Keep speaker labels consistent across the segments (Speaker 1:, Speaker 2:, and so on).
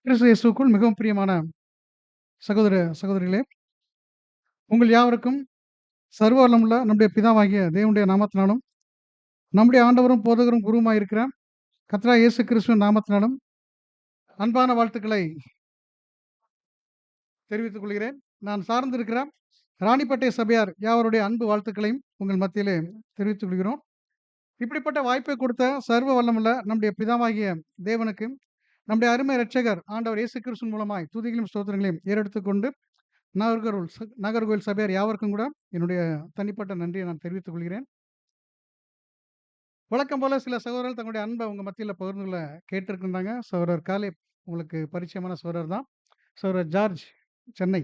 Speaker 1: கிறிஸ்து இயேசுவுக்குள் மிகவும் பிரியமான சகோதர சகோதரிகளே, உங்கள் யாவருக்கும் சர்வ வல்லமுள்ள நம்முடைய பிதாவாகிய தேவனுடைய நாமத்தினாலும், நம்முடைய ஆண்டவரும் போதகரும் குருவுமாய் இருக்கிற கர்த்தராகிய இயேசு கிறிஸ்துவின் நாமத்தினாலும் அன்பான வாழ்த்துக்களை தெரிவித்துக் கொள்கிறேன். நான் சார்ந்திருக்கிற ராணிப்பேட்டை சபையார் யாவருடைய அன்பு வாழ்த்துக்களையும் உங்கள் மத்தியிலே தெரிவித்துக் கொள்கிறோம். இப்படிப்பட்ட வாய்ப்பை கொடுத்த சர்வ வல்லமுள்ள நம்முடைய பிதாவாகிய தேவனுக்கு, நம்முடைய அருமை இரட்சகர் ஆண்டவர் இயேசு கிறிஸ்துவின் மூலமாய் துதிகளையும் ஸ்தோத்திரங்களையும் ஏறெடுத்துக் கொண்டு நாகர்கோவில் சபையார் யாவருக்கும் கூட என்னுடைய தனிப்பட்ட நன்றியை நான் தெரிவித்துக் கொள்கிறேன். வழக்கம் போல சில சகோதரர்கள் தங்களுடைய அன்பை உங்க மத்தியில பகிர்ந்து கொள்ள கேட்டிருக்கின்றாங்க. சகோதரர் காலேப் உங்களுக்கு பரிச்சயமான சகோதரர் தான். சகோதரர் ஜார்ஜ் சென்னை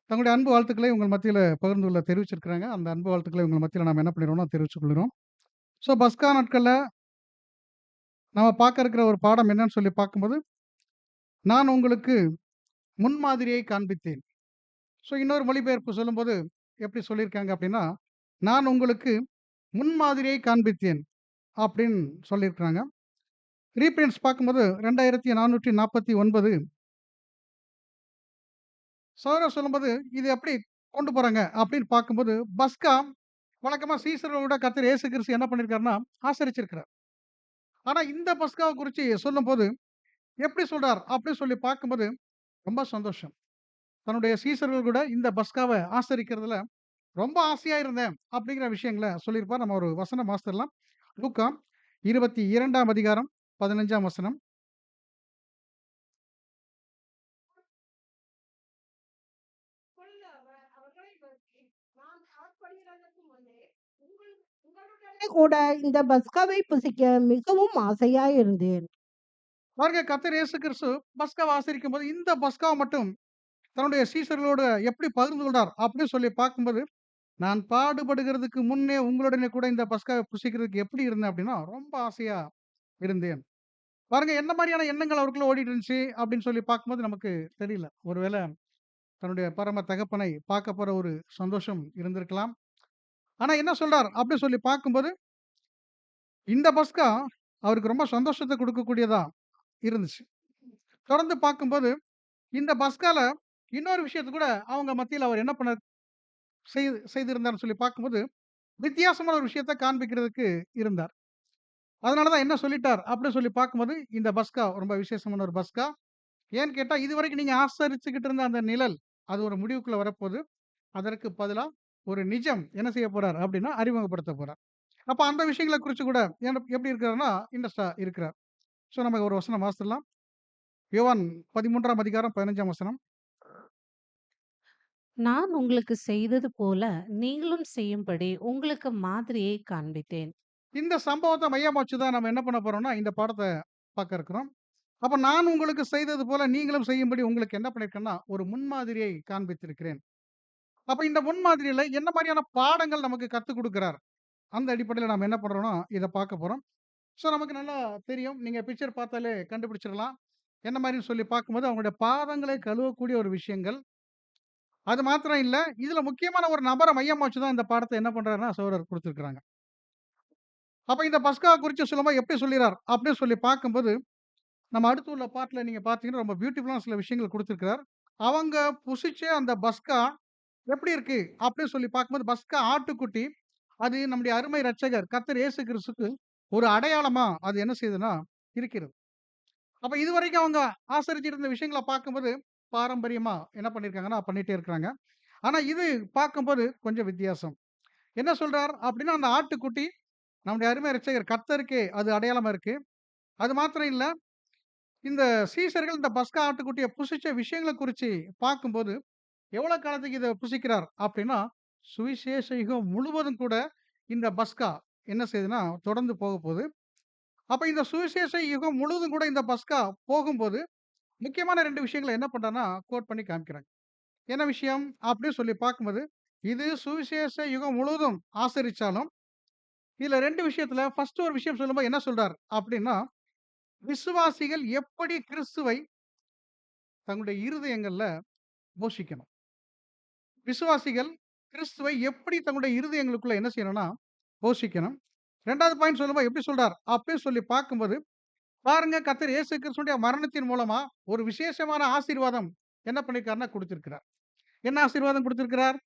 Speaker 1: தங்களுடைய அன்பு வாழ்த்துக்களை உங்கள் மத்தியில பகிர்ந்து கொள்ள தெரிவிச்சிருக்கிறாங்க. அந்த அன்பு வாழ்த்துக்களை உங்கள் மத்தியில நாம என்ன பண்ணிடுறோம்னா தெரிவிச்சுக் கொள்கிறோம். ஸோ பஸ்கா நாட்கள்ல நம்ம பார்க்க இருக்கிற ஒரு பாடம் என்னன்னு சொல்லி பார்க்கும்போது, நான் உங்களுக்கு முன்மாதிரியை காண்பித்தேன். ஸோ இன்னொரு மொழிபெயர்ப்பு சொல்லும்போது எப்படி சொல்லியிருக்காங்க அப்படின்னா, நான் உங்களுக்கு முன்மாதிரியை காண்பித்தேன் அப்படின்னு சொல்லியிருக்கிறாங்க. ரீபிரிண்ட்ஸ் பார்க்கும்போது 2449 சகோதரர் சொல்லும்போது, இது எப்படி கொண்டு போறாங்க அப்படின்னு பார்க்கும்போது, பஸ்கா வழக்கமா சீசரோட கர்த்தர் இயேசு கிறிஸ்து என்ன பண்ணியிருக்காருன்னா, ஆசரிச்சிருக்கிறார். ஆனா இந்த பஸ்காவ குறிச்சு சொல்லும்போது, எப்படி சொல்றார் அப்படின்னு சொல்லி பார்க்கும்போது, ரொம்ப சந்தோஷம். தன்னுடைய சீசர்கள் கூட இந்த பஸ்காவ ஆசரிக்கிறதுல ரொம்ப ஆசையா இருந்தேன் அப்படிங்கிற விஷயங்கள சொல்லியிருப்பார். நம்ம ஒரு வசனம் வாசிச்சிடலாம். லூக்கா 22ஆம் அதிகாரம் 15ஆம் வசனம்.
Speaker 2: அப்பொழுது அவர் அவர்களை நோக்கி, நான் ஆட்கொள்கிறதற்கு முன்னே உங்களுடனே கூட இந்த பஸ்காவை புசிக்க மிகவும் ஆசையாயிருந்தேன்.
Speaker 1: பாருங்க கர்த்தர் இயேசு கிறிஸ்து பஸ்காவ ஆசரிக்கும்போது, இந்த பஸ்காவ மட்டும் தன்னுடைய சீஷர்களோடு எப்படி பகிர்ந்து கொண்டார் அப்படின்னு சொல்லி பார்க்கும்போது, நான் பாடுபடுகிறதுக்கு முன்னே உங்களுடனே கூட இந்த பஸ்காவை புசிக்கிறதுக்கு எப்படி இருந்தேன் அப்படின்னா, ரொம்ப ஆசையா இருந்தேன். பாருங்க என்ன மாரியான எண்ணங்கள் அவருக்குள்ள ஓடிட்டு இருந்துச்சு அப்படின்னு சொல்லி பார்க்கும்போது நமக்கு தெரியல. ஒருவேள தன்னுடைய பரம தகப்பனை பார்க்க போற ஒரு சந்தோஷம் இருந்திருக்கலாம். ஆனா என்ன சொல்றார் அப்படின்னு சொல்லி பார்க்கும்போது, இந்த பஸ்கா அவருக்கு ரொம்ப சந்தோஷத்த குடுக்கக்கூடியதா இருந்துச்சு. தொடர்ந்து பார்க்கும்போது, இந்த பஸ்கால இன்னொரு விஷயத்த கூட அவங்க மத்தியில அவர் என்ன பண்ண செய்திருந்தார்ன்னு சொல்லி பார்க்கும்போது, வித்தியாசமான ஒரு விஷயத்த காண்பிக்கிறதுக்கு இருந்தார். அதனால தான் என்ன சொல்லிட்டார் அப்படின்னு சொல்லி பார்க்கும்போது, இந்த பஸ்கா ரொம்ப விசேஷமான ஒரு பஸ்கா. ஏன்னு கேட்டா, இதுவரைக்கும் நீங்க ஆசரிச்சுக்கிட்டு இருந்த அந்த நிழல், அது ஒரு முடிவுக்குள்ள வரப்போது. அதற்கு பதிலா ஒரு நிஜம் என்ன செய்ய போறார் அப்படின்னா, அறிமுகப்படுத்த போறார். அப்ப அந்த விஷயங்கள குறிச்சு கூட எப்படி இருக்கிறார்ன்னா, இன்ட்ரெஸ்ட்டா இருக்கிறார். ஸோ நம்ம ஒரு வசனம் வாசிச்சிடலாம். யோவான் 13ஆம் அதிகாரம் 15ஆம் வசனம்.
Speaker 3: நான் உங்களுக்கு செய்தது போல நீங்களும் செய்யும்படி உங்களுக்கு மாதிரியை காண்பித்தேன்.
Speaker 1: இந்த சம்பவத்த மையமா வச்சு தான் நம்ம என்ன பண்ண போறோம்னா, இந்த பாடத்த பார்க்க இருக்கிறோம். அப்ப நான் உங்களுக்கு செய்தது போல நீங்களும் செய்யும்படி உங்களுக்கு என்ன பண்ணியிருக்கேன்னா, ஒரு முன்மாதிரியை காண்பித்திருக்கிறேன். அப்ப இந்த முன்மாதிரியில என்ன மாரியான பாடங்கள் நமக்கு கத்துக் குடுக்கிறார்? அந்த அடிப்படையில நாம என்ன பண்றோம்னா, இத பார்க்க போறோம். ஸோ நமக்கு நல்லா தெரியும். நீங்க பிக்சர் பார்த்தாலே கண்டுபிடிச்சிடலாம். என்ன மாரின்னு சொல்லி பார்க்கும்போது, அவங்களுடைய பாதங்களை கழுவக்கூடிய ஒரு விஷயங்கள். அது மாத்திரம் இல்ல, இதுல முக்கியமான ஒரு நபர மையமா வச்சு தான் இந்த பாடத்த என்ன பண்றாருன்னா, சகோதரர் குடுத்திருக்கிறாங்க. அப்ப இந்த பஸ்கா குறிச்சு சொல்லும்போது எப்படி சொல்லிறார்? அப்படின்னு சொல்லி பார்க்கும்போது, நம்ம அடுத்து உள்ள பார்ட்ல நீங்க பார்த்தீங்கன்னா, ரொம்ப பியூட்டிஃபுல்லான சில விஷயங்கள் குடுத்திருக்கிறார். அவங்க புசிச்ச அந்த பஸ்கா எப்படி இருக்கு? அப்படின்னு சொல்லி பார்க்கும்போது, பஸ்கா ஆட்டுக்குட்டி, அது நம்முடைய அருமை இரட்சகர் கர்த்தர் இயேசு கிறிஸ்துவுக்கு ஒரு அடையாளமா அது என்ன செய்யுதுன்னா, இருக்கிறது. அப்ப இதுவரைக்கும் அவங்க ஆசரிச்சுட்டு இருந்த விஷயங்கள பார்க்கும்போது, பாரம்பரியமா என்ன பண்ணியிருக்காங்கன்னா, பண்ணிட்டே இருக்கிறாங்க. ஆனா இது பார்க்கும்போது கொஞ்சம் வித்தியாசம். என்ன சொல்றார்? அப்படின்னா, அந்த ஆட்டுக்குட்டி நம்முடைய அருமை இரட்சகர் கர்த்தருக்கே அது அடையாளமா இருக்கு. அது மாத்திரம் இல்ல, இந்த சீஷர்கள் இந்த பஸ்கா ஆட்டுக்குட்டிய புசிச்ச விஷயங்கள குறிச்சு பார்க்கும்போது, எவ்வளோ காலத்துக்கு இத புசிக்கிறார்? அப்படின்னா, சுவிசேஷ யுகம் முழுவதும் கூட இந்த பஸ்கா என்ன செய்யுதுன்னா, தொடர்ந்து போகப்போது. அப்ப இந்த சுவிசேஷ யுகம் முழுவதும் கூட இந்த பஸ்கா போகும்போது, முக்கியமான 2 விஷயங்கள என்ன பண்றார்ன்னா, கோட் பண்ணி காமிக்கிறாங்க. என்ன விஷயம்? அப்படின்னு சொல்லி பார்க்கும்போது, இது சுவிசேஷ யுகம் முழுவதும் ஆசரிச்சாலும், இதுல 2 விஷயத்துல ஃபர்ஸ்ட் ஒரு விஷயம் சொல்லும்போது என்ன சொல்றார்? அப்படின்னா, விசுவாசிகள் எப்படி கிறிஸ்துவை தங்களுடைய இருதயங்கள்ல போஷிக்கணும். விசுவாசிகள் கிறிஸ்துவை எப்படி தங்களுடைய இருதயங்களுக்குள்ள என்ன செய்யணும்னா, போஷிக்கணும். 2வது பாயிண்ட் சொல்லும்போது எப்படி சொல்றார்? அப்படின்னு சொல்லி பார்க்கும்போது, பாருங்க கர்த்தர் இயேசு கிறிஸ்துவுடைய மரணத்தின் மூலமா ஒரு விசேஷமான ஆசீர்வாதம் என்ன பண்ணியிருக்காருன்னா குடுத்திருக்கிறார். என்ன ஆசீர்வாதம் குடுத்திருக்கிறார்?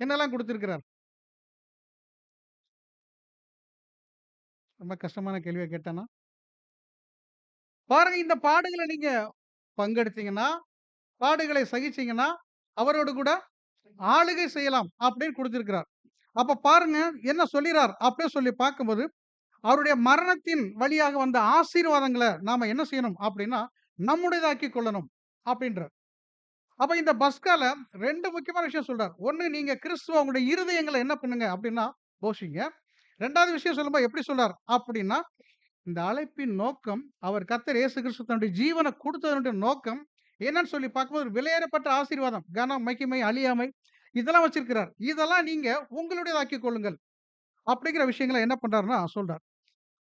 Speaker 1: என்னெல்லாம் குடுத்திருக்கிறார்? ரொம்ப கஷ்டமான கேள்வியா கேட்டேனா? பாருங்க இந்த பாடுகள நீங்க பங்கெடுத்தீங்கன்னா, பாடுகளை சகிச்சீங்கன்னா, அவரோடு கூட ஆளுகை செய்யலாம் அப்படின்னு குடுத்திருக்கிறார். அப்ப பாருங்க என்ன சொல்லிறார் அப்படின்னு சொல்லி பார்க்கும்போது, அவருடைய மரணத்தின் வழியாக வந்த ஆசீர்வாதங்கள நாம என்ன செய்யணும் அப்படின்னா, நம்முடையதாக்கிக் கொள்ளணும் அப்படின்றார். அப்ப இந்த பஸ்கால 2 முக்கியமான விஷயம் சொல்றார். 1 நீங்க கிறிஸ்துவ உங்களுடைய இருதயங்கள என்ன பண்ணுங்க அப்படின்னா, போஷிங்க. 2வது விஷயம் சொல்லும்போது எப்படி சொல்றார் அப்படின்னா, இந்த அழைப்பின் நோக்கம், அவர் கர்த்தர் இயேசு கிறிஸ்து தன்னுடைய ஜீவன குடுத்ததனுடைய நோக்கம் என்னன்னு சொல்லி பார்க்கும்போது, விலையேறப்பட்ட ஆசீர்வாதம், கனம், மகிமை, அழியாமை இதெல்லாம் வச்சிருக்கிறார். இதெல்லாம் நீங்க உங்களுடையதாக்கிக் கொள்ளுங்கள். அப்படிங்கிற விஷயங்கள என்ன பண்றாருன்னா சொல்றார்.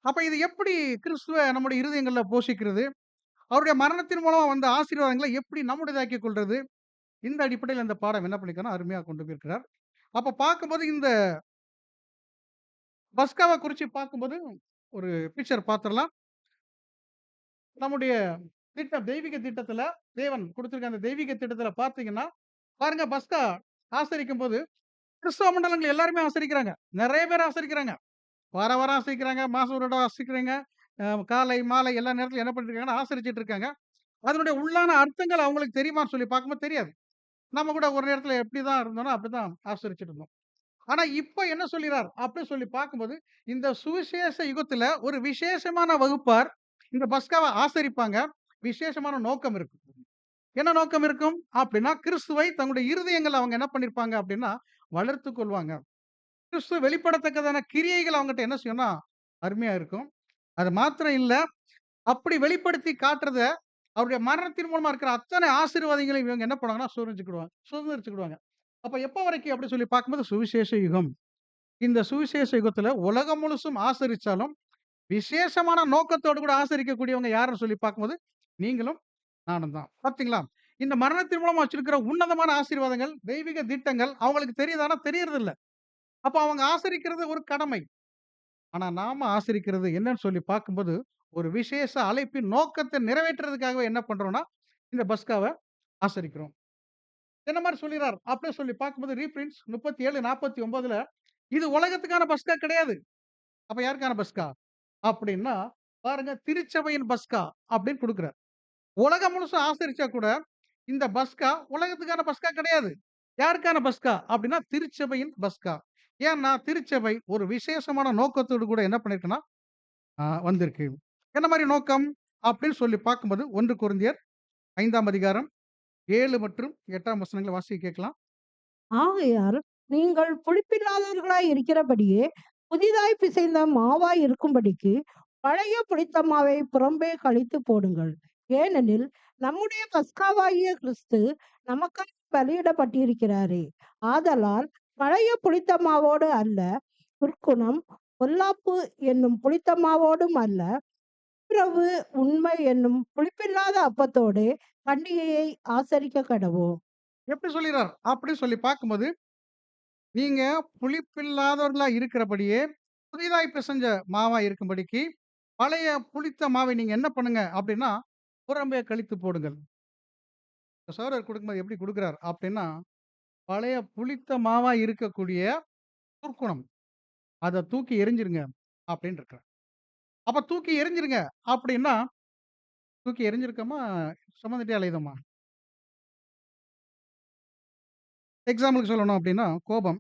Speaker 1: அப்ப இது எப்படி கிறிஸ்துவ நம்முடைய இருதயங்கள்ல போஷிக்கிறது? அவருடைய மரணத்தின் மூலமா வந்த ஆசீர்வாதங்கள எப்படி நம்முடையதாக்கிக் கொள்றது? இந்த அடிப்படையில இந்த பாடம் என்ன பண்ணியிருக்காருன்னா, அருமையா கொண்டு போயிருக்கிறார். அப்ப பார்க்கும்போது இந்த பஸ்காவ குறிச்சு பார்க்கும்போது, ஒரு பிக்சர் பார்த்துறலாம். நம்முடைய தெய்வீக திட்டத்துல தேவன் குடுத்திருக்க அந்த தெய்வீக திட்டத்துல பார்த்தீங்கன்னா, பாருங்க பஸ்கா ஆசரிக்கும்போது, கிறிஸ்தவ மண்டலங்கள் எல்லாருமே ஆசரிக்கிறாங்க. நெறைய பேர் ஆசரிக்கிறாங்க. வாரம் வாரம் ஆசரிக்கிறாங்க. மாசம் ஒரு தடவ ஆசரிக்கிறாங்க. காலை, மாலை எல்லா நேரத்திலும் என்ன பண்ணிட்டு இருக்காங்கன்னா, ஆசரிச்சுட்டு இருக்காங்க. அதனுடைய உள்ளான அர்த்தங்கள் அவங்களுக்கு தெரியுமான்னு சொல்லி பார்க்கும்போது தெரியாது. நம்ம கூட ஒரு நேரத்துல எப்படிதான் இருந்தோம்னா, அப்படிதான் ஆசரிச்சுட்டு இருந்தோம். ஆனா இப்ப என்ன சொல்கிறார்? அப்படின்னு சொல்லி பார்க்கும்போது, இந்த சுவிசேஷ யுகத்துல ஒரு விசேஷமான வகுப்பார் இந்த பஸ்காவ ஆசரிப்பாங்க. விசேஷமான நோக்கம் இருக்கும். என்ன நோக்கம் இருக்கும்? அப்படின்னா, கிறிஸ்துவை தங்களுடைய இருதயங்கள்ல அவங்க என்ன பண்ணியிருப்பாங்க அப்படின்னா, வளர்த்துக் கொள்வாங்க. கிறிஸ்துவ வெளிப்படத்தக்கதான கிரியைகள் அவங்கட்ட என்ன செய்யும்னா, அருமையா இருக்கும். அது மாத்திரம் இல்ல, அப்படி வெளிப்படுத்தி காட்டுறத, அவருடைய மரணத்தின் மூலமா இருக்கிற அத்தனை ஆசீர்வாதங்களையும் இவங்க என்ன பண்ணுவாங்கன்னா, சுதந்தரிச்சுக்கிடுவாங்க. அப்ப எப்ப வரைக்கும் அப்படி சொல்லி பார்க்கும்போது, சுவிசேஷ யுகம். இந்த சுவிசேஷ யுகத்துல உலகம் முழுசும் ஆசரிச்சாலும், விசேஷமான நோக்கத்தோடு கூட ஆசரிக்கக்கூடியவங்க யாருன்னு சொல்லி பார்க்கும்போது, நீங்களும் நானும் தான். பார்த்தீங்களா? இந்த மரணத்தின் மூலமா வச்சிருக்கிற உன்னதமான ஆசீர்வாதங்கள், தெய்வீக திட்டங்கள் அவங்களுக்கு தெரியுதான்னா தெரியறதில்ல. அப்ப அவங்க ஆசரிக்கிறது ஒரு கடமை. ஆனா நாம ஆசரிக்கிறது என்னன்னு சொல்லி பார்க்கும்போது, ஒரு விசேஷ அழைப்பின் நோக்கத்த நிறைவேற்றுறதுக்காகவே என்ன பண்றோம்னா, இந்த பஸ்காவ ஆசரிக்கிறோம். என்ன மாரி சொல்லிறார்? அப்படியே சொல்லி பார்க்கும்போது ரீபிரிண்ட்ஸ் 37:49ல இது உலகத்துக்கான பஸ்கா கிடையாது. அப்ப யாருக்கான பஸ்கா? அப்படின்னா, பாருங்க திருச்சபையின் பஸ்கா அப்படின்னு குடுக்குறார். உலகம் முழுசும் ஆசரிச்சா கூட, இந்த பஸ்கா உலகத்துக்கான பஸ்கா கிடையாது. யாருக்கான பஸ்கா? அப்படின்னா திருச்சபையின் பஸ்கா. ஏன்னா, திருச்சபை ஒரு விசேஷமான நோக்கத்தோடு கூட என்ன பண்ணியிருக்குன்னா, வந்திருக்கு. என்ன மாரி நோக்கம்? அப்படின்னு சொல்லி பார்க்கும்போது 1 கொரிந்தியர் 5ஆம் அதிகாரம் 7 மற்றும் 8ஆம் வசனங்கள வாசிக்க கேட்கலாம்.
Speaker 2: ஆகையால் நீங்கள் புளிப்பில்லாதவர்களாய் இருக்கிறபடியே புதிதாய் பிசைந்த மாவாய் இருக்கும்படிக்கு பழைய புளித்த மாவை புறம்பே கழித்து போடுங்கள். ஏனெனில் நம்முடைய பஸ்காவாகிய கிறிஸ்து நமக்காக பலியிடப்பட்டிருக்கிறாரே. ஆதலால் பழைய புளித்த மாவோடு அல்ல, துர்க்குணம் பொல்லாப்பு என்னும் புளித்த மாவோடும் அல்ல, துப்புரவு உண்மை என்னும் புளிப்பில்லாத அப்பத்தோடே பண்டிகையை ஆசரிக்க கடவோம்.
Speaker 1: எப்படி சொல்லிறார்? அப்படின்னு சொல்லி பார்க்கும்போது, நீங்க புளிப்பில்லாதவர்களா இருக்கிறபடியே, புதிதாய் பிசைஞ்ச மாவா இருக்கும்படிக்கு, பழைய புளித்த மாவை நீங்க என்ன பண்ணுங்க அப்படின்னா, புறம்பே கழித்து போடுங்கள். சோதரர் குடுக்கும்போது எப்படி குடுக்குறார் அப்படின்னா, பழைய புளித்த மாவா இருக்கக்கூடிய துர்க்குணம், அத தூக்கி எறிஞ்சிருங்க அப்படின்னு இருக்கிறார். அப்ப தூக்கி எறிஞ்சிருங்க அப்படின்னா, தூக்கி எறிஞ்சிருக்கோமா, சுமந்துட்டே அலையுதோமா? எக்ஸாம்பிளுக்கு சொல்லணும் அப்படின்னா, கோபம்.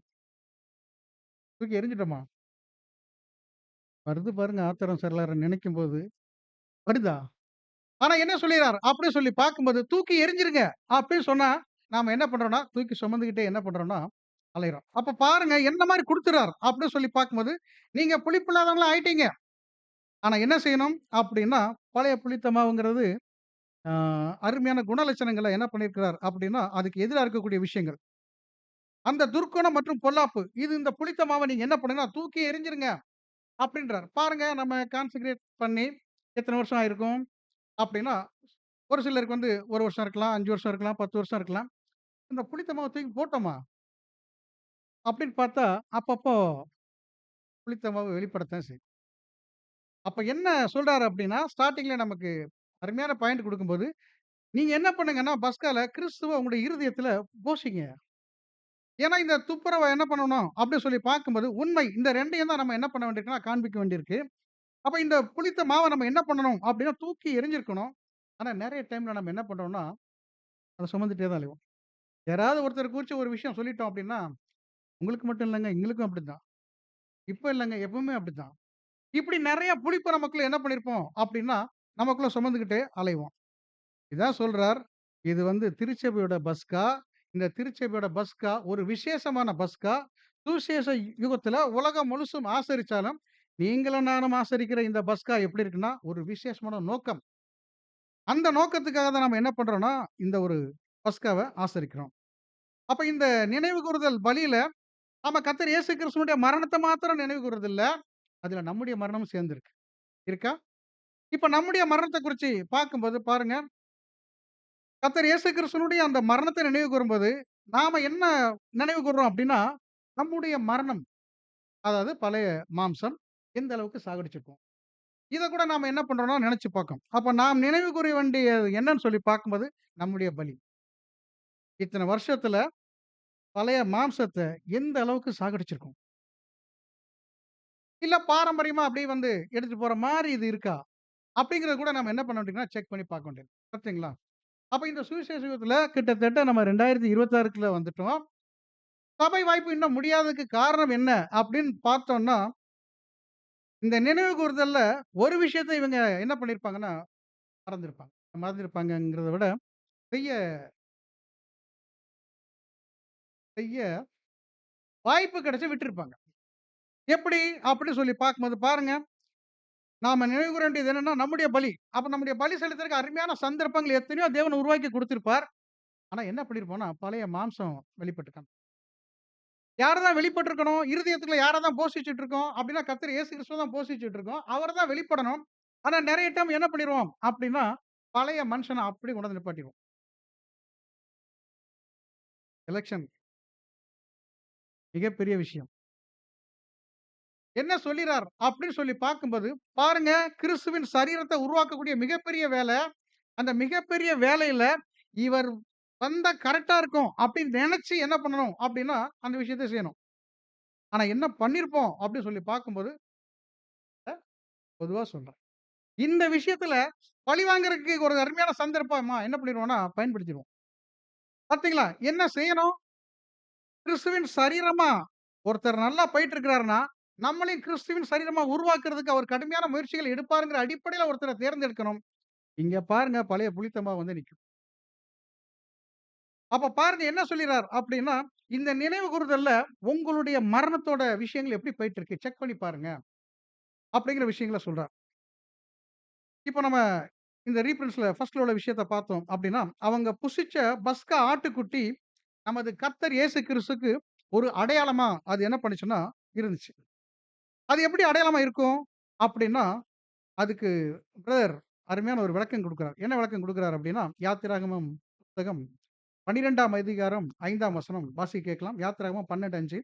Speaker 1: தூக்கி எறிஞ்சிட்டோமா? வருது பாருங்க ஆத்திரம் சரளார நினைக்கும்போது. வருதா? ஆனா என்ன சொல்லிறார்? அப்படி சொல்லி பார்க்கும்போது, "தூக்கி எறிஞ்சிருங்க" அப்படின்னு சொன்னா, நாம என்ன பண்றோம்னா, தூக்கி சுமந்துகிட்டே என்ன பண்றோம்னா, அலையிறோம். அப்ப பாருங்க என்ன மாரி குடுத்துறார் அப்படின்னு சொல்லி பார்க்கும்போது, நீங்க புளிப்பில்லாதவங்களா ஆயிட்டீங்க. ஆனா என்ன செய்யணும் அப்படின்னா, பழைய புளித்த மாவுங்கிறது அ அருமையான குணலட்சணங்கள என்ன பண்ணியிருக்கிறார் அப்படின்னா, அதுக்கு எதிரா இருக்கக்கூடிய விஷயங்கள். அந்த துர்க்குணம் மற்றும் பொல்லாப்பு, இது இந்த புளித்த மாவ நீங்க என்ன பண்ணுங்கன்னா, தூக்கி எறிஞ்சிருங்க அப்படின்றார். பாருங்க நம்ம கான்சென்ட்ரேட் பண்ணி எத்தன வருஷம் ஆயிருக்கும் அப்படின்னா, ஒரு சிலருக்கு வந்து 1 வருஷம் இருக்கலாம், 5 வருஷம் இருக்கலாம், 10 வருஷம் இருக்கலாம். இந்த புளித்த மாவ தூக்கி போட்டோமா? அப்படின்னு பார்த்தா, அப்பப்போ புளித்த மாவு வெளிப்படத்தான் செய்யும். அப்ப என்ன சொல்றாரு அப்படின்னா, ஸ்டார்ட்டிங்ல நமக்கு அருமையான பாயிண்ட் குடுக்கும்போது, நீங்க என்ன பண்ணுங்கன்னா, பஸ்கால கிறிஸ்துவ உங்களுடைய இருதயத்தில போஷிங்க. ஏன்னா, இந்த துப்புரவ என்ன பண்ணணும் அப்படின்னு சொல்லி பார்க்கும்போது, உண்மை இந்த 2யும் தான் நம்ம என்ன பண்ண வேண்டியிருக்குன்னா, காண்பிக்க வேண்டியிருக்கு. அப்ப இந்த புளித்த மாவ நம்ம என்ன பண்ணணும் அப்படின்னா, தூக்கி எறிஞ்சிருக்கணும். ஆனா, நெறைய டைம்ல நம்ம என்ன பண்றோம்னா, அத சுமந்துட்டே தான் அலைவோம். யாராவது ஒருத்தர குறிச்சு ஒரு விஷயம் சொல்லிட்டோம் அப்படின்னா, உங்களுக்கு மட்டும் இல்லங்க, எங்களுக்கும் அப்படித்தான். இப்ப இல்லங்க, எப்பவுமே அப்படித்தான். இப்படி நெறைய புளிப்ப நமக்குள்ள என்ன பண்ணியிருப்போம் அப்படின்னா, நமக்குள்ள சுமந்துகிட்டே அலைவோம். இதான் சொல்றார். இது வந்து திருச்சபையோட பஸ்கா. இந்த திருச்சபையோட பஸ்கா ஒரு விசேஷமான பஸ்கா. சுவிசேஷ யுகத்துல உலகம் முழுசும் ஆசரிச்சாலும், நீங்களும் நானும் ஆசரிக்கிற இந்த பஸ்கா எப்படி இருக்குன்னா, ஒரு விசேஷமான நோக்கம். அந்த நோக்கத்துக்காக தான் நம்ம என்ன பண்றோம்னா, இந்த ஒரு பஸ்காவ ஆசரிக்கிறோம். அப்ப இந்த நினைவு கூறுதல் பலியில நாம கர்த்தர் இயேசு கிறிஸ்துவினுடைய மரணத்த மாத்திரம் நினைவு கூர்றதில்ல. அதுல நம்முடைய மரணமும் சேர்ந்திருக்கு. இருக்கா? இப்ப நம்முடைய மரணத்த குறிச்சு பார்க்கும்போது பாருங்க, கர்த்தர் இயேசு கிறிஸ்துவினுடைய அந்த மரணத்த நினைவு கூரும்போது, நாம என்ன நினைவு கூர்றோம் அப்டின்னா, நம்முடைய மரணம், அதாவது பழைய மாம்சம் எந்த அளவுக்கு சாகடிச்சிருக்கும். இத கூட நாம என்ன பண்றோம்னா நெனச்சு பார்க்கோம். அப்ப நாம் நினைவு கூற வேண்டியது என்னன்னு சொல்லி பார்க்கும்போது, நம்முடைய பலி. இத்தன வருஷத்துல பழைய மாம்சத்த எந்த அளவுக்கு சாகடிச்சிருக்கும்? இல்ல பாரம்பரியமா அப்டியே வந்து எடுத்துட்டு போற மாரி இது இருக்கா? அப்டிங்கிறத கூட நம்ம என்ன பண்ண வேண்டியதுன்னா, செக் பண்ணி பார்க்க வேண்டியது. கரெக்ட்டுங்களா? அப்ப இந்த சுவிசேஷ யுகத்துல கிட்டத்தட்ட நம்ம 2026க்குள்ள வந்துட்டோம். சபை வாய்ப்பு இன்னும் முடியாததுக்கு காரணம் என்ன? அப்படின்னு பார்த்தோம்னா, இந்த நினைவு கூர்தல்ல ஒரு விஷயத்த இவங்க என்ன பண்ணியிருப்பாங்கன்னா, மறந்திருப்பாங்க. மறந்திருப்பாங்கங்கிறத விட, செய்ய செய்ய வாய்ப்பு கிடைச்சு விட்டுருப்பாங்க. எப்படி? அப்படின்னு சொல்லி பார்க்கும்போது பாருங்க, நாம நினைவு கூர வேண்டியது என்னன்னா, நம்முடைய பலி. அப்ப நம்முடைய பலி செலுத்துறதுக்கு அருமையான சந்தர்ப்பங்கள் எத்தனையோ தேவன் உருவாக்கி குடுத்திருப்பார். ஆனா என்ன பண்ணியிருப்போம்னா, பழைய மாம்சம் வெளிப்பட்டு யார தான் வெளிப்பட்டுருக்கணும்? இருதயத்துக்குள்ள யார தான் போஷிச்சுட்டு இருக்கோம்? அப்டின்னா கர்த்தர் இயேசு கிறிஸ்துவ தான் போஷிச்சுட்டு இருக்கோம். அவர தான் வெளிப்படணும். ஆனா நெறைய டைம் என்ன பண்ணிருவோம்? அப்டின்னா, பழைய மனுஷன அப்டியே கொண்டு வந்து நிப்பாட்டிருவோம். எலக்ஷன் மிகப்பெரிய விஷயம். என்ன சொல்லிறார்? அப்டின்னு சொல்லி பார்க்கும்போது, பாருங்க கிறிஸ்துவின் சரீரத்த உருவாக்கக்கூடிய மிகப்பெரிய வேல. அந்த மிகப்பெரிய வேலையில இவர் வந்தா கரெக்ட்டா இருக்கும் அப்டின்னு நெனச்சு என்ன பண்ணணும்? அப்டின்னா, அந்த விஷயத்த செய்யணும். ஆனா என்ன பண்ணியிருப்போம்? அப்டின்னு சொல்லி பார்க்கும்போது, பொதுவா சொல்றேன். இந்த விஷயத்துல பழி வாங்குறதுக்கு ஒரு அருமையான சந்தர்ப்பமா என்ன பண்ணிருவோம்னா, பயன்படுத்திருவோம். பார்த்தீங்களா? என்ன செய்யணும்? கிறிஸ்துவின் சரீரமா ஒருத்தர் நல்லா போயிட்டு இருக்கிறாருன்னா, நம்மளையும் கிறிஸ்துவின் சரீரமா உருவாக்குறதுக்கு அவர் கடுமையான முயற்சிகள் எடுப்பாருங்கிற அடிப்படையில ஒருத்தர தேர்ந்தெடுக்கணும். இங்க பாருங்க பழைய புளித்தமா வந்து நிக்கும். அப்ப பாருங்க என்ன சொல்லிறார் அப்டின்னா, இந்த நினைவு கூறுதல்ல உங்களுடைய மரணத்தோட விஷயங்கள் எப்படி போயிட்டு இருக்கு? செக் பண்ணி பாருங்க. அப்படிங்கிற விஷயங்கள சொல்றார். இப்ப நம்ம இந்த ரீபிரின்ஸ்ல ஃபர்ஸ்ட்ல உள்ள விஷயத்த பார்த்தோம் அப்டின்னா, அவங்க புசிச்ச பஸ்கா ஆட்டுக்குட்டி நமது கர்த்தர் இயேசு கிறிஸ்துக்கு ஒரு அடையாளமா அது என்ன பண்ணுச்சுன்னா, இருந்துச்சு. அது எப்படி அடையாளமா இருக்கும்? அப்டின்னா, அதுக்கு பிரதர் அருமையான ஒரு விளக்கம் குடுக்குறார். என்ன விளக்கம் குடுக்குறார் அப்டின்னா, யாத்திராகமம் புத்தகம் 12ஆம் அதிகாரம் 5ஆம் வசனம் வாசிக்க கேட்கலாம். யாத்திராகமம் 12:5.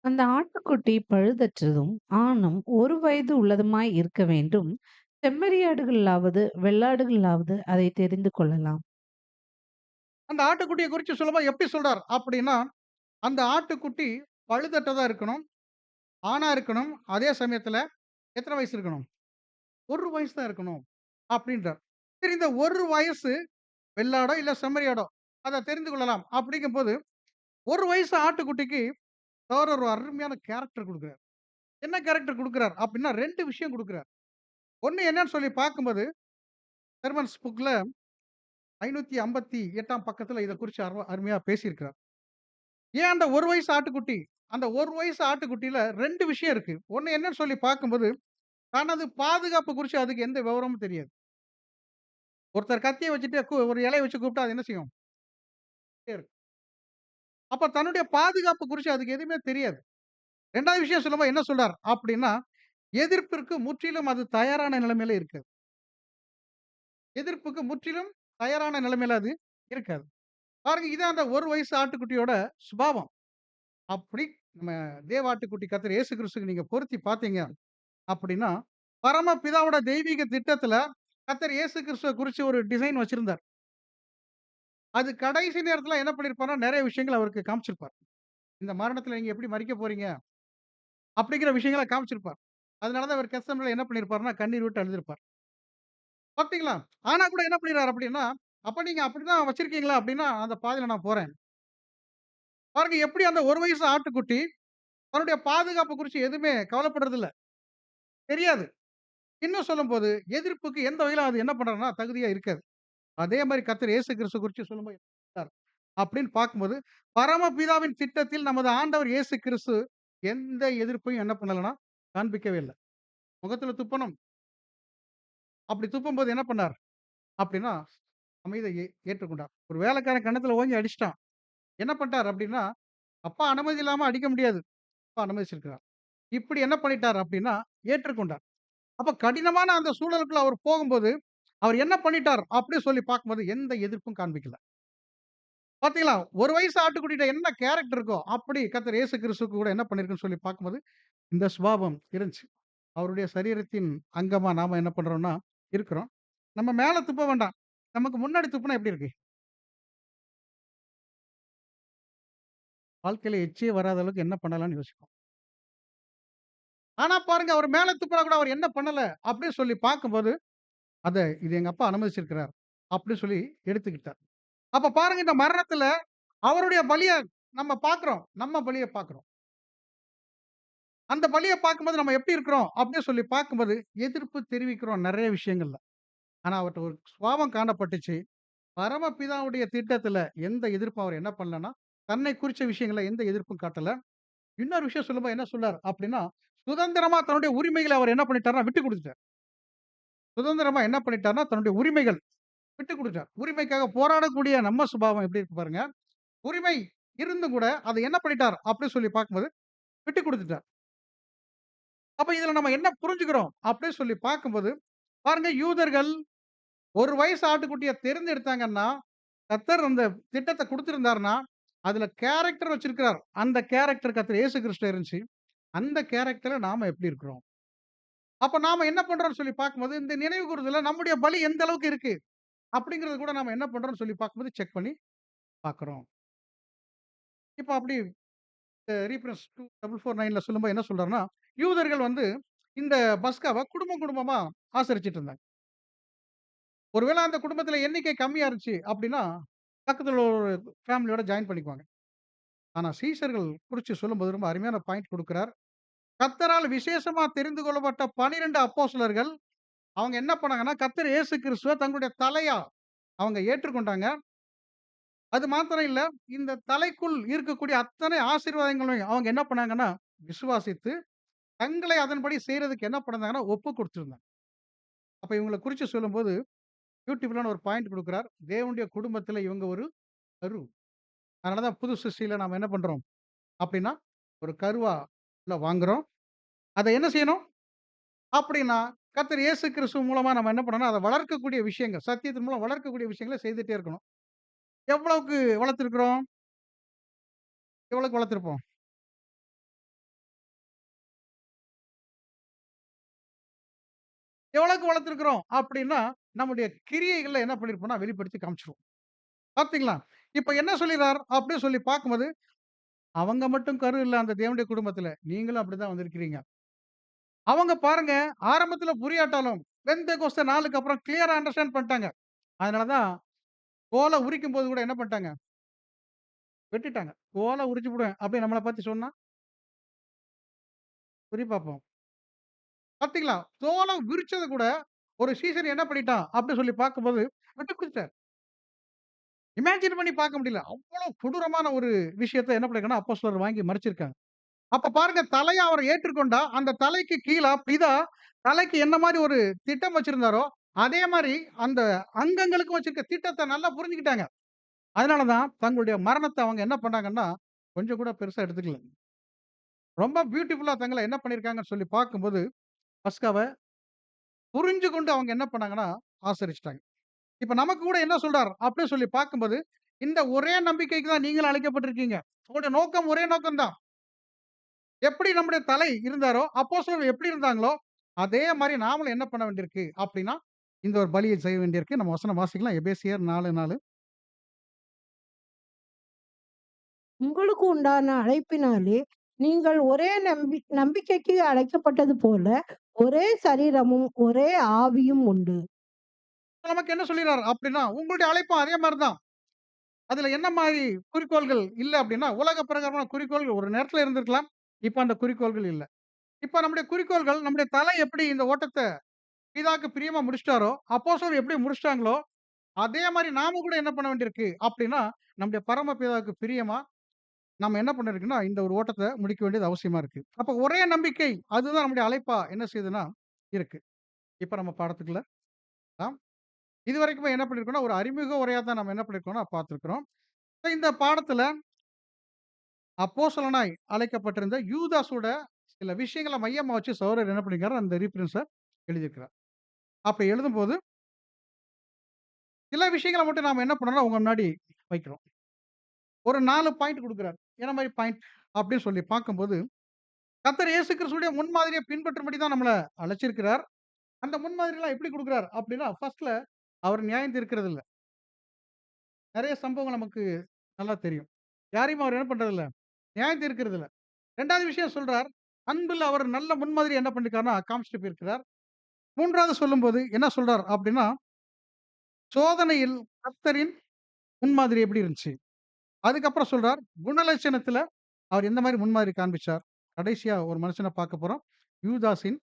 Speaker 3: அந்த ஆட்டுக்குட்டி பழுதற்றதும், ஆணும் 1 வயது உள்ளதுமாய் இருக்க வேண்டும். செம்மறியாடுகளாவது, வெள்ளாடுகளாவது அதை தெரிந்து கொள்ளலாம்.
Speaker 1: அந்த ஆட்டுக்குட்டிய குறிச்சு சொல்லும்போது எப்படி சொல்றார்? அப்டின்னா, அந்த ஆட்டுக்குட்டி பழுதற்றதா இருக்கணும், ஆணா இருக்கணும். அதே சமயத்துல எத்தன வயசு இருக்கணும்? 1 வயசு தான் இருக்கணும் அப்டின்றார். சரி இந்த 1 வயசு வெள்ளாடோ, இல்ல செம்மறியாடோ அத தெரிந்து கொள்ளலாம். அப்படிங்கும்போது, 1 வயசு ஆட்டுக்குட்டிக்கு அவர் ஒரு அருமையான கேரக்டர் குடுக்குறார். என்ன கேரக்டர் குடுக்குறார்? அப்படின்னா 2 விஷயம் குடுக்குறார். ஒண்ணு என்னன்னு சொல்லி பார்க்கும்போது, செர்மன்ஸ் புக்ல 558ஆம் பக்கத்துல இத குறிச்சு அருமையா பேசியிருக்கிறார். ஏன் அந்த 1 வயசு ஆட்டுக்குட்டி? அந்த 1 வயசு ஆட்டுக்குட்டியில 2 விஷயம் இருக்கு. ஒண்ணு என்னன்னு சொல்லி பார்க்கும்போது, தனது பாதுகாப்பு குறிச்சு அதுக்கு எந்த விவரமும் தெரியாது. ஒருத்தர் கத்திய வச்சுட்டு ஒரு இலைய வச்சு கூப்பிட்டா அது என்ன செய்யும்? இருக்கும். அப்ப தன்னுடைய பாதுகாப்பு குறிச்சு அதுக்கு எதுவுமே தெரியாது. 2வது விஷயம் சொல்லும்போது என்ன சொல்றார் அப்படின்னா, எதிர்ப்பிற்கு முற்றிலும் அது தயாரான நிலைமையில இருக்காது. எதிர்ப்புக்கு முற்றிலும் தயாரான நிலைமையில அது இருக்காது. பாருங்க இதான் அந்த ஒரு வயசு ஆட்டுக்குட்டியோட சுபாவம். அப்படி நம்ம தேவ ஆட்டுக்குட்டி கர்த்தர் இயேசு கிறிஸ்துக்கு நீங்க பொருத்தி பார்த்தீங்க அப்படின்னா, பரமபிதாவோட தெய்வீக திட்டத்துல கர்த்தர் இயேசு கிறிஸ்துவ குறிச்சு ஒரு டிசைன் வச்சிருந்தார். அது கடைசி நேரத்துல என்ன பண்ணியிருப்பார்ன்னா, நெறைய விஷயங்கள் அவருக்கு காமிச்சிருப்பார். இந்த மரணத்துல நீங்க எப்படி மரிக்க போறீங்க? அப்படிங்கிற விஷயங்கள காமிச்சிருப்பார். அதனால தான் அவர் கெத்செமனேல என்ன பண்ணியிருப்பார்ன்னா, கண்ணீர் விட்டு அழுதிருப்பார். பார்த்தீங்களா? ஆனா கூட என்ன பண்ணிறாரு அப்படின்னா, அப்ப நீங்க அப்படிதான் வச்சிருக்கீங்களா? அப்படின்னா, அந்த பாதையில நான் போறேன். பாருங்க எப்படி அந்த ஒரு வயசு ஆட்டுக்குட்டி தன்னுடைய பாதுகாப்பு குறிச்சு எதுவுமே கவலைப்படுறதில்ல. தெரியாது. இன்னும் சொல்லும்போது, எதிர்ப்புக்கு எந்த வகையிலும் அது என்ன பண்றாருன்னா, தகுதியா இருக்காது. அதே மாரி கர்த்தர் இயேசு கிறிஸ்து குறிச்சு சொல்லும்போது என்ன சொல்றார் அப்படின்னு பார்க்கும்போது, பரமபிதாவின் திட்டத்தில் நமது ஆண்டவர் இயேசு கிறிஸ்து எந்த எதிர்ப்பையும் என்ன பண்ணலன்னா, காண்பிக்கவே இல்ல. முகத்துல துப்பணும். அப்படி துப்பும்போது என்ன பண்ணார்? அப்படின்னா, அமைதிய ஏற்றுக்கொண்டார். ஒரு வேலைக்காரன் கன்னத்துல ஓங்கி அடிச்சுட்டான். என்ன பண்ணிட்டார் அப்படின்னா, அப்பா அனுமதி இல்லாம அடிக்க முடியாது. அப்பா அனுமதிச்சிருக்கிறார். இப்படி என்ன பண்ணிட்டார் அப்படின்னா, ஏற்றுக்கொண்டார். அப்ப கடினமான அந்த சூழலுக்குள்ள அவர் போகும்போது, அவர் என்ன பண்ணிட்டார் அப்படி சொல்லி பார்க்கும்போது, எந்த எதிர்ப்பும் காண்பிக்கல. பார்த்தீங்களா? ஒரு வயசு ஆட்டுக்குட்டிட்ட என்ன கேரக்டர் இருக்கோ, அப்படி கர்த்தர் இயேசு கிறிஸ்துவுக்கு கூட என்ன பண்ணியிருக்குன்னு சொல்லி பார்க்கும்போது, இந்த சுபாவம் இருந்துச்சு. அவருடைய சரீரத்தின் அங்கமா நாம என்ன பண்றோம்னா, இருக்கிறோம். நம்ம மேல துப்ப வேண்டாம். நமக்கு முன்னாடி துப்புனா எப்படி இருக்கு? வாழ்க்கையில எச்சே வராத அளவுக்கு என்ன பண்ணலாம்ன்னு யோசிப்போம். ஆனா பாருங்க, அவர் மேல துப்புனா கூட அவர் என்ன பண்ணல அப்படின்னு சொல்லி பார்க்கும்போது, இது எங்க அப்பா அனுமதிச்சிருக்கிறார். அப்படின்னு சொல்லி எடுத்துக்கிட்டார். அப்ப பாருங்க இந்த மரணத்துல அவருடைய பலிய நம்ம பார்க்கிறோம். நம்ம பலிய பார்க்கிறோம். அந்த பலிய பார்க்கும்போது நம்ம எப்படி இருக்கிறோம் அப்படின்னு சொல்லி பார்க்கும்போது, எதிர்ப்பு தெரிவிக்கிறோம் நெறைய விஷயங்கள்ல. ஆனா அவர்ட்ட ஒரு சுபாவம் காணப்பட்டுச்சு. பரமபிதாவுடைய திட்டத்துல எந்த எதிர்ப்பும் அவர் என்ன பண்ணலன்னா, தன்னை குறிச்ச விஷயங்கள்ல எந்த எதிர்ப்பும் காட்டல. இன்னொரு விஷயம் சொல்லும்போது என்ன சொன்னார் அப்படின்னா, சுதந்திரமா தன்னுடைய உரிமைகள அவர் என்ன பண்ணிட்டார்ன்னா, விட்டுக் குடுத்துட்டார். சுதந்திரமா என்ன பண்ணிட்டார்ன்னா, தன்னுடைய உரிமைகள் விட்டுக் குடுத்தார். உரிமைக்காக போராடக்கூடிய நம்ம சுபாவம் எப்படி இருக்கு பாருங்க. உரிமை இருந்தும் கூட, அத என்ன பண்ணிட்டார் அப்படின்னு சொல்லி பார்க்கும்போது, விட்டுக் குடுத்துட்டார். அப்ப இதுல நம்ம என்ன புரிஞ்சுக்கிறோம் அப்படின்னு சொல்லி பார்க்கும்போது, பாருங்க யூதர்கள் ஒரு வயசு ஆட்டுக்குட்டிய தேர்ந்தெடுத்தாங்கன்னா, கர்த்தர் அந்த திட்டத்த குடுத்திருந்தாருன்னா, அதுல கேரக்டர் வச்சிருக்கிறார். அந்த கேரக்டர் கர்த்தர் இயேசு கிறிஸ்துட்ட இருந்துச்சு. அந்த கேரக்டர்ல நாம எப்படி இருக்கிறோம்? அப்ப நாம என்ன பண்றோம்ன்னு சொல்லி பார்க்கும்போது, இந்த நினைவு கூறுதல்ல நம்முடைய பலி எந்த அளவுக்கு இருக்கு? அப்படிங்கிறத கூட நாம என்ன பண்றோம்ன்னு சொல்லி பார்க்கும்போது செக் பண்ணி பார்க்கிறோம். இப்ப அப்படி ரீஃபரன்ஸ் 2449ல சொல்லும்போது என்ன சொல்றாருன்னா, யூதர்கள் வந்து இந்த பஸ்காவ குடும்பம் குடும்பமா ஆசரிச்சுட்டு இருந்தாங்க. ஒருவேள அந்த குடும்பத்தில எண்ணிக்கை கம்மியா இருந்துச்சு அப்படின்னா, பக்கத்துல ஒரு ஃபேமிலியோட ஜாயின் பண்ணிக்குவாங்க. ஆனா சீஷர்கள் குறிச்சு சொல்லும்போது ரொம்ப அருமையான பாயிண்ட் குடுக்கிறார். கர்த்தரால் விசேஷமா தெரிந்து கொள்ளப்பட்ட 12 அப்போஸ்தலர்கள், அவங்க என்ன பண்ணாங்கன்னா, கர்த்தர் இயேசு கிறிஸ்துவ தங்களுடைய தலையா அவங்க ஏற்றுக்கொண்டாங்க. அது மாத்திரம் இல்ல, இந்த தலைக்குள் இருக்கக்கூடிய அத்தனை ஆசீர்வாதங்களையும் அவங்க என்ன பண்ணாங்கன்னா, விசுவாசித்து, தங்களை அதன்படி செய்றதுக்கு என்ன பண்ணாங்கன்னா, ஒப்பு குடுத்திருந்தாங்க. அப்ப இவங்கள குறிச்சு சொல்லும்போது, பியூட்டிஃபுல்லான ஒரு பாயிண்ட் குடுக்கிறார். தேவனுடைய குடும்பத்தில இவங்க ஒரு கரு. அதனால தான் புது சிருஷ்டியில நாம என்ன பண்றோம் அப்படின்னா, ஒரு கருவா உள்ள வாங்குறோம். அத என்ன செய்யணும் அப்படின்னா, கர்த்தர் இயேசு கிறிஸ்து மூலமா நம்ம என்ன பண்ணணும்னா, அத வளர்க்கக்கூடிய விஷயங்கள், சத்தியத்தின் மூலம் வளர்க்கக்கூடிய விஷயங்கள செய்துட்டே இருக்கணும். எவ்வளவுக்கு வளர்த்திருக்கிறோம்? எவ்வளவுக்கு வளர்த்திருப்போம்? எவ்வளவுக்கு வளர்த்திருக்கிறோம் அப்படின்னா, நம்முடைய கிரியைகள்ல என்ன பண்ணியிருப்போம்னா, வெளிப்படுத்தி காமிச்சுருவோம். பார்த்தீங்களா? இப்ப என்ன சொல்லிறார் அப்படின்னு சொல்லி பார்க்கும்போது, அவங்க மட்டும் கரு இல்ல அந்த தேவனுடைய குடும்பத்தில. நீங்களும் அப்படிதான் வந்திருக்கிறீங்க. அவங்க பாருங்க, ஆரம்பத்தில புரியாட்டாலும், பெந்தெகோஸ்தே நாளுக்கு அப்புறம் கிளியரா அண்டர்ஸ்டாண்ட் பண்ணிட்டாங்க. அதனால தான் தோல உரிக்கும்போது கூட என்ன பண்ணிட்டாங்க? வெட்டிட்டாங்க. "தோல உரிச்சு புடுவேன்" அப்படின்னு நம்மள பார்த்து சொன்னா, குறி பார்ப்போம். பார்த்தீங்களா? தோல விரிச்சத கூட ஒரு சீசன் என்ன பண்ணிட்டான் அப்படின்னு சொல்லி பார்க்கும்போது, விட்டு குடுத்துட்டார். இமேஜின் பண்ணி பார்க்க முடியல. அவ்வளவு கொடூரமான ஒரு விஷயத்த என்ன பண்ணிருக்காங்கன்னா, அப்போஸ்தலர் வாங்கி மறைச்சிருக்காங்க. அப்ப பாருங்க தலையா அவர் ஏற்றுக்கொண்டா, அந்த தலைக்கு கீழ பிதா தலைக்கு என்ன மாரி ஒரு திட்டம் வச்சிருந்தாரோ, அதே மாரி அந்த அங்கங்களுக்கும் வச்சிருக்க திட்டத்த நல்லா புரிஞ்சுக்கிட்டாங்க. அதனால தான் தங்களுடைய மரணத்த அவங்க என்ன பண்ணாங்கன்னா, கொஞ்சம் கூட பெருசா எடுத்துக்கல. ரொம்ப பியூட்டிஃபுல்லா தங்கள என்ன பண்ணியிருக்காங்கன்னு சொல்லி பார்க்கும்போது, பஸ்காவ புரிஞ்சு கொண்டு அவங்க என்ன பண்ணாங்கன்னா, ஆசரிச்சுட்டாங்க. இப்ப நமக்கு கூட என்ன சொல்றார் அப்படின்னு சொல்லி பார்க்கும்போது, இந்த ஒரே நம்பிக்கைக்கு தான் நீங்களும் அழைக்கப்பட்டிருக்கீங்க. உங்களுடைய நோக்கம் ஒரே நோக்கம் தான். எப்படி நம்முடைய தலை இருந்தாரோ, அப்போஸ்தலர்கள் எப்படி இருந்தாங்களோ, அதே மாரி நாமளும் என்ன பண்ண வேண்டியிருக்கு அப்படின்னா, இந்த ஒரு பலியை செய்ய வேண்டியிருக்கு. நம்ம வசனம் வாசிக்கலாம். எபேசியர் 4:4.
Speaker 2: உங்களுக்கு உண்டான அழைப்பினாலே நீங்கள் ஒரே நம்பிக்கைக்கு அழைக்கப்பட்டது போல ஒரே சரீரமும் ஒரே ஆவியும் உண்டு.
Speaker 1: நமக்கு என்ன சொல்லிறார் அப்படின்னா, உங்களுடைய அழைப்பும் அதே மாரி தான். அதுல என்ன மாரி குறிக்கோள்கள் இல்ல அப்படின்னா, உலக பிரகாரமான குறிக்கோள்கள் ஒரு நேரத்துல இருந்திருக்கலாம். இப்ப அந்த குறிக்கோள்கள் இல்ல. இப்ப நம்முடைய குறிக்கோள்கள், நம்முடைய தலை எப்படி இந்த ஓட்டத்த பிதாக்கு பிரியமா முடிச்சுட்டாரோ, அப்போஸ்தலர் எப்படி முடிச்சுட்டாங்களோ, அதே மாரி நாம கூட என்ன பண்ண வேண்டியிருக்கு அப்படின்னா, நம்முடைய பரமபிதாவுக்கு பிரியமா நம்ம என்ன பண்ணிருக்குன்னா, இந்த ஒரு ஓட்டத்த முடிக்க வேண்டியது அவசியமா இருக்கு. அப்ப ஒரே நம்பிக்கை, அதுதான் நம்முடைய அழைப்பா என்ன செய்யுதுன்னா இருக்கு. இப்ப நம்ம பாடத்துக்குள்ள நாம் இதுவரைக்குமே என்ன பண்ணியிருக்கோம்னா, ஒரு அறிமுக உரையா தான் நம்ம என்ன பண்ணியிருக்கோம்னா பார்த்திருக்கிறோம். இப்ப இந்த பாடத்துல அப்போஸ்தலனாய் அழைக்கப்பட்டிருந்த யூதாஸோட சில விஷயங்கள மையமா வச்சு சகோதரர் என்ன பண்ணியிருக்காரு, அந்த ரீபிரின்ஸ எழுதியிருக்கிறார். அப்ப எழுதும்போது, சில விஷயங்கள மட்டும் நாம என்ன பண்ணோம்னா, உங்க முன்னாடி வைக்கிறோம். ஒரு 4 பாயிண்ட் குடுக்குறார். என்ன மாரி பாயிண்ட் அப்படின்னு சொல்லி பார்க்கும்போது, கர்த்தர் இயேசு கிறிஸ்துவுடைய முன்மாதிரியை பின்பற்றும்படி தான் நம்மள அழைச்சிருக்கிறார். அந்த முன்மாதிரிலாம் எப்படி குடுக்குறார் அப்படின்னா, ஃபர்ஸ்ட்ல அவர் நியாயம் தீர்க்கிறது இல்ல. நெறைய சம்பவங்கள் நமக்கு நல்லா தெரியும். யாரையும் அவர் என்ன பண்றதில்ல, நியாயம் தீர்க்கிறது இல்ல. 2வது விஷயம் சொல்றார், அன்பில் அவர் நல்ல முன்மாதிரி என்ன பண்ணியிருக்காருன்னா, காமிச்சுட்டு போயிருக்கிறார். 3வது சொல்லும்போது என்ன சொல்றார் அப்படின்னா, சோதனையில் கர்த்தரின் முன்மாதிரி எப்படி இருந்துச்சு? அதுக்கப்புறம் சொல்றார், குணலட்சணத்துல அவர் எந்த மாரி முன்மாதிரி காண்பிச்சார்? கடைசியா ஒரு மனுஷன பார்க்க போறோம். யூதாஸின்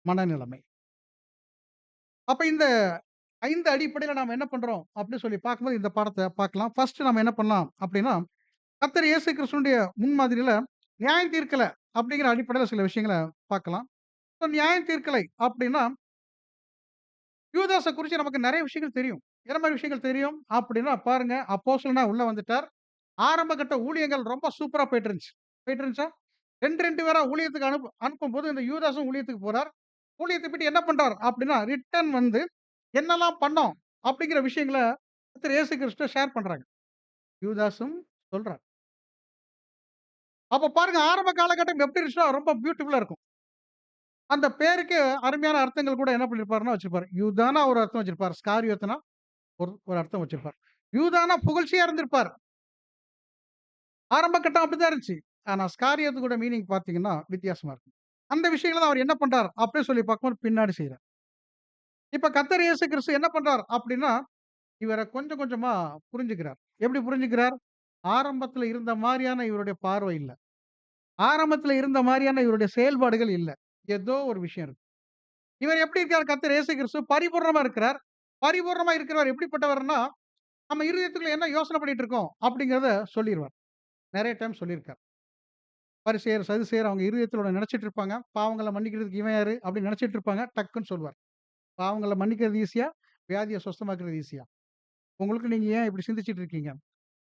Speaker 1: மனநிலைமை. அப்ப இந்த 5 அடிப்படையில நாம என்ன பண்றோம் அப்படின்னு சொல்லி பார்க்கும்போது இந்த பாடத்த பார்க்கலாம். ஃபர்ஸ்ட் நம்ம என்ன பண்ணலாம் அப்படின்னா, கர்த்தர் இயேசு கிறிஸ்துவினுடைய முன்மாதிரியில நியாயம் தீர்க்கல அப்படிங்கிற அடிப்படையில சில விஷயங்கள பார்க்கலாம். இப்ப நியாயம் தீர்க்கலை அப்படின்னா, யூதாஸ குறிச்சு நமக்கு நெறைய விஷயங்கள் தெரியும். என்ன மாரி விஷயங்கள் தெரியும் அப்படின்னா, பாருங்க அப்போஸ்தலனா உள்ள வந்துட்டார். ஆரம்ப கட்ட ஊழியங்கள் ரொம்ப சூப்பரா போயிட்டு இருந்துச்சு. போயிட்டு இருந்துச்சா? 2, 2 பேரா ஊழியத்துக்கு அனுப்பும்போது இந்த யூதாஸும் ஊழியத்துக்கு போறார். ஊழியத்த விட்டு என்ன பண்றார் அப்படின்னா, ரிட்டர்ன் வந்து என்னலாம் பண்ணோம் அப்படிங்கிற விஷயங்கள கர்த்தர் இயேசு கிறிஸ்து ஷேர் பண்றாங்க. யூதாஸும் சொல்றார். அப்ப பாருங்க ஆரம்ப காலகட்டம் எப்படி இருந்துச்சுன்னா, ரொம்ப பியூட்டிஃபுல்லா இருக்கும். அந்த பேருக்கு அருமையான அர்த்தங்கள் கூட என்ன பண்ணியிருப்பாருன்னா வச்சிருப்பாரு. யூதான்னா ஒரு அர்த்தம் வச்சிருப்பாரு. ஸ்காரியோத்துனா ஒரு அர்த்தம் வச்சிருப்பார். யூதான்னா புகழ்ச்சியா இருந்திருப்பார். ஆரம்ப கட்டம் அப்படித்தான் இருந்துச்சு. ஆனா ஸ்காரியோத்துக்கூட மீனிங் பார்த்தீங்கன்னா, வித்தியாசமா இருக்கும். அந்த விஷயங்கள தான் அவர் என்ன பண்றார் அப்படின்னு சொல்லி பார்க்கும்போது பின்னாடி செய்றார். இப்ப கர்த்தர் இயேசு கிறிஸ்து என்ன பண்றார் அப்படின்னா, இவர கொஞ்சம் கொஞ்சமா புரிஞ்சுக்கிறார். எப்படி புரிஞ்சுக்கிறார்? ஆரம்பத்துல இருந்த மாரியான இவருடைய பார்வை இல்ல. ஆரம்பத்துல இருந்த மாரியான இவருடைய செயல்பாடுகள் இல்ல. ஏதோ ஒரு விஷயம் இருக்கு. இவர் எப்படி இருக்கார் கர்த்தர் இயேசு கிறிஸ்து பரிபூரணமா இருக்கிறார். பரிபூரணமா இருக்கிறவர் எப்படிப்பட்டவர்ன்னா, நம்ம இருதயத்துக்குள்ள என்ன யோசனை பண்ணிட்டு இருக்கோம் அப்படிங்கிறத சொல்லிருவார். நெறைய டைம் சொல்லியிருக்கார். பரிசேயர், சதுசேயர் அவங்க இருதயத்துல ஒண்ணு நெனச்சிட்டு இருப்பாங்க. பாவங்கள மன்னிக்கிறதுக்கு இவன் யாரு? அப்படின்னு நெனச்சிட்டு இருப்பாங்க. டக்குன்னு சொல்லுவார். பாவங்கள மன்னிக்கிறது ஈசியா? வியாதிய சுஸ்தமாக்குறது ஈசியா? உங்களுக்கு நீங்க ஏன் இப்படி சிந்திச்சுட்டு இருக்கீங்க?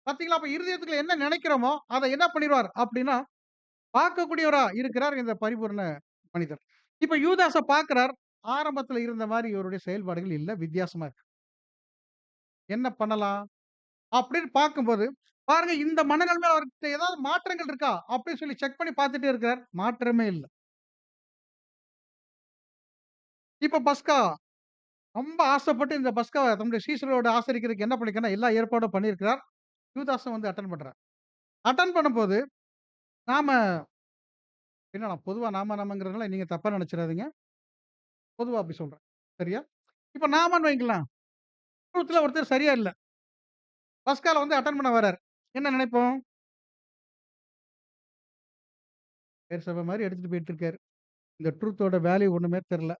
Speaker 1: பாத்தீங்களா? அப்ப இருதயத்துக்குள்ள என்ன நெனைக்கிறோமோ, அத என்ன பண்ணிருவார் அப்படின்னா, பார்க்கக்கூடியவரா இருக்கிறார் இந்த பரிபூரண மனிதர். இப்ப யூதாஸ பார்க்கிறார். ஆரம்பத்துல இருந்த மாரி இவருடைய செயல்பாடுகள் இல்ல. வித்தியாசமா இருக்கு. என்ன பண்ணலாம்? அப்படின்னு பார்க்கும்போது, பாருங்க இந்த மனநிலைமையில அவர்கிட்ட ஏதாவது மாற்றங்கள் இருக்கா? அப்படின்னு சொல்லி செக் பண்ணி பார்த்துட்டே இருக்கிறார். மாற்றமே இல்ல. இப்ப பஸ்கா ரொம்ப ஆசைப்பட்டு இந்த பஸ்காவ தம்முடைய சீஷர்களோடு ஆசரிக்கிறதுக்கு என்ன பண்ணியிருக்காருன்னா, எல்லா ஏற்பாடும் பண்ணியிருக்கிறார். யூதாஸும் வந்து அட்டெண்ட் பண்றார். அட்டெண்ட் பண்ணும்போது, நாம என்ன நான் பொதுவா நாமங்கிறதுனால நீங்க தப்பா நெனச்சிராதீங்க. பொதுவா அப்படி சொல்றேன். சரியா? இப்ப நாமன்னு வைங்களேன், குடும்பத்துல ஒருத்தர் சரியா இல்ல. பஸ்கால வந்து அட்டெண்ட் பண்ண வராரு. என்ன நினைப்போம்? பேர் சபை மாரி எடுத்துட்டு போயிட்டு இருக்காரு. இந்த ட்ரூத்தோட வேல்யூ ஒண்ணுமே தெரியல.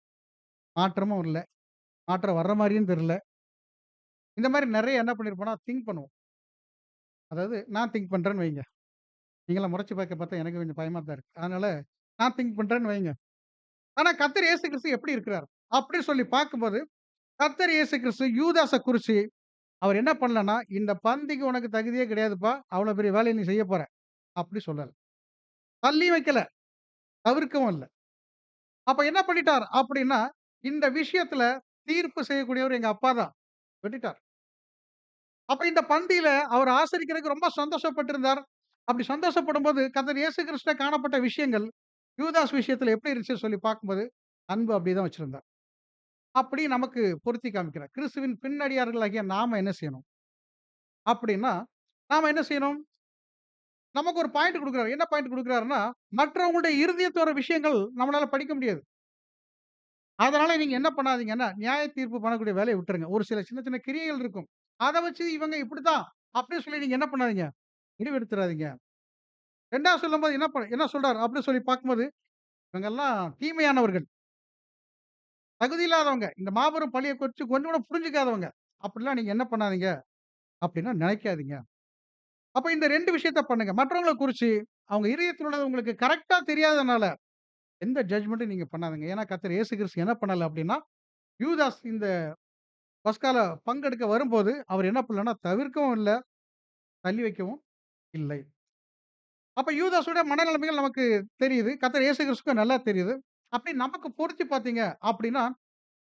Speaker 1: மாற்றமும் இல்ல. மாற்றம் வர்ற மாரியும் தெரியல. இந்த மாரி நெறைய என்ன பண்ணியிருப்போம்னா, திங்க் பண்ணுவோம். அதாவது நான் திங்க் பண்றேன்னு வைங்க. நீங்கலாம் முறைச்சு பார்க்க பார்த்தா எனக்கு கொஞ்சம் பயமா தான் இருக்கு. அதனால நான் திங்க் பண்றேன்னு வைங்க. ஆனா கர்த்தர் இயேசு கிறிஸ்து எப்படி இருக்கிறார்? அப்படின்னு சொல்லி பார்க்கும்போது, கர்த்தர் இயேசு கிறிஸ்து யூதாஸ குறிச்சு அவர் என்ன பண்ணலன்னா, "இந்த பந்திக்கு உனக்கு தகுதியே கிடையாதுப்பா. அவ்வளோ பெரிய வேலைய நீ செய்ய போற." அப்படி சொல்லல. தள்ளியும் வைக்கல, தவிர்க்கவும் இல்ல. அப்ப என்ன பண்ணிட்டார் அப்படின்னா, இந்த விஷயத்துல தீர்ப்பு செய்யக்கூடியவர் எங்க அப்பா தான். வெட்டிட்டார். அப்ப இந்த பந்தியில அவர் ஆசரிக்கிறதுக்கு ரொம்ப சந்தோஷப்பட்டிருந்தார். அப்படி சந்தோஷப்படும்போது கர்த்தர் இயேசு கிறிஸ்துல காணப்பட்ட விஷயங்கள், யூதாஸ் விஷயத்துல எப்படி இருந்துச்சுன்னு சொல்லி பார்க்கும்போது, அன்பு அப்படியே வச்சிருந்தார். அப்படி நமக்கு பொருத்தி காமிக்கிறார். கிறிஸ்துவின் பின்னடியார்களாகிய நாம என்ன செய்யணும்? அப்படின்னா, நாம என்ன செய்யணும்? நமக்கு ஒரு பாயிண்ட் குடுக்குறாரு. என்ன பாயிண்ட் குடுக்குறாருன்னா, மற்றவங்களுடைய இருதயத்தோட விஷயங்கள் நம்மளால படிக்க முடியாது. அதனால நீங்க என்ன பண்ணாதீங்கன்னா, நியாய தீர்ப்பு பண்ணக்கூடிய வேலைய விட்டுருங்க. ஒரு சில சின்ன சின்ன கிரியைகள் இருக்கும். அத வச்சு இவங்க இப்படித்தான், அப்படின்னு சொல்லி நீங்க என்ன பண்ணாதீங்க, முடிவெடுத்துறாதீங்க. 2வது சொல்லும்போது என்ன சொல்றாரு அப்படின்னு சொல்லி பார்க்கும்போது, இவங்கெல்லாம் தீமையானவர்கள், தகுதி இல்லாதவங்க. இந்த மாபெரும் பழிய குறிச்சு கொஞ்சம் கூட புரிஞ்சுக்காதவங்க. அப்படிலாம் நீங்க என்ன பண்ணாதீங்க, அப்படின்னா நினைக்காதீங்க. அப்ப இந்த 2 விஷயத்த பண்ணுங்க. மற்றவங்கள குறிச்சு அவங்க இதயத்தில் உள்ளது உங்களுக்கு கரெக்ட்டா தெரியாதனால, எந்த ஜட்ஜ்மென்ட்டும் நீங்க பண்ணாதீங்க. ஏன்னா கர்த்தர் இயேசு கிறிஸ்து என்ன பண்ணல அப்படின்னா, யூதாஸ் இந்த பஸ்கால பங்கெடுக்க வரும்போது, அவர் என்ன பண்ணலன்னா, தவிர்க்கவும் இல்ல, தள்ளி வைக்கவும் இல்லை. அப்ப யூதாஸோட மனநிலைமைகள் நமக்கு தெரியுது. கர்த்தர் இயேசு கிறிஸ்துவுக்கும் நல்லா தெரியுது. அப்படி நமக்கு பொருத்தி பார்த்தீங்க அப்படின்னா,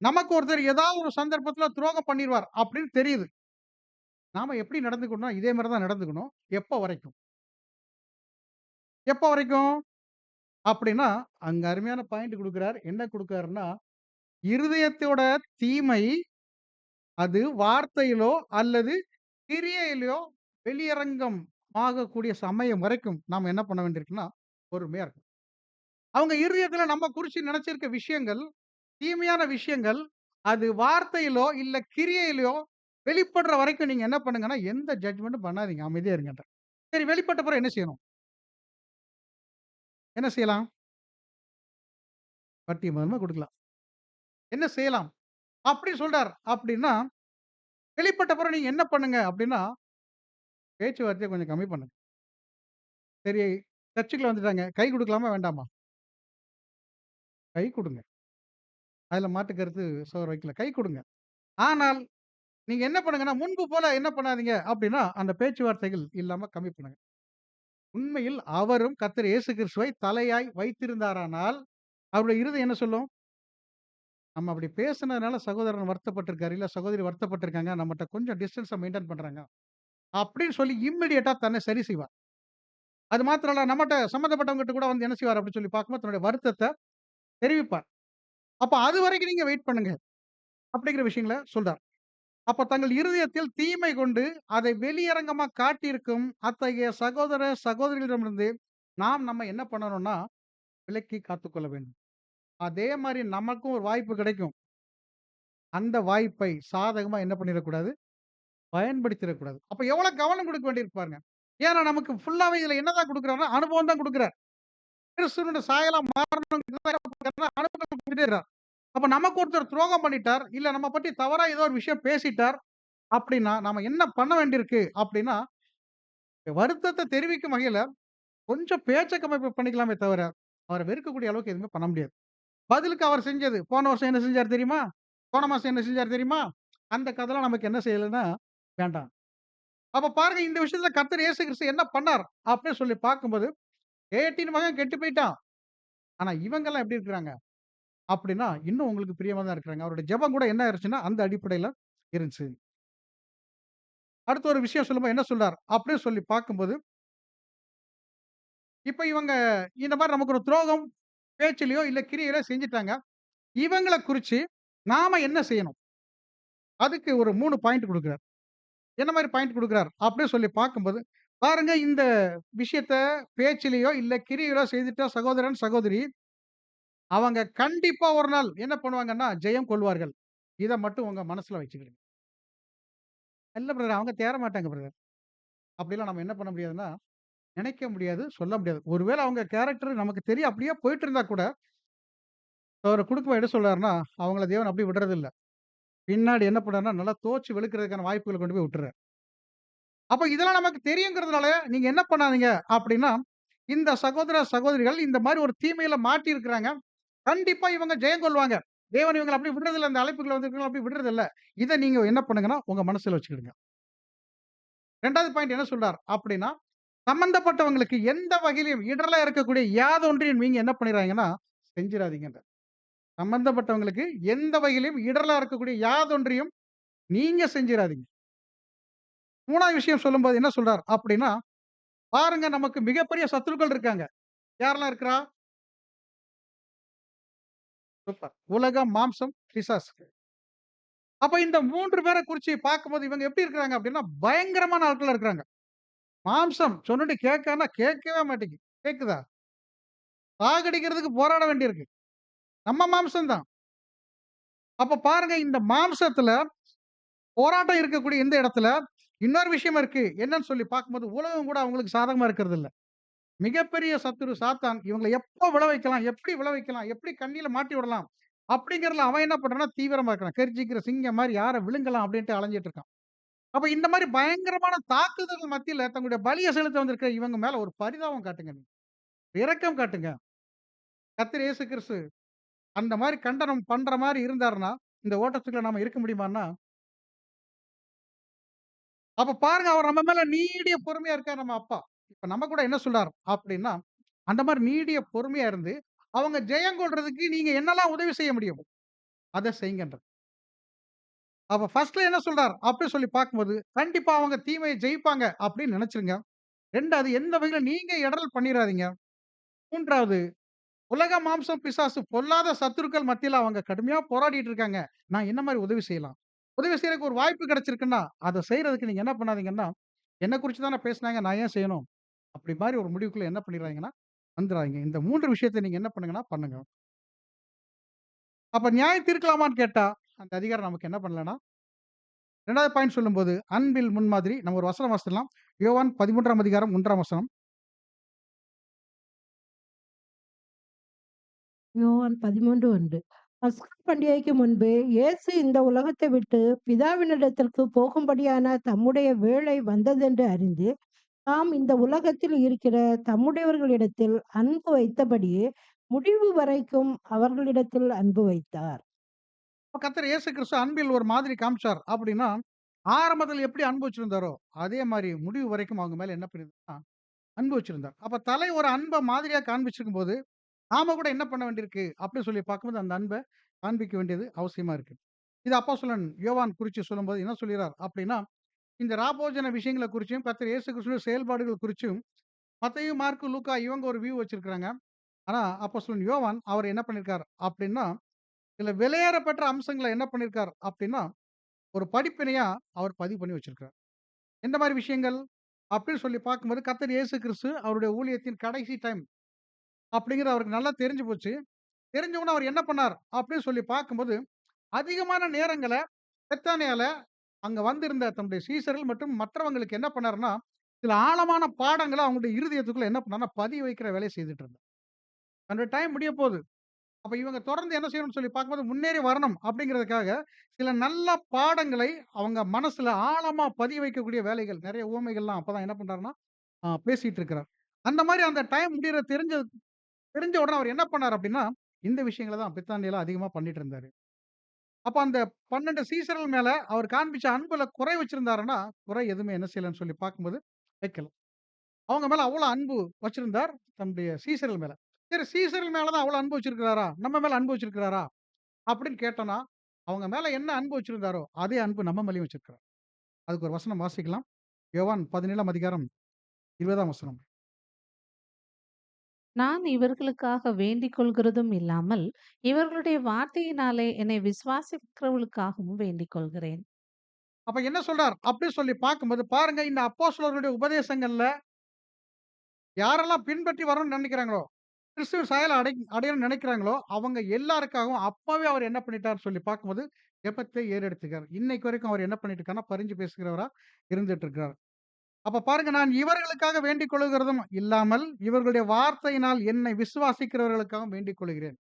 Speaker 1: நமக்கு ஒருத்தர் ஏதாவது ஒரு சந்தர்ப்பத்தில துரோகம் பண்ணிருவார் அப்படின்னு தெரியுது. நாம எப்படி நடந்துக்கணும்னா, இதே மாரி தான் நடந்துக்கணும். எப்ப வரைக்கும்? எப்ப வரைக்கும்? அப்படின்னா, அங்க அருமையான பாயிண்ட் குடுக்குறார். என்ன குடுக்குறாருன்னா, இருதயத்தோட தீமை அது வார்த்தையிலோ அல்லது கிரியையிலோ வெளியரங்கம் ஆகக்கூடிய சமயம் வரைக்கும் நாம என்ன பண்ண வேண்டியிருக்குன்னா, பொறுமையா இருக்கணும். அவங்க இருதயத்துல நம்ம குறிச்சு நினைச்சிருக்க விஷயங்கள், தீமையான விஷயங்கள், அது வார்த்தையிலோ, இல்ல கிரியையிலோ வெளிப்படுற வரைக்கும் நீங்க என்ன பண்ணுங்கன்னா, எந்த ஜட்ஜ்மென்டும் பண்ணாதீங்க. அமைதியா இருங்கன்றார். சரி வெளிப்பட்ட பிறகு என்ன செய்யணும்? என்ன செய்யலாம்? வட்டி முதல்ல குடுக்கலாம். என்ன செய்யலாம்? அப்படி சொல்றார். அப்படின்னா, வெளிப்பட்ட பிறகு நீங்க என்ன பண்ணுங்க அப்படின்னா, பேச்சுவார்த்தைய கொஞ்சம் கம்மி பண்ணுங்க. சரி சர்ச்சுக்குள்ள வந்துட்டாங்க. கை குடுக்கலாமா? வேண்டாமா? கை குடுங்க. அதுல மாற்று கருத்து வைக்கல. கை குடுங்க. ஆனால் நீங்க என்ன பண்ணுங்கன்னா, முன்பு போல என்ன பண்ணாதீங்க அப்படின்னா, அந்த பேச்சுவார்த்தைகள் இல்லாம கம்மி பண்ணுங்க. உண்மையில் அவரும் கர்த்தர் இயேசு கிறிஸ்துவை தலையாய் வைத்திருந்தாரானால், அவருடைய இருதயம் என்ன சொல்லும்? நம்ம அப்படி பேசுனதுனால சகோதரன் வருத்தப்பட்டிருக்காரு, இல்ல சகோதரி வருத்தப்பட்டிருக்காங்க. நம்மட்ட கொஞ்சம் டிஸ்டன்ஸ மெயின்டெயின் பண்றாங்க. அப்படின்னு சொல்லி இம்மீடியட்டா தன்னை சரி செய்வார். அது மாத்திரம் இல்ல நம்மட்ட சம்மந்தப்பட்டவங்ககிட்ட கூட வந்து என்ன செய்வார் அப்படின்னு சொல்லி பார்க்கும்போது, தன்னுடைய வருத்தத்த தெரிவிப்பார். அப்ப அதுவரைக்கும் நீங்க வெயிட் பண்ணுங்க. அப்படிங்கிற விஷயங்கள சொல்றார். அப்ப தங்கள் இருதயத்தில் தீமை கொண்டு அதை வெளியரங்கமா காட்டியிருக்கும் அத்தகைய சகோதர சகோதரிகளிடமிருந்து நம்ம என்ன பண்ணணும்னா விலக்கி காத்துக்கொள்ள வேண்டும். அதே மாரி நமக்கும் ஒரு வாய்ப்பு கிடைக்கும். அந்த வாய்ப்பை சாதகமா என்ன பண்ணிறக்கூடாது, பயன்படுத்திறக்கூடாது. அப்ப எவ்வளவு கவனம் குடுக்க வேண்டியிருக்கு பாருங்க. ஏன்னா நமக்கு ஃபுல்லாவே இதுல என்னதான் குடுக்குறார்ன்னா, அனுபவம் தான் குடுக்குறார். கிறிஸ்துவினுடைய சாயலா மாறணும்ங்கிறதுக்காக அனுபவம் குடுத்துட்டே இருக்கார். அப்ப நமக்கு ஒருத்தர் துரோகம் பண்ணிட்டார், இல்ல நம்ம பத்தி தவறா ஏதோ ஒரு விஷயம் பேசிட்டார் அப்படின்னா, நாம என்ன பண்ண வேண்டியிருக்கு அப்படின்னா, வருத்தத்த தெரிவிக்கும் வகையில கொஞ்சம் பேச்ச கம்மி பண்ணிக்கலாமே தவிர, அவர வெறுக்கக்கூடிய அளவுக்கு எதுவுமே பண்ண முடியாது. பதிலுக்கு அவர் செஞ்சது, போன வருஷம் என்ன செஞ்சாரு தெரியுமா? போன மாசம் என்ன செஞ்சாரு தெரியுமா? அந்த கதைலாம் நமக்கு என்ன செய்யலன்னா, வேண்டாம். அப்ப பாருங்க இந்த விஷயத்துல கர்த்தர் இயேசு கிறிஸ்து என்ன பண்ணார்? அப்படின்னு சொல்லி பார்க்கும்போது, "ஏட்டின் மகன் கெட்டு போயிட்டான். ஆனா இவங்கலாம் எப்படி இருக்கிறாங்க?" அப்படின்னா, இன்னும் உங்களுக்கு பிரியமா தான் இருக்கிறாங்க. அவருடைய ஜெபம் கூட என்ன ஆயிருச்சுன்னா, அந்த அடிப்படையில இருந்துச்சு. அடுத்து ஒரு விஷயம் சொல்லும்போது என்ன சொல்றார்? அப்படின்னு சொல்லி பார்க்கும்போது, இப்ப இவங்க இந்த மாரி நமக்கு ஒரு துரோகம் பேச்சிலயோ, இல்ல கிரியையிலயோ செஞ்சுட்டாங்க. இவங்கள குறிச்சு நாம என்ன செய்யணும்? அதுக்கு ஒரு 3 பாயிண்ட் குடுக்குறார். என்ன மாரி பாயிண்ட் குடுக்குறார்? அப்படின்னு சொல்லி பார்க்கும்போது, பாருங்க இந்த விஷயத்த பேச்சிலயோ, இல்ல கிரியையிலோ செய்துட்டா சகோதரன், சகோதரி, அவங்க கண்டிப்பா ஒரு நாள் என்ன பண்ணுவாங்கன்னா, ஜெயம் கொள்வார்கள். இத மட்டும் உங்க மனசுல வச்சுக்கிடுங்க. இல்ல பிரதர் அவங்க தேற மாட்டாங்க பிரதர். அப்படிலாம் நம்ம என்ன பண்ண முடியாதுன்னா, நினைக்க முடியாது, சொல்ல முடியாது. ஒருவேள அவங்க கேரக்டர் நமக்கு தெரியும் அப்படியே போயிட்டு இருந்தா கூட, அவரு குடுக்கும்போது என்ன சொல்றாருன்னா, அவங்கள தேவன் அப்படி விடுறதில்ல. பின்னாடி என்ன பண்ணாருன்னா, நல்லா தோச்சு வெளுக்கிறதுக்கான வாய்ப்புகள கொண்டு போய் விட்டுறாரு. அப்ப இதெல்லாம் நமக்கு தெரியுங்கிறதுனால, நீங்க என்ன பண்ணாதீங்க அப்படின்னா, இந்த சகோதர, சகோதரிகள் இந்த மாரி ஒரு தீமையில மாட்டியிருக்கிறாங்க. கண்டிப்பா இவங்க ஜெயம் கொள்வாங்க. தேவன் இவங்கள அப்படி விடுறதில்ல. அந்த அழைப்புக்குள்ள வந்திருக்கிறவங்கள அப்படி விடுறதில்ல. இத நீங்க என்ன பண்ணுங்கன்னா, உங்க மனசுல வச்சுக்கிடுங்க. 2வது பாயிண்ட் என்ன சொல்றார் அப்படின்னா, சம்பந்தப்பட்டவங்களுக்கு எந்த வகையிலும் இடரலா இருக்கக்கூடிய யாதொன்றையும் நீங்க என்ன பண்ணிறாதீங்கன்னா, செஞ்சிராதீங்கன்றார். சம்பந்தப்பட்டவங்களுக்கு எந்த வகையிலும் இடரலா இருக்கக்கூடிய யாதொன்றையும் நீங்க செஞ்சிராதீங்க. 3வது விஷயம் சொல்லும்போது என்ன சொல்றார் அப்படின்னா, பாருங்க நமக்கு மிகப்பெரிய சத்துருக்கள் இருக்காங்க. யாரெல்லாம் இருக்கிறா? சூப்பர். உலகம், மாம்சம், பிசாசு. அப்ப இந்த 3 பேர குறிச்சு பார்க்கும்போது இவங்க எப்படி இருக்கிறாங்க அப்படின்னா, பயங்கரமான ஆட்களா இருக்கிறாங்க. மாம்சம் சொன்னோனே கேட்கான்னா கேட்கவே மாட்டேங்குது. கேட்குதா? சாகடிக்கிறதுக்கு போராட வேண்டியிருக்கு. நம்ம மாம்சம் தான். அப்ப பாருங்க இந்த மாம்சத்துல போராட்டம் இருக்கக்கூடிய இந்த இடத்துல, இன்னொரு விஷயம் இருக்கு. என்னன்னு சொல்லி பார்க்கும்போது, உலகம் கூட அவங்களுக்கு சாதகமா இருக்கிறதில்ல. மிகப்பெரிய சத்துரு சாத்தான் இவங்கள எப்போ விழ வைக்கலாம்? எப்படி விழ வைக்கலாம்? எப்படி கண்ணியில மாட்டி விடலாம்? அப்படிங்கிறதுல அவன் என்ன பண்றான்னா, தீவிரமா இருக்கிறான். கெர்ச்சிக்கிற சிங்கம் மாரி யார விழுங்கலாம் அப்படின்ட்டு அலைஞ்சிட்டு இருக்கான். அப்ப இந்த மாரி பயங்கரமான தாக்குதல்கள் மத்தியில தங்களுடைய பலிய செலுத்த வந்திருக்கிற இவங்க மேல ஒரு பரிதாபம் காட்டுங்க நீங்க. இரக்கம் காட்டுங்க. கர்த்தர் இயேசு கிறிஸ்து அந்த மாரி கண்டனம் பண்ற மாரி இருந்தாருன்னா, இந்த ஓட்டத்துக்குள்ள நாம இருக்க முடியுமான்னா, அப்ப பாருங்க அவர் நம்ம மேல நீடிய பொறுமையா இருக்காரு நம்ம அப்பா. இப்ப நம்ம கூட என்ன சொல்றார் அப்படின்னா, அந்த மாரி நீடிய பொறுமையா இருந்து, அவங்க ஜெயம் கொள்றதுக்கு நீங்க என்னலாம் உதவி செய்ய முடியும்? அத செய்யுங்கன்றார். அப்ப ஃபர்ஸ்ட்ல என்ன சொல்றார்? அப்படி சொல்லி பார்க்கும்போது, கண்டிப்பா அவங்க தீமைய ஜெயிப்பாங்க அப்படின்னு நெனச்சுருங்க. 2வது எந்த வகையில நீங்க இடறல் பண்ணிறாதீங்க. 3வது உலக மாம்சம், பிசாசு பொல்லாத சத்துருக்கள் மத்தியில அவங்க கடுமையா போராடிட்டு இருக்காங்க. நான் என்ன மாரி உதவி செய்யலாம்? உதவி செய்றதுக்கு ஒரு வாய்ப்பு கிடைச்சிருக்குன்னா, அத செய்றதுக்கு நீங்க என்ன பண்ணாதீங்கன்னா, என்ன குறிச்சு தானே பேசுனாங்க. நான் ஏன் செய்யணும்? அப்படி மாரி ஒரு முடிவுக்குள்ள என்ன பண்ணிறாதீங்கன்னா, வந்துராதீங்க. இந்த 3 விஷயத்த நீங்க என்ன பண்ணுங்கன்னா, பண்ணுங்க. அப்ப நியாயம் தீர்க்கலாமான்னு கேட்டா, அந்த அதிகாரம் நமக்கு என்ன பண்ணலன்னா, 2வது பாயிண்ட் சொல்லும்போது, அன்பில் முன்மாதிரி. நம்ம ஒரு வசனம் வாசிக்கலாம். யோவான் 13ஆம் அதிகாரம் 1ஆம் வசனம்.
Speaker 2: யோவான் 13:1. பஸ்கா பண்டிகைக்கு முன்பு இயேசு இந்த உலகத்தை விட்டு பிதாவினிடத்திற்கு போகும்படியான தம்முடைய வேளை வந்ததென்று அறிந்து, தாம் இந்த உலகத்தில் இருக்கிற தம்முடையவர்களிடத்தில் அன்பு வைத்தபடியே முடிவு வரைக்கும் அவர்களிடத்தில் அன்பு வைத்தார்.
Speaker 1: அப்ப கர்த்தர் இயேசு கிறிஸ்து அன்பில் ஒரு மாதிரி காமிச்சார் அப்படின்னா, ஆரம்பத்துல எப்படி அன்பு வச்சிருந்தாரோ, அதே மாரி முடிவு வரைக்கும் அவங்க மேல என்ன பண்ணியிருந்தார்ன்னா, அன்பு வச்சிருந்தார். அப்ப தலை ஒரு அன்ப மாதிரியா காண்பிச்சிருக்கும்போது, நாம கூட என்ன பண்ண வேண்டியிருக்கு அப்படின்னு சொல்லி பார்க்கும்போது, அந்த அன்ப காண்பிக்க வேண்டியது அவசியமா இருக்கு. இது அப்போஸ்தலன் யோவான் குறிச்சு சொல்லும்போது என்ன சொல்கிறார் அப்படின்னா, இந்த ராபோஜன விஷயங்கள குறிச்சும், கர்த்தர் இயேசு கிறிஸ்துவின் செயல்பாடுகள் குறிச்சும், மத்தேயு, மார்க்கு, லூக்கா இவங்க ஒரு வியூ வச்சிருக்கிறாங்க. ஆனா அப்போஸ்தலன் யோவான் அவர் என்ன பண்ணியிருக்கார் அப்படின்னா, இதுல வெளியேறப்பெற்ற அம்சங்கள என்ன பண்ணியிருக்கார் அப்படின்னா, ஒரு படிப்பினையா அவர் பதிவு பண்ணி வச்சிருக்கிறார். எந்த மாரி விஷயங்கள்? அப்படின்னு சொல்லி பார்க்கும்போது, கர்த்தர் இயேசு கிறிஸ்து அவருடைய ஊழியத்தின் கடைசி டைம் அப்படிங்கிறது அவருக்கு நல்லா தெரிஞ்சு போச்சு. தெரிஞ்ச உடனே அவர் என்ன பண்ணார்? அப்படின்னு சொல்லி பார்க்கும்போது, அதிகமான நேரங்கள பெத்தானியால அங்க வந்திருந்த தம்முடைய சீஷர்கள் மற்றும் மற்றவங்களுக்கு என்ன பண்ணாருன்னா, சில ஆழமான பாடங்கள அவங்களுடைய இருதயத்துக்குள்ள என்ன பண்ணாருன்னா, பதிய வைக்கிற வேலைய செய்துட்டு இருந்தார். தன்னுடைய டைம் முடிய போது. அப்ப இவங்க தொடர்ந்து என்ன செய்யணும்னு சொல்லி பார்க்கும்போது, முன்னேறி வரணும் அப்படிங்கிறதுக்காக, சில நல்ல பாடங்களை அவங்க மனசுல ஆழமா பதிய வைக்கக்கூடிய வேலைகள், நெறைய உவமைகள்லாம் அப்பதான் என்ன பண்றாருன்னா, பேசிட்டு இருக்கிறார். அந்த மாரி அந்த டைம் முடியறது தெரிஞ்ச உடனே அவர் என்ன பண்ணாரு அப்படின்னா, இந்த விஷயங்கள தான் பித்தானியில அதிகமா பண்ணிட்டு இருந்தாரு. அப்ப அந்த 12 சீஷர்கள் மேல அவர் காண்பிச்ச அன்புல குறை வச்சிருந்தாருன்னா, குறை எதுவுமே என்ன செய்யலன்னு சொல்லி பார்க்கும்போது வைக்கல. அவங்க மேல அவ்வளோ அன்பு வச்சிருந்தார், தன்னுடைய சீஷர்கள் மேல. சரி சீஷர்கள் மேல தான் அவ்வளோ அன்பு வச்சிருக்கிறாரா? நம்ம மேல அன்பு வச்சிருக்கிறாரா? அப்படின்னு கேட்டோம்னா, அவங்க மேல என்ன அன்பு வச்சிருந்தாரோ, அதே அன்பு நம்ம மேலயும் வச்சிருக்கிறார். அதுக்கு ஒரு வசனம் வாசிக்கலாம். யோவான் 17ஆம் அதிகாரம் 20ஆம் வசனம்.
Speaker 3: நான் இவர்களுக்காக வேண்டிக் கொள்கிறதும் இல்லாமல், இவர்களுடைய வார்த்தையினாலே என்னை விசுவாசிக்கிறவர்களுக்காகவும் வேண்டிக் கொள்கிறேன்.
Speaker 1: அப்ப என்ன சொல்றார்? அப்படி சொல்லி பார்க்கும்போது, பாருங்க இந்த அப்போஸ்தலர்களுடைய உபதேசங்கள்ல யாரெல்லாம் பின்பற்றி வரணும்னு நெனைக்கிறாங்களோ, கிறிஸ்துவின் சாயல அடையணும்னு நெனைக்கிறாங்களோ, அவங்க எல்லாருக்காகவும் அப்பவே அவர் என்ன பண்ணிட்டார்ன்னு சொல்லி பார்க்கும்போது, ஜெபத்தை ஏறெடுத்துக்கிறார். இன்னைக்கு வரைக்கும் அவர் என்ன பண்ணிட்டு இருக்காருன்னா, பரிஞ்சு பேசுகிறவரா இருந்துட்டு இருக்கிறார். அப்ப பாருங்க நான் இவர்களுக்காக வேண்டிக் கொள்ளுகிறதும் இல்லாமல், இவர்களுடைய வார்த்தையினால் என்னை விசுவாசிக்கிறவர்களுக்காகவும் வேண்டிக் கொள்கிறேன்.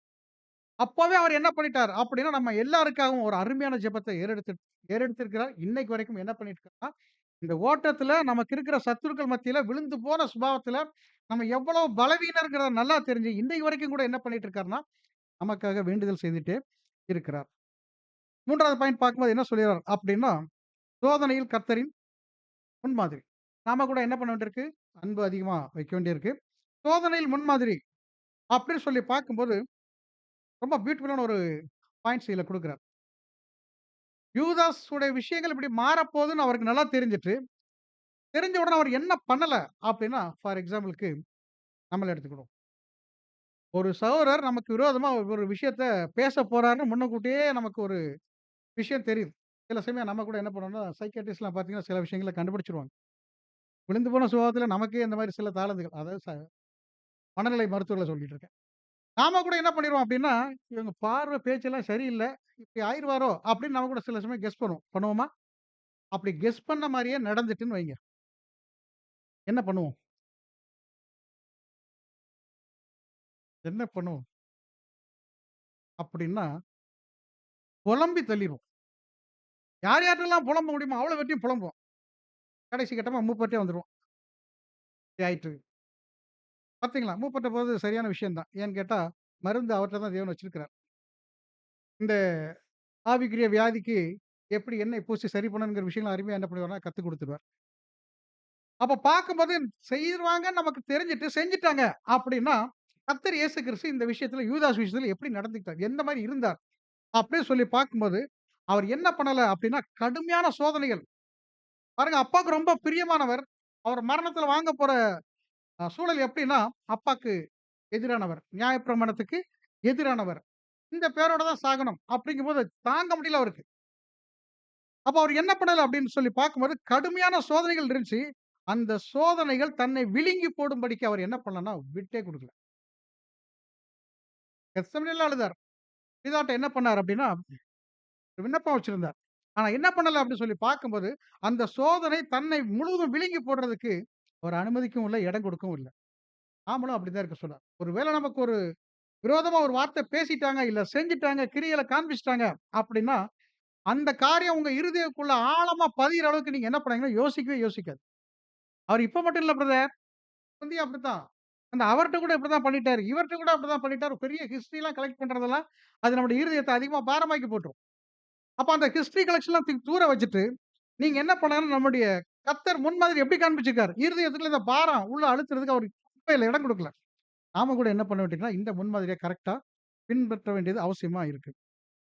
Speaker 1: அப்பவே அவர் என்ன பண்ணிட்டார் அப்படின்னா, நம்ம எல்லாருக்காகவும் ஒரு அருமையான ஜெபத்தை ஏறெடுத்திருக்கிறார். இன்னைக்கு வரைக்கும் என்ன பண்ணிட்டு இருக்காருன்னா, இந்த ஓட்டத்துல நமக்கு இருக்கிற சத்துருக்கள் மத்தியில விழுந்து போன சுபாவத்துல, நம்ம எவ்வளவு பலவீனர்ங்கிறத நல்லா தெரிஞ்சு, இன்னைக்கு வரைக்கும் கூட என்ன பண்ணிட்டு இருக்காருன்னா, நமக்காக வேண்டுதல் செய்துட்டே இருக்கிறார். 3வது பாயிண்ட் பார்க்கும்போது என்ன சொல்கிறார் அப்படின்னா, சோதனையில் கர்த்தரின் முன்மாதிரி. நாம கூட என்ன பண்ண வேண்டியிருக்கு? அன்பு அதிகமா வைக்க வேண்டியிருக்கு. சோதனையில் முன்மாதிரி அப்படின்னு சொல்லி பார்க்கும்போது, ரொம்ப பியூட்டிஃபுல்லான ஒரு பாயிண்ட்ஸ் இதுல குடுக்குறார். யூதாஸ் உடைய விஷயங்கள் இப்படி மாறப்போகுதுன்னு அவருக்கு நல்லா தெரிஞ்சுட்டு, தெரிஞ்ச உடனே அவர் என்ன பண்ணல அப்படின்னா, ஃபார் எக்ஸாம்பிள்க்கு நம்மள எடுத்துக்கிடுவோம். ஒரு சகோதரர் நமக்கு விரோதமா ஒரு விஷயத்த பேசப் போறாருன்னு முன்னக்கூட்டியே நமக்கு ஒரு விஷயம் தெரியுது. சில சமயம் நம்ம கூட என்ன பண்ணுவோம்னா, சைக்கியாட்ரிஸ்ட்லாம் பார்த்தீங்கன்னா, சில விஷயங்கள கண்டுபிடிச்சுருவாங்க. விழுந்து போன சுபாவத்தில நமக்கே இந்த மாரி சில தாளந்துகள், அதாவது மனநிலை மருத்துவர்கள சொல்லிட்டு இருக்கேன். நாம கூட என்ன பண்ணிருவோம் அப்டின்னா, இவங்க பார்வை, பேச்செல்லாம் சரியில்ல. இப்டி ஆயிருவாரோ! அப்டின்னு நம்ம கூட சில சமயம் கெஸ் பண்ணுவோம். பண்ணுவோமா? அப்டி கெஸ் பண்ண மாரியே நடந்துட்டுன்னு வைங்க. என்ன பண்ணுவோம்? என்ன பண்ணுவோம்? அப்டின்னா, புலம்பி தள்ளிருவோம். யார் யார்ட்டலாம் புலம்ப முடியுமோ அவ்வளோ பேர்ட்டயும் புலம்புவோம். கடைசி கட்டமா மூப்பர்ட்டயே வந்துருவோம். இப்டி ஆயிட்டு. பார்த்தீங்களா? மூப்பர்ட்ட போறது சரியான விஷயம் தான். ஏன்னு கேட்டா, மருந்து அவர்ட்ட தான் தேவன் வச்சிருக்கிறார். இந்த ஆவிக்குரிய வியாதிக்கு எப்படி எண்ணெய் பூசி சரி பண்ணணுங்கிற விஷயங்கள அருமையா என்ன பண்ணிருவார்னா கத்துக் குடுத்துருவார். அப்ப பார்க்கும்போது செய்வாங்கன்னு நமக்கு தெரிஞ்சுட்டு செஞ்சுட்டாங்க அப்படின்னா, கர்த்தர் இயேசு கிறிஸ்து இந்த விஷயத்துல யூதாஸ் விஷயத்துல எப்படி நடந்துக்கிட்டார்? எந்த மாரி இருந்தார்? அப்படின்னு சொல்லி பார்க்கும்போது, அவர் என்ன பண்ணல அப்படின்னா, கடுமையான சோதனைகள். பாருங்க அப்பாவுக்கு ரொம்ப பிரியமானவர். அவர் மரணத்துல வாங்க போற சூழல் எப்படின்னா, அப்பாக்கு எதிரானவர். நியாயப்பிரமாணத்துக்கு எதிரானவர். இந்த பேரோட தான் சாகணும். அப்படிங்கும்போது தாங்க முடியல அவருக்கு. அப்ப அவர் என்ன பண்ணல அப்படின்னு சொல்லி பார்க்கும்போது, கடுமையான சோதனைகள் இருந்துச்சு. அந்த சோதனைகள் தன்னை விழுங்கி போடும்படிக்கு அவர் என்ன பண்ணலன்னா, விட்டே குடுக்கல. கெத்செமனேல அழுதார். பிதாட்ட என்ன பண்ணாரு அப்படின்னா, விண்ணப்பம் வச்சிருந்தார். ஆனா என்ன பண்ணல அப்படின்னு சொல்லி பார்க்கும்போது, அந்த சோதனை தன்னை முழுவதும் விழுங்கி போடுறதுக்கு அவர் அனுமதிக்கவும் இல்ல, இடம் கொடுக்கவும் இல்ல. நாமளும் அப்படிதான் இருக்க சொன்னார். ஒருவேளை நமக்கு ஒரு விரோதமா ஒரு வார்த்தை பேசிட்டாங்க, இல்ல செஞ்சுட்டாங்க, கிரியையில காண்பிச்சுட்டாங்க அப்படின்னா, அந்த காரியம் உங்க இருதயக்குள்ள ஆழமா பதியிற அளவுக்கு நீங்க என்ன பண்ணீங்கன்னா, யோசிக்கவே யோசிக்காது. அவர் இப்ப மட்டும் இல்ல பிரதர். முந்தையும் அப்படித்தான். அந்த அவர்ட்ட கூட இப்படித்தான் பண்ணிட்டாரு. இவர்ட்ட கூட அப்படித்தான் பண்ணிட்டாரு. பெரிய ஹிஸ்டரிலாம் கலெக்ட் பண்றதெல்லாம், அது நம்முடைய இருதயத்த அதிகமா பாரமாக்கி போட்டுரும். அப்ப அந்த ஹிஸ்டரி கலெக்ஷன்லாம் தூக்கி தூர வச்சுட்டு, நீங்க என்ன பண்ணணும்னா, நம்முடைய கர்த்தர் முன்மாதிரி எப்படி காண்பிச்சிருக்காரு? இருதயத்துல இந்த பாரம் உள்ள அழுத்துறதுக்கு அவரு குப்பையில இடம் குடுக்கல. நாம கூட என்ன பண்ண வேண்டியதுன்னா, இந்த முன்மாதிரிய கரெக்ட்டா பின்பற்ற வேண்டியது அவசியமா இருக்கு.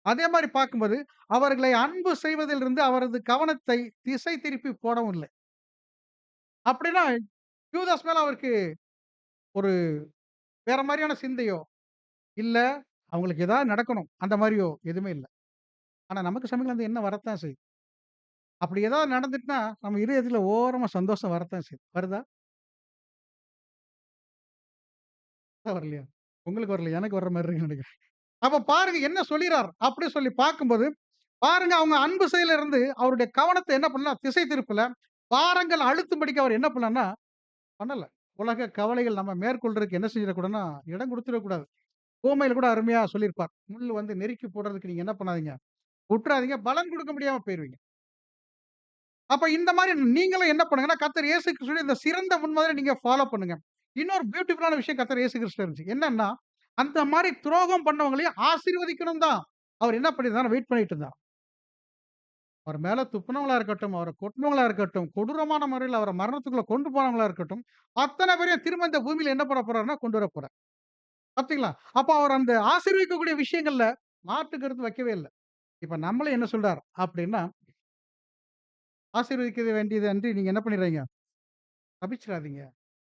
Speaker 1: அதே மாரி பார்க்கும்போது, அவர்களை அன்பு செய்வதிலிருந்து அவரது கவனத்தை திசை திருப்பி போடவும் இல்லை. அப்படின்னா, யூதாஸ் மேல அவருக்கு ஒரு வேற மாரியான சிந்தையோ, இல்ல அவங்களுக்கு ஏதாவது நடக்கணும். அந்த மாரியோ எதுவுமே இல்ல. ஆனா நமக்கு சமயத்துல அந்த எண்ணம் வரத்தான் செய்யும். அப்படி ஏதாவது நடந்துட்டுனா, நம்ம இதயத்துல ஓரமா சந்தோஷம் வரத்தான் செய்யும். வருதா? வரலையா? உங்களுக்கு வரல. எனக்கு வர்ற மாரி இருக்குன்னு நெனைக்கிறேன். அப்ப பாருங்க என்ன சொல்லிறார்? அப்படி சொல்லி பார்க்கும்போது, பாருங்க அவங்க அன்பு செயல்ல இருந்து அவருடைய கவனத்த என்ன பண்ணல, திசை திருப்பல. பாரங்கள் அழுத்தும்படிக்கு அவர் என்ன பண்ணலன்னா, பண்ணல. உலக கவலைகள் நம்ம மேற்கொள்றதுக்கு என்ன செஞ்சிடக்கூடாதுன்னா, இடம் குடுத்துறக்கூடாது. உவமையில கூட அருமையா சொல்லியிருப்பார். முள்ளு வந்து நெருக்கி போடுறதுக்கு நீங்க என்ன பண்ணாதீங்க, உட்றாதீங்க. பலன் குடுக்க முடியாம போயிருவீங்க. அப்ப இந்த மாரி நீங்களும் என்ன பண்ணுங்கன்னா, கர்த்தர் இயேசு கிறிஸ்துவின் இந்த சிறந்த முன்மாதிரிய நீங்க ஃபாலோ பண்ணுங்க. இன்னொரு பியூட்டிஃபுல்லான விஷயம் கர்த்தர் இயேசு கிறிஸ்துல இருந்துச்சு. என்னன்னா, அந்த மாரி துரோகம் பண்ணவங்களையும் ஆசீர்வதிக்கணும் தான். அவர் என்ன பண்ணியிருந்தார்னா வெயிட் பண்ணிட்டு இருந்தார். அவர் மேல துப்புனவங்களா இருக்கட்டும், அவர கொட்டுனவங்களா இருக்கட்டும், கொடூரமான முறையில அவர மரணத்துக்குள்ள கொண்டு போனவங்களா இருக்கட்டும், அத்தன பேரையும் திரும்ப இந்த பூமியில என்ன பண்ண போறார்ன்னா, கொண்டு வரப் போறார். பார்த்தீங்களா? அப்ப அவர் அந்த ஆசீர்வதிக்கக்கூடிய விஷயங்கள்ல மாற்று கருத்து வைக்கவே இல்ல. இப்ப நம்மளும் என்ன சொல்றார் அப்டின்னா, ஆசீர்வதிக்க வேண்டியது அன்றி நீங்க என்ன பண்ணிறாதீங்க, சபிச்சிராதீங்க.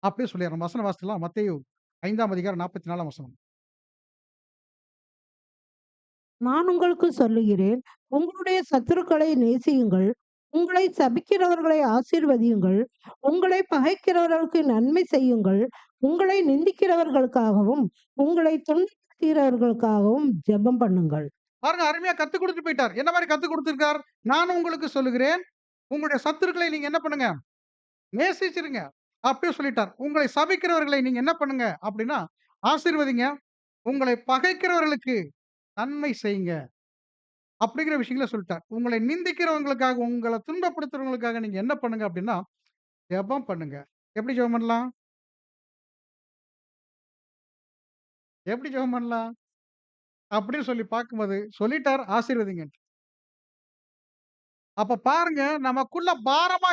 Speaker 1: அப்டியே சொல்லிர்றோம். வசனம் வாசிக்கலாம். மத்தேயு 5ஆம் அதிகாரம் 44ஆம் வசனம்.
Speaker 2: நான் உங்களுக்கு சொல்லுகிறேன், உங்களுடைய சத்துருக்களை நேசியுங்கள், உங்களை சபிக்கிறவர்களை ஆசீர்வதியுங்கள், உங்களை பகைக்கிறவர்களுக்கு நன்மை செய்யுங்கள், உங்களை நிந்திக்கிறவர்களுக்காகவும், உங்களை துன்புறுத்துகிறவர்களுக்காகவும் ஜெபம் பண்ணுங்கள்.
Speaker 1: பாருங்க அருமையா கத்துக் குடுத்துட்டு போயிட்டார். என்ன மாரி கத்துக் குடுத்திருக்கார்? நான் உங்களுக்கு சொல்லுகிறேன், உங்களுடைய சத்துருக்களை நீங்க என்ன பண்ணுங்க, நேசிச்சிருங்க. அப்டியே சொல்லிட்டார். உங்களை சபிக்கிறவர்களை நீங்க என்ன பண்ணுங்க அப்டின்னா, ஆசீர்வதிங்க. உங்களை பகைக்கிறவர்களுக்கு நன்மை செய்யுங்க. அப்படிங்கிற விஷயங்கள சொல்ட்டார். உங்களை நிந்திக்கிறவங்களுக்காக, உங்கள துன்பப்படுத்துறவங்களுக்காக நீங்க என்ன பண்ணுங்க அப்படின்னா, ஜெபம் பண்ணுங்க. எப்படி ஜெபம் பண்ணலாம்? எப்படி ஜெபம் பண்ணலாம்? அப்படின்னு சொல்லி பார்க்கும்போது, சொல்லிட்டார் ஆசீர்வதிங்கன்ட்டு. அப்ப பாருங்க, நமக்குள்ள பாரமா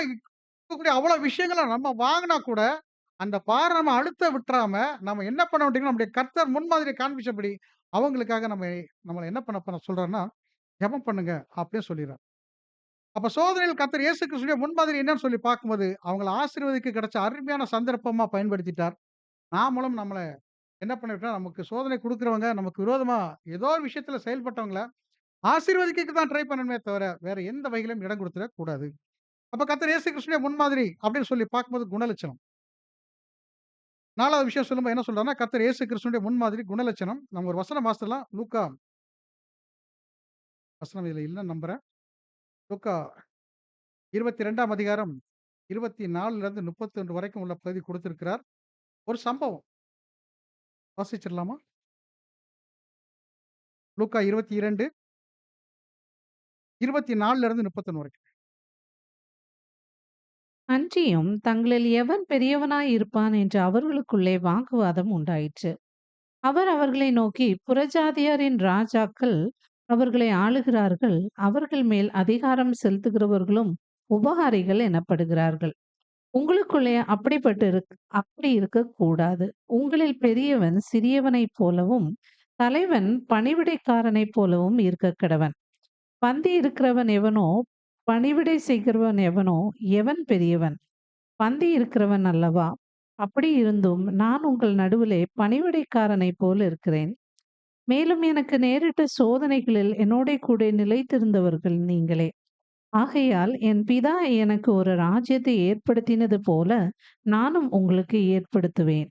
Speaker 1: இருக்கக்கூடிய அவ்வளோ விஷயங்கள நம்ம வாங்குனா கூட, அந்த பார நம்ம அழுத்த விட்டுறாம, நம்ம என்ன பண்ண வேண்டியதுன்னா, நம்முடைய கர்த்தர் முன்மாதிரியை காண்பிச்சபடி, அவங்களுக்காக நம்மள என்ன பண்ண சொல்றார்ன்னா, ஜெபம் பண்ணுங்க அப்படின்னு சொல்லிர்றார். அப்ப சோதனையில் கர்த்தர் இயேசு கிறிஸ்துவின் முன்மாதிரி என்னன்னு சொல்லி பார்க்கும்போது, அவங்கள ஆசீர்வதிக்க கிடைச்ச அருமையான சந்தர்ப்பமா பயன்படுத்திட்டார். நாமளும் நம்மள என்ன பண்ணிட்டோம், நமக்கு சோதனை குடுக்குறவங்க, நமக்கு விரோதமா ஏதோ ஒரு விஷயத்துல செயல்பட்டவங்கள ஆசீர்வதிக்கக்கு தான் ட்ரை பண்ணணுமே தவிர, வேற எந்த வகையிலும் இடம் குடுத்துறக் கூடாது. அப்ப கர்த்தர் இயேசு கிறிஸ்துவின் முன்மாதிரி அப்படின்னு சொல்லி பார்க்கும்போது குணலட்சணம். 4வது விஷயம் சொல்லும்போது என்ன சொல்றார்ன்னா, கர்த்தர் இயேசு கிறிஸ்துவினுடைய முன்மாதிரி குணலட்சணம். நம்ம ஒரு வசனம் வாசிக்கலாம். லூக்கா வசனம் இதுல இல்லன்னு நம்புறேன். லூக்கா 22ஆம் அதிகாரம் 24லிருந்து 31 வரைக்கும் உள்ள பகுதி குடுத்திருக்கிறார். ஒரு சம்பவம் வாசிச்சிடலாமா? லூக்கா 22, 24லிருந்து 31 வரைக்கும்.
Speaker 3: அன்றியும் தங்களில் எவன் பெரியவனாய் இருப்பான் என்று அவர்களுக்குள்ளே வாக்குவாதம் உண்டாயிற்று. அவர் அவர்களை நோக்கி, புறஜாதியாரின் ராஜாக்கள் அவர்களை ஆளுகிறார்கள். அவர்கள் மேல் அதிகாரம் செலுத்துகிறவர்களும் உபகாரிகள் எனப்படுகிறார்கள். உங்களுக்குள்ளே அப்படி இருக்கக்கூடாது. உங்களில் பெரியவன் சிறியவனைப் போலவும், தலைவன் பணிவிடைக்காரனைப் போலவும் இருக்கக் கடவன். பந்தி இருக்கிறவன் எவனோ, பணிவிடை செய்கிறவன் எவனோ, எவன் பெரியவன்? பந்தி இருக்கிறவன் அல்லவா? அப்படி இருந்தும் நான் உங்கள் நடுவிலே பணிவிடைக்காரனைப் போல இருக்கிறேன். மேலும் எனக்கு நேரிட்ட சோதனைகளில் என்னோடே கூட நிலைத்திருந்தவர்கள் நீங்களே. ஆகையால் என் பிதா எனக்கு ஒரு ராஜ்யத்தை ஏற்படுத்தினது போல நானும் உங்களுக்கு ஏற்படுத்துவேன்.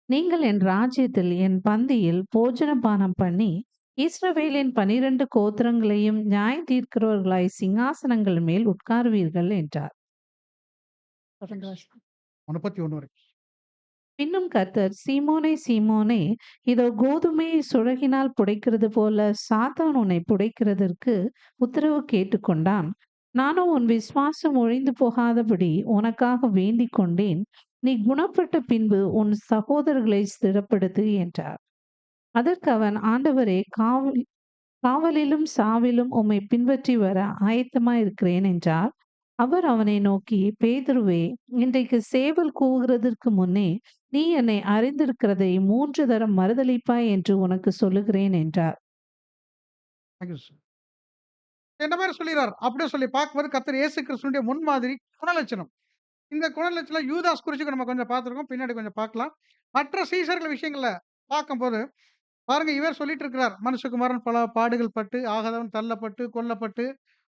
Speaker 3: நீங்கள் என் ராஜ்யத்தில் என் பந்தியில் போஜனபானம் பண்ணி, இஸ்ரவேலின் 12 கோத்திரங்களையும் நியாயம் தீர்க்கிறவர்களாய் சிங்காசனங்கள் மேல் உட்காருவீர்கள் என்றார். தொடர்ந்து வாசிங்க.
Speaker 1: 31 வரைக்கும்.
Speaker 3: பின்னும் கர்த்தர், சீமோனே சீமோனே, இதோ கோதுமையை சுழகினால் புடைக்கிறது போல சாத்தான் உன்னை புடைக்கிறதற்கு உத்தரவு கேட்டுக்கொண்டான். நானோ உன் விசுவாசம் ஒழிந்து போகாதபடி உனக்காக வேண்டிக் கொண்டேன். நீ குணப்பட்ட பின்பு உன் சகோதரர்களை ஸ்திரப்படுத்து என்றார். அதற்கு அவன், ஆண்டவரே, காவலிலும் சாவிலும் உம்மை பின்பற்றி வர ஆயத்தமாயிருக்கிறேன் என்றார். அவர் அவனை நோக்கி, பேதுருவே, இன்றைக்கு சேவல் கூவுகிறதற்கு முன்னே நீ என்னை அறிந்திருக்கிறதை 3 தரம் மறுதலிப்பாய் என்று உனக்கு சொல்லுகிறேன் என்றார்.
Speaker 1: Thank you sir. என்ன மாரி சொல்லிறார். அப்படியே சொல்லி பார்க்கும்போது கர்த்தர் இயேசு கிறிஸ்துவினுடைய முன்மாதிரி குணலட்சணம். இந்த குணலட்சணம் யூதாஸ் குறிச்சு நம்ம கொஞ்சம் பார்த்துருக்கோம். பின்னாடி கொஞ்சம் பார்க்கலாம். மற்ற சீஷர்கள் விஷயங்கள பார்க்கும்போது, பாருங்க இவர் சொல்லிட்டு இருக்கிறார். மனுஷகுமாரன் பல பாடுகள் பட்டு, ஆகாதவன் தள்ளப்பட்டு, கொல்லப்பட்டு,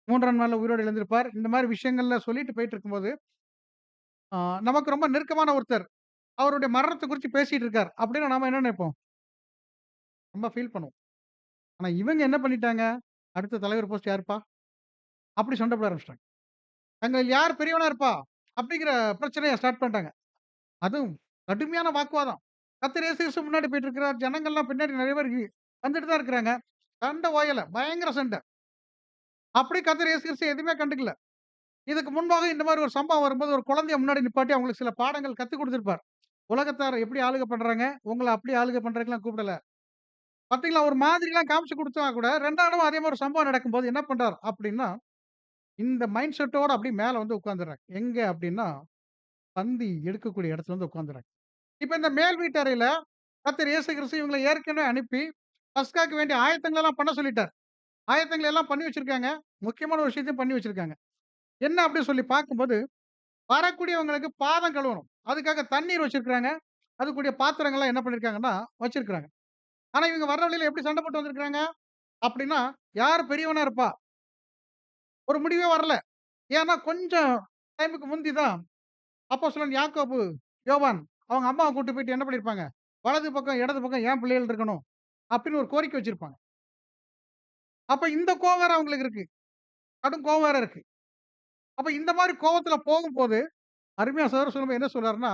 Speaker 1: 3ஆம் நாள்ல உயிரோடு எழுந்திருப்பார். இந்த மாரி விஷயங்கள்ல சொல்லிட்டு போயிட்டு இருக்கும்போது, ஆ நமக்கு ரொம்ப நெருக்கமான ஒருத்தர், அவருடைய மரணத்த குறிச்சு பேசிட்டு இருக்கார். அப்படின்னா நாம என்ன நினைப்போம்? ரொம்ப ஃபீல் பண்ணுவோம். ஆனா இவங்க என்ன பண்ணிட்டாங்க? அடுத்த தலைவர் போஸ்ட் யாருப்பா? அப்படி சண்டை போட ஆரம்பிச்சுட்டாங்க. தங்களில் யார் பெரியவனா இருப்பா? அப்படிங்கிற பிரச்சனைய ஸ்டார்ட் பண்ணிட்டாங்க. அதுவும் கடுமையான வாக்குவாதம். கர்த்தர் இயேசு கிறிஸ்து முன்னாடி போயிட்டு இருக்கிறார். ஜனங்கள்லாம் பின்னாடி நெறைய பேர் வந்துட்டு தான் இருக்கிறாங்க. சண்டை ஓயல. பயங்கர சண்டை. அப்படி கர்த்தர் இயேசு கிறிஸ்து எதுவுமே கண்டுக்கல. இதுக்கு முன்பாக இந்த மாரி ஒரு சம்பவம் வரும்போது ஒரு குழந்தைய முன்னாடி நிப்பாட்டி அவங்களுக்கு சில பாடங்கள் கத்துக் குடுத்திருப்பார். உலகத்தார் எப்படி ஆளுகை பண்றாங்க, உங்கள அப்படி ஆளுகை பண்றதுக்குலாம் கூப்பிடல. பார்த்தீங்களா, ஒரு மாதிரிலாம் காமிச்சு குடுத்தா கூட 2வது தடவ அதே மாரி ஒரு சம்பவம் நடக்கும்போது என்ன பண்றார் அப்படின்னா, இந்த மைண்ட் செட்டோட அப்படியே மேல வந்து உட்கார்ந்துர்றாங்க. எங்க அப்படின்னா, பந்தி எடுக்கக்கூடிய இடத்துல வந்து உட்கார்ந்துர்றாங்க. இப்ப இந்த மேல் வீட்டறையில கர்த்தர் இயேசு கிறிஸ்து இவங்கள ஏற்கனவே அனுப்பி, பஸ்காக்கு வேண்டிய ஆயத்தங்களெல்லாம் பண்ண சொல்லிட்டார். ஆயத்தங்கள் எல்லாம் பண்ணி வச்சிருக்காங்க. முக்கியமான ஒரு விஷயத்தையும் பண்ணி வச்சிருக்காங்க. என்ன அப்படின்னு சொல்லி பார்க்கும்போது, வரக்கூடியவங்களுக்கு பாதம் கழுவணும். அதுக்காக தண்ணீர் வச்சிருக்காங்க. அதுக்குரிய பாத்திரங்கள்லாம் என்ன பண்ணியிருக்காங்கன்னா, வச்சிருக்காங்க. ஆனா இவங்க வர்ற வழியில எப்படி சண்டை போட்டு வந்திருக்காங்க? அப்படின்னா, யார் பெரியவனா இருப்பா? ஒரு முடிவே வரல. ஏன்னா கொஞ்சம் டைமுக்கு முந்தி தான் அப்போஸ்தலன் யாக்கோபு, யோவான் அவங்க அம்மாவ கூட்டு போயிட்டு என்ன பண்ணியிருப்பாங்க? வலது பக்கம், இடது பக்கம் என் பிள்ளைகள் இருக்கணும். அப்படின்னு ஒரு கோரிக்கை வச்சிருப்பாங்க. அப்ப இந்த கோவம் வேற அவங்களுக்கு இருக்கு. கடும் கோவம் வேற இருக்கு. அப்ப இந்த மாரி கோவத்துல போகும்போது, அருமையா சகோதரர் சொல்லும்போது என்ன சொல்றாருன்னா,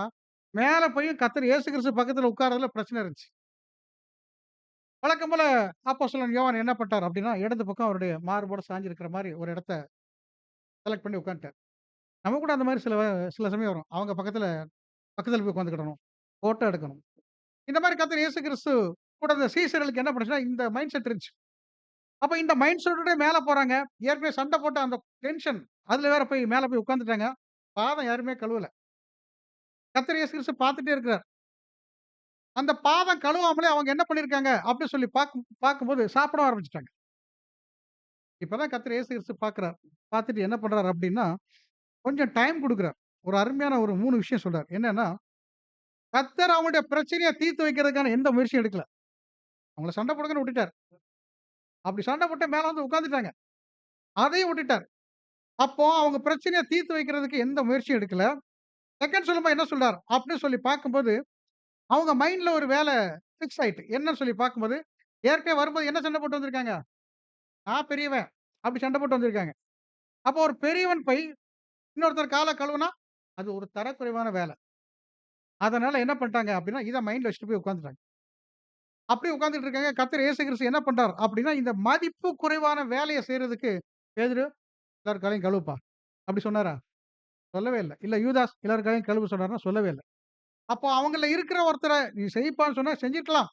Speaker 1: மேல போய் கர்த்தர் இயேசு கிறிஸ்து பக்கத்துல உட்கார்றதுல பிரச்சனை இருந்துச்சு. வழக்கம் போல அப்போஸ்தலன் யோவான் என்ன பண்ணிட்டார் அப்படின்னா, இடது பக்கம் அவருடைய மார்போட சாய்ஞ்சிருக்கிற மாரி ஒரு இடத்த செலக்ட் பண்ணி உட்கார்ந்துட்டார். நமக்கு கூட அந்த மாரி சில சமயம் வரும். அவங்க பக்கத்துல போய் உட்கார்ந்துக்கிடணும். ஃபோட்டோ எடுக்கணும். இந்த மாரி கர்த்தர் இயேசு கிறிஸ்து கூட இந்த சீஷர்களுக்கு என்ன பண்ணுச்சுன்னா, இந்த மைண்ட் செட் இருந்துச்சு. அப்ப இந்த மைண்ட் செட்டோட மேல போறாங்க. ஏற்கனவே சண்டை போட்ட அந்த டென்ஷன், அதுல வேற போய் மேல போய் உட்கார்ந்துட்டாங்க. பாதம் யாருமே கழுவல. கர்த்தர் இயேசு கிறிஸ்து பார்த்துட்டே இருக்கிறார். அந்த பாதம் கழுவாமலே அவங்க என்ன பண்ணியிருக்காங்க அப்படின்னு சொல்லி பார்க்கும்போது சாப்பிட ஆரம்பிச்சுட்டாங்க. இப்பதான் கர்த்தர் இயேசு கிறிஸ்து பார்க்கிறார். பார்த்துட்டு என்ன பண்றாரு அப்படின்னா, கொஞ்சம் டைம் குடுக்குறார். ஒரு அருமையான ஒரு 3 விஷயம் சொல்றார். என்னன்னா, கர்த்தர் அவங்களுடைய பிரச்சனைய தீர்த்து வைக்கிறதுக்கான எந்த முயற்சியும் எடுக்கல. அவங்கள சண்டை போடுங்கன்னு விட்டுட்டார். அப்படி சண்டை போட்டு மேல வந்து உட்கார்ந்துட்டாங்க. அதையும் விட்டுட்டார். அப்போ அவங்க பிரச்சனைய தீர்த்து வைக்கிறதுக்கு எந்த முயற்சியும் எடுக்கல. செகண்ட் சொல்லும்போது என்ன சொல்றார்? அப்படின்னு சொல்லி பார்க்கும்போது, அவங்க மைண்ட்ல ஒரு வேல ஃபிக்ஸ் ஆயிட்டு. என்னன்னு சொல்லி பார்க்கும்போது, ஏற்கனவே வரும்போது என்ன சண்டை போட்டு வந்திருக்காங்க? நான் பெரியவன். அப்படி சண்டை போட்டு வந்திருக்காங்க. அப்போ ஒரு பெரியவன் போய் இன்னொருத்தர் கால கழுவுனா, அது ஒரு தரக்குறைவான வேல. அதனால என்ன பண்ணிட்டாங்க அப்படின்னா, இத மைண்ட்ல வச்சுட்டு போய் உட்கார்ந்துட்டாங்க. அப்படியே உட்கார்ந்துட்டு இருக்காங்க. கர்த்தர் இயேசு கிறிஸ்து என்ன பண்றார் அப்படின்னா, இந்த மதிப்பு குறைவான வேலைய செய்றதுக்கு, பேதுரு எல்லார் காலையும் கழுவுப்பா. அப்படி சொன்னாரா? சொல்லவே இல்ல. இல்ல யூதாஸ் எல்லார் காலையும் கழுவ சொன்னாருன்னா சொல்லவே இல்ல. அப்போ அவங்கள்ல இருக்கிற ஒருத்தர நீ செய்ப்பான்னு சொன்னா செஞ்சிருக்கலாம்.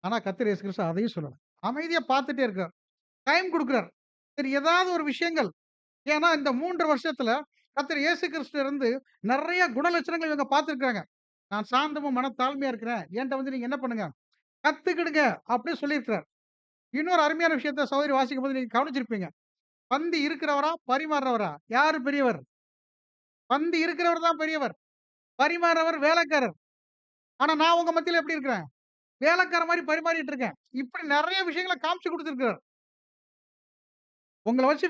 Speaker 1: ஆனா கர்த்தர் இயேசு கிறிஸ்து அதையும் சொல்லல. அமைதியா பார்த்துட்டே இருக்கிறார். டைம் குடுக்குறார். சரி ஏதாவது ஒரு விஷயங்கள் ஏன்னா இந்த 3 வருஷத்துல கர்த்தர் இயேசு கிறிஸ்துட்ட இருந்து நெறைய குணலட்சணங்கள் இவங்க பார்த்திருக்காங்க. நான் சாந்தமும் மனத்தாழ்மையா இருக்கிறேன். என்ட்ட வந்து நீங்க என்ன பண்ணுங்க? கத்துக்கிடுங்க அப்படின்னு சொல்லியிருக்கிறார். இன்னொரு அருமையான விஷயத்த சகோதரி வாசிக்கும்போது நீங்க கவனிச்சிருப்பீங்க. பந்தி இருக்கிறவரா? பரிமாறுறவரா? யாரு பெரியவர்? பந்தி இருக்கிறவர் தான் பெரியவர். பரிமாறுறவர் வேலைக்காரர். ஆனா நான் உங்க மத்தியில எப்படி இருக்கிறேன்? வேலைக்காரன் மாரி பரிமாறிட்டு இருக்கேன். இப்படி நெறைய விஷயங்கள காமிச்சு குடுத்திருக்கிறார். உங்கள வச்சு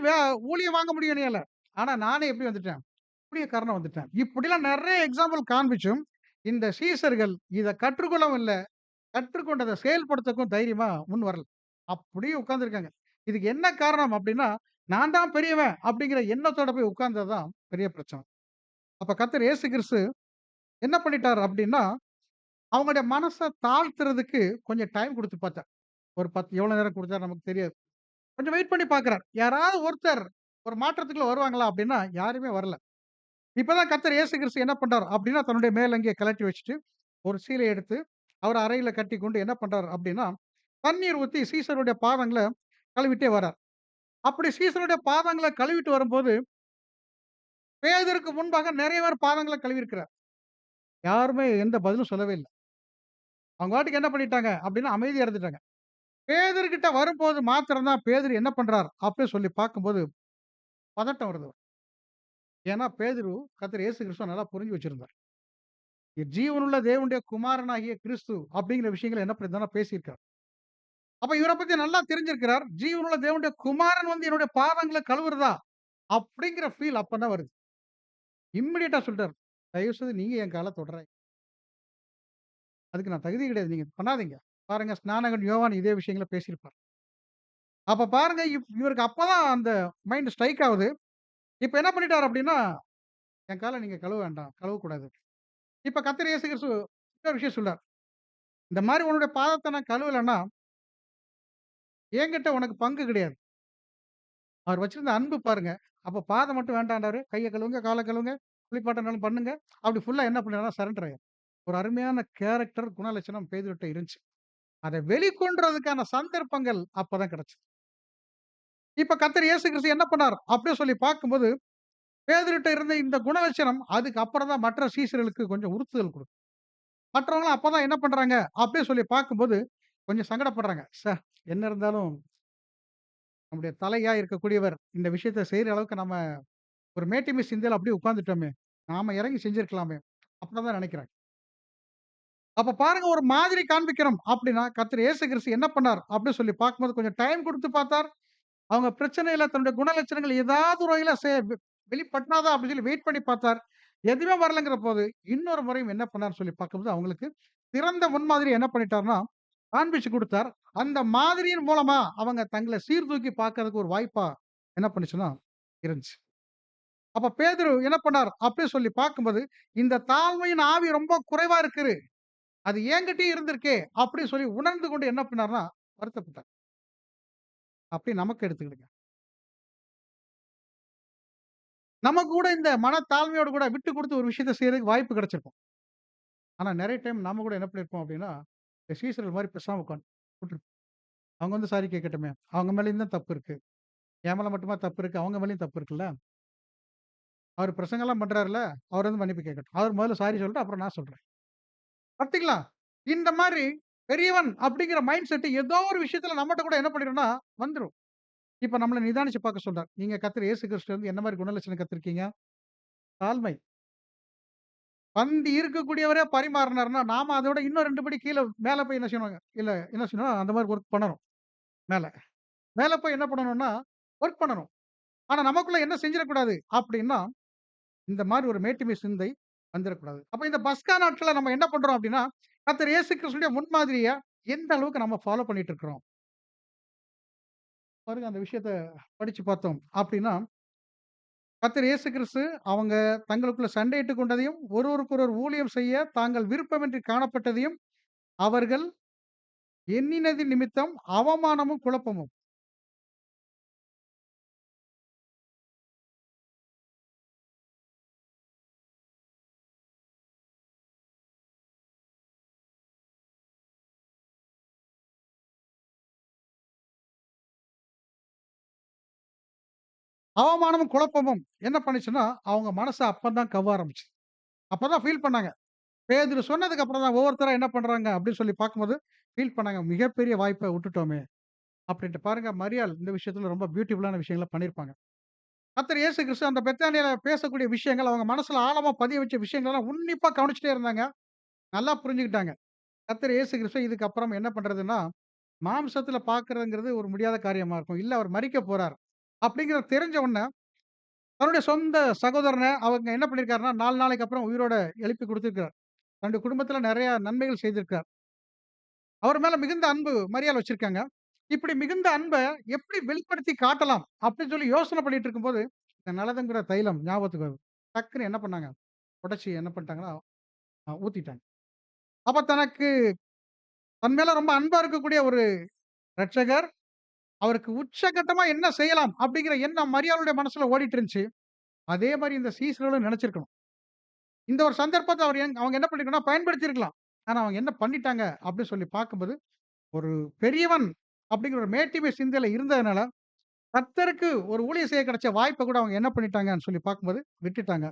Speaker 1: ஊழியம் வாங்க முடியும் என்னையால. ஆனா நானே எப்படி வந்துட்டேன்? ஊழியக்காரனா வந்துட்டேன். இப்படிலாம் நெறைய எக்ஸாம்பிள் காண்பிச்சும், இந்த சீசர்கள் இத கற்றுக்கொள்ளவும் இல்ல. கற்றுக்கொண்டத செயல்படுத்தவும் தைரியமா முன் வரல. அப்படியே உட்கார்ந்திருக்காங்க. இதுக்கு என்ன காரணம் அப்படின்னா, நான் தான் பெரியவன் அப்படிங்கிற எண்ணத்தோட போய் உட்கார்ந்தது தான் பெரிய பிரச்சனை. அப்ப கர்த்தர் இயேசு கிறிஸ்து என்ன பண்ணிட்டார் அப்படின்னா, அவங்களுடைய மனச தாழ்த்துறதுக்கு கொஞ்சம் டைம் குடுத்து பார்த்தார். ஒரு 10 எவ்வளோ நேரம் குடுத்தாரு நமக்கு தெரியாது. கொஞ்சம் வெயிட் பண்ணி பார்க்கிறார். யாராவது ஒருத்தர் ஒரு மாற்றத்துக்குள்ள வருவாங்களா அப்படின்னா, யாருமே வரல. இப்பதான் கர்த்தர் இயேசு கிறிஸ்து என்ன பண்றார் அப்படின்னா, தன்னுடைய மேலங்கிய கழட்டி வச்சுட்டு, ஒரு சீலை எடுத்து, அவர அறையில கட்டிக்கொண்டு என்ன பண்றார் அப்படின்னா, தண்ணீர் ஊத்தி சீசருடைய பாதங்கள கழுவிட்டே வரார். அப்படி சீசருடைய பாதங்கள கழுவிட்டு வரும்போது, பேதுருக்கு முன்பாக நெறைய பேர் பாதங்கள கழுவியிருக்கிறார். யாருமே எந்த பதிலும் சொல்லவே இல்ல. அவங்க பாட்டுக்கு என்ன பண்ணிட்டாங்க அப்படின்னா, அமைதியா இருந்துட்டாங்க. பேதுருகிட்ட வரும்போது மாத்திரம் தான் பேதுரு என்ன பண்றார் அப்படின்னு சொல்லி பார்க்கும்போது, பதட்டம் வருது. ஏன்னா பேதுரு கர்த்தர் இயேசு கிறிஸ்துவ நல்லா புரிஞ்சு வச்சிருந்தார். ஜீவனுள்ள தேவனுடைய குமாரனாகிய கிறிஸ்து அப்படிங்கிற விஷயங்கள என்ன பண்ணியிருந்தார்னா பேசியிருக்கார். அப்ப இவர பத்தி நல்லா தெரிஞ்சிருக்கிறார். ஜீவனுள்ள தேவனுடைய குமாரன் வந்து என்னுடைய பாதங்கள கழுவுறதா? அப்படிங்கிற ஃபீல் அப்பதான் வருது. இம்மீடியட்டா சொல்ட்டாரு. தயவு செய்து நீங்க என் கால தொடராதீங்க. அதுக்கு நான் தகுதி கிடையாது. நீங்க பண்ணாதீங்க. பாருங்க ஸ்நானகன் யோவான் இதே விஷயங்கள பேசியிருப்பார். அப்ப பாருங்க இவருக்கு அப்பதான் அந்த மைண்ட் ஸ்ட்ரைக் ஆவுது. இப்ப என்ன பண்ணிட்டாரு அப்படின்னா, என் கால நீங்க கழுவ வேண்டாம். கழுவக்கூடாது. இப்ப கர்த்தர் இயேசு கிறிஸ்து இன்னொரு விஷயம் சொல்றார். இந்த மாரி உன்னுடைய பாதத்த நான் கழுவலன்னா, என்கிட்ட உனக்கு பங்கு கிடையாது. அவர் வச்சிருந்த அன்பு பாருங்க. அப்ப பாதம் மட்டும் வேண்டான்டாரு. கைய கழுவுங்க, கால கழுவுங்க, குளிப்பாட்டனாலும் பண்ணுங்க. அப்படி ஃபுல்லா என்ன பண்ணினார்னா சரண்டர் ஆயிரு. ஒரு அருமையான கேரக்டர், குணலட்சணம் பேதுருட்ட இருந்துச்சு. அத வெளிக்கொண்றதுக்கான சந்தர்ப்பங்கள் அப்பதான் கிடைச்சது. இப்ப கர்த்தர் இயேசு கிறிஸ்து என்ன பண்ணார்? அப்படியே சொல்லி பார்க்கும்போது, பேதுருட்ட இருந்த இந்த குணலட்சணம் அதுக்கு அப்புறம் தான் மற்ற சீஷர்களுக்கு கொஞ்சம் உறுத்துதல் குடுக்கும். மற்றவங்கலாம் அப்பதான் என்ன பண்றாங்க? அப்படியே சொல்லி பார்க்கும்போது, கொஞ்சம் சங்கடப்படுறாங்க. என்ன இருந்தாலும் நம்முடைய தலையா இருக்கக்கூடியவர், இந்த விஷயத்த செய்ற அளவுக்கு நம்ம ஒரு மேட்டிமை சிந்தையில அப்படியே உட்கார்ந்துட்டோமே! நாம இறங்கி செஞ்சிருக்கலாமே! அப்படிதான் நெனைக்கிறாங்க. அப்ப பாருங்க ஒரு மாதிரி காண்பிக்கிறோம் அப்படின்னா, கர்த்தர் இயேசு கிறிஸ்து என்ன பண்ணார்? அப்படின்னு சொல்லி பார்க்கும்போது கொஞ்சம் டைம் குடுத்து பார்த்தார். அவங்க பிரச்சனையில தன்னுடைய குணலட்சணங்கள் ஏதாவது ஒரு வகையில வெளிப்பட்டாதா அப்படின்னு சொல்லி வெயிட் பண்ணி பார்த்தார். எதுவுமே வரலங்கிற போது, இன்னொரு முறையும் என்ன பண்ணார்ன்னு சொல்லி பார்க்கும்போது, அவங்களுக்கு சிறந்த முன்மாதிரி என்ன பண்ணிட்டார்ன்னா, காண்பிச்சு குடுத்தார். அந்த மாதிரியின் மூலமா அவங்க தங்கள சீர்தூக்கி பார்க்கறதுக்கு ஒரு வாய்ப்பா என்ன பண்ணுச்சுன்னா, இருந்துச்சு. அப்ப பேதுரு என்ன பண்ணார்? அப்படின்னு சொல்லி பார்க்கும்போது, இந்த தாழ்மையின் ஆவி ரொம்ப குறைவா இருக்குது. அது என்கிட்டயும் இருந்திருக்கே! அப்படின்னு சொல்லி உணர்ந்து கொண்டு என்ன பண்ணார்ன்னா, வருத்தப்பட்டார். அப்படி நமக்கு எடுத்துக்கிடுங்க. நமக்கு கூட இந்த மனத்தாழ்மையோடு கூட விட்டு குடுத்து ஒரு விஷயத்த செய்றதுக்கு வாய்ப்பு கிடைச்சிருக்கும். ஆனா நெறைய டைம் நாம கூட என்ன பண்ணியிருப்போம் அப்படின்னா, இந்த சீசர்கள் மாரி பேசாம உட்கார்ந்து விட்டுருப்போம். அவங்க வந்து சாரி கேட்கட்டுமே! அவங்க மேலயும் தான் தப்பு இருக்கு. என் மேல மட்டுமா தப்பு இருக்கு? அவங்க மேலயும் தப்பு இருக்குல்ல. அவரு பிரசங்கம்லாம் பண்றாருல்ல, அவர் வந்து மன்னிப்பு கேட்கட்டும். அவர் முதல்ல சாரி சொல்லட்டும். அப்புறம் நான் சொல்றேன். பார்த்தீங்களா? இந்த மாரி பெரியவன் அப்படிங்கிற மைண்ட் செட் ஏதோ ஒரு விஷயத்துல நம்மட்ட கூட என்ன பண்ணிடும்னா வந்துரும். இப்ப நம்மள நிதானிச்சு பார்க்க சொல்றார். நீங்க கர்த்தர் இயேசு கிறிஸ்து வந்து என்ன மாரி குணலட்சணம் கத்துருக்கீங்க? தாழ்மை. பந்தி இருக்கக்கூடியவரே பரிமாறுனாருன்னா, நாம அதோட இன்னும் 2 படி கீழ மேல போய் என்ன செய்யணுங்க? இல்ல என்ன செய்யணும்? அந்த மாரி ஒர்க் பண்ணணும். மேல. மேல போய் என்ன பண்ணணும்னா, ஒர்க் பண்ணணும். ஆனா நமக்குள்ள என்ன செஞ்சிறக்கூடாது அப்டின்னா, இந்த மாரி ஒரு மேட்டிமை சிந்தை வந்துறக்கூடாது. அப்ப இந்த பஸ்கா நாட்கள்ல நம்ம என்ன பண்றோம் அப்டின்னா, கர்த்தர் இயேசு கிறிஸ்துடைய முன்மாதிரிய எந்த அளவுக்கு நம்ம ஃபாலோ பண்ணிட்டு இருக்கிறோம்? பாருங்க அந்த விஷயத்த படிச்சு பார்த்தோம் அப்டின்னா, கர்த்தர் இயேசு கிறிஸ்து அவங்க தங்களுக்குள்ள சண்டையிட்டுக் கொண்டதையும், ஒருவருக்கொருவர் ஊழியம் செய்ய தாங்கள் விருப்பமின்றி காணப்பட்டதையும் அவர்கள் எண்ணினதின் நிமித்தம் அவமானமும், குழப்பமும். அவமானமும், குழப்பமும் என்ன பண்ணுச்சுன்னா, அவங்க மனச அப்பதான் கவ்வ ஆரம்பிச்சுது. அப்பதான் ஃபீல் பண்ணாங்க. பேதுரு சொன்னதுக்கு அப்புறம் தான் ஒவ்வொருத்தரா என்ன பண்றாங்க அப்படின்னு சொல்லி பார்க்கும்போது, ஃபீல் பண்ணாங்க. மிகப்பெரிய வாய்ப்ப விட்டுட்டோமே! அப்படின்ட்டு. பாருங்க மரியாள் இந்த விஷயத்துல ரொம்ப பியூட்டிஃபுல்லான விஷயங்கள பண்ணியிருப்பாங்க. கர்த்தர் இயேசு கிறிஸ்து அந்த பெத்தானியால பேசக்கூடிய விஷயங்கள், அவங்க மனசுல ஆழமா பதிய வச்ச விஷயங்களெல்லாம் உன்னிப்பா கவனிச்சுட்டே இருந்தாங்க. நல்லா புரிஞ்சுக்கிட்டாங்க. கர்த்தர் இயேசு கிறிஸ்து இதுக்கப்புறம் என்ன பண்றதுன்னா, மாம்சத்துல பார்க்கிறதுங்கிறது ஒரு முடியாத காரியமா இருக்கும். இல்ல அவர் மரிக்க போறார். அப்படிங்கிறது தெரிஞ்ச உடனே, தன்னுடைய சொந்த சகோதரன அவங்க என்ன பண்ணியிருக்காருன்னா, 4 நாளைக்கு அப்புறம் உயிரோட எழுப்பி குடுத்திருக்கிறார். தன்னுடைய குடும்பத்தில நெறைய நன்மைகள் செய்திருக்கிறார். அவர் மேல மிகுந்த அன்பு மரியாள் வச்சிருக்காங்க. இப்படி மிகுந்த அன்ப எப்படி வெளிப்படுத்தி காட்டலாம்? அப்படின்னு சொல்லி யோசனை பண்ணிட்டு இருக்கும்போது, இந்த நலதங்கிற தைலம் ஞாபகத்துக்கு வருது. டக்குன்னு என்ன பண்ணாங்க? உடைச்சு என்ன பண்ணிட்டாங்கன்னா, ஊத்திட்டாங்க. அப்ப தனக்கு தன் மேல ரொம்ப அன்பா இருக்கக்கூடிய ஒரு இரட்சகர், அவருக்கு உச்சகட்டமா என்ன செய்யலாம்? அப்படிங்கிற எண்ணம் மரியாளுடைய மனசுல ஓடிட்டு இருந்துச்சு. அதே மாரி இந்த சீசர்களும் நெனச்சிருக்கணும். இந்த ஒரு சந்தர்ப்பத்த அவர் அவங்க என்ன பண்ணிருக்கணும்னா பயன்படுத்தியிருக்கலாம். ஆனா அவங்க என்ன பண்ணிட்டாங்க? அப்படின்னு சொல்லி பார்க்கும்போது, ஒரு பெரியவன் அப்படிங்கிற ஒரு மேட்டிமை சிந்தையில இருந்ததுனால, கர்த்தருக்கு ஒரு ஊழியம் செய்ய கிடைச்ச வாய்ப்ப கூட அவங்க என்ன பண்ணிட்டாங்கன்னு சொல்லி பார்க்கும்போது, விட்டுட்டாங்க.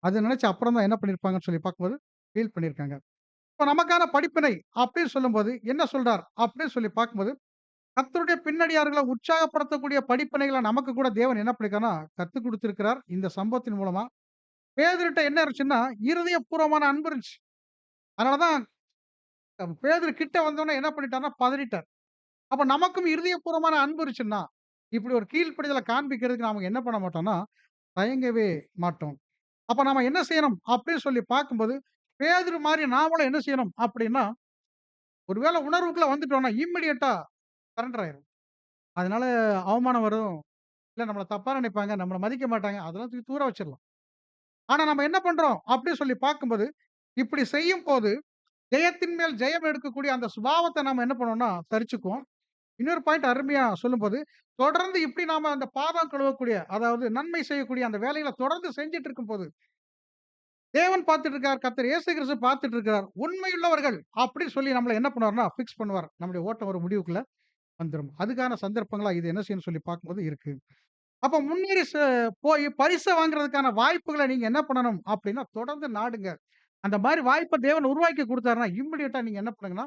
Speaker 1: அத நினைச்சு அப்புறம் தான் என்ன பண்ணியிருப்பாங்கன்னு சொல்லி பார்க்கும்போது, ஃபீல் பண்ணியிருக்காங்க. இப்ப நமக்கான படிப்பினை அப்படின்னு சொல்லும்போது, என்ன சொல்றார்? அப்படின்னு சொல்லி பார்க்கும்போது, கர்த்தருடைய பின்னடியார்கள உற்சாகப்படுத்தக்கூடிய படிப்பினைகள நமக்கு கூட தேவன் என்ன பண்ணியிருக்கார்ன்னா, கத்துக் குடுத்திருக்கிறார். இந்த சம்பவத்தின் மூலமா. பேதுருட்ட என்ன இருந்துச்சுன்னா, இருதயப்பூர்வமான அன்பு இருந்துச்சு. அதனால தான் பேதுரு கிட்ட வந்தோனே என்ன பண்ணிட்டார்ன்னா, பதறிட்டார். அப்ப நமக்கும் இருதயப்பூர்வமான அன்பு இருந்துச்சுன்னா, இப்படி ஒரு கீழ்ப்படிதல காண்பிக்கிறதுக்கு நாம என்ன பண்ண மாட்டோம்னா, தயங்கவே மாட்டோம். அப்ப நாம என்ன செய்யணும் அப்படின்னு சொல்லி பார்க்கும்போது, பேதுரு மாரி நாமளும் என்ன செய்யணும் அப்படின்னா, ஒருவேள உணர்வுக்குள்ள வந்துட்டோம்னா, இம்மீடியட்டா சரண்டர் ஆயிரும். அதனால அவமானம் வரும். இல்ல நம்மள தப்பா நினைப்பாங்க, நம்மள மதிக்க மாட்டாங்க. அதெல்லாம் தூக்கி தூர வச்சிரலாம். ஆனா நம்ம என்ன பண்றோம் அப்படின்னு சொல்லி பார்க்கும்போது, இப்படி செய்யும்போது, ஜெயத்தின் மேல் ஜெயம் எடுக்கக்கூடிய அந்த சுபாவத்த நாம என்ன பண்ணுவோம்னா, தரிச்சுக்குவோம். இன்னொரு பாயிண்ட் அருமையா சொல்லும்போது, தொடர்ந்து இப்படி நாம அந்த பாதம் கழுவக்கூடிய, அதாவது நன்மை செய்யக்கூடிய அந்த வேலைகள தொடர்ந்து செஞ்சுட்டு இருக்கும்போது, தேவன் பார்த்துட்டு இருக்கார். கர்த்தர் இயேசு கிறிஸ்து பார்த்துட்டு இருக்கிறார். உண்மையுள்ளவர்கள் அப்படின்னு சொல்லி நம்மள என்ன பண்ணுவார்ன்னா, பிக்ஸ் பண்ணுவார். நம்முடைய ஓட்டம் ஒரு முடிவுக்குள்ள வந்துரும். அதுக்கான சந்தர்ப்பங்களா இது என்ன செய்யணும்னு சொல்லி பார்க்கும்போது இருக்கு. அப்ப முன்னேறி போய் பரிச வாங்குறதுக்கான வாய்ப்புகள நீங்க என்ன பண்ணணும் அப்படின்னா, தொடர்ந்து நாடுங்க. அந்த மாரி வாய்ப்ப தேவன் உருவாக்கி குடுத்தாருன்னா, இம்மீடியட்டா நீங்க என்ன பண்ணுங்கன்னா,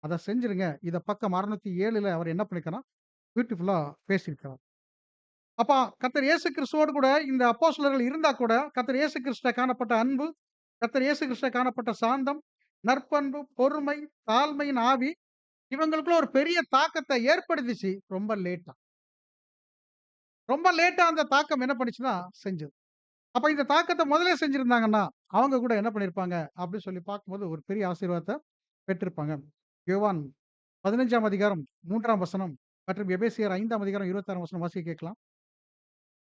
Speaker 1: அத செஞ்சுருங்க. இத பக்கம் 607ல அவர் என்ன பண்ணியிருக்கார்ன்னா, பியூட்டிஃபுல்லா பேசியிருக்கிறார். அப்ப கர்த்தர் இயேசு கிறிஸ்துவோடு கூட இந்த அப்போஸ்தலர்கள் இருந்தா கூட, கர்த்தர் இயேசு கிறிஸ்துட்ட காணப்பட்ட அன்பு, கர்த்தர் இயேசு கிறிஸ்துட்ட காணப்பட்ட சாந்தம், நற்பண்பு, பொறுமை, தாழ்மையின் ஆவி, இவங்களுக்குள்ள ஒரு பெரிய தாக்கத்த ஏற்படுத்திச்சு. ரொம்ப லேட்டா. ரொம்ப லேட்டா அந்த தாக்கம் என்ன பண்ணுச்சுன்னா, செஞ்சது. அப்ப இந்த தாக்கத்த முதலே செஞ்சிருந்தாங்கன்னா, அவங்க கூட என்ன பண்ணியிருப்பாங்க? அப்படின்னு சொல்லி பார்க்கும்போது ஒரு பெரிய ஆசீர்வாதத்த பெற்றிருப்பாங்க. யோவான் 15ஆம் அதிகாரம் 3ஆம் வசனம் மற்றும் எபேசியர் 5ஆம் அதிகாரம் 26ஆம் வசனம் வாசிக்க கேட்கலாம்.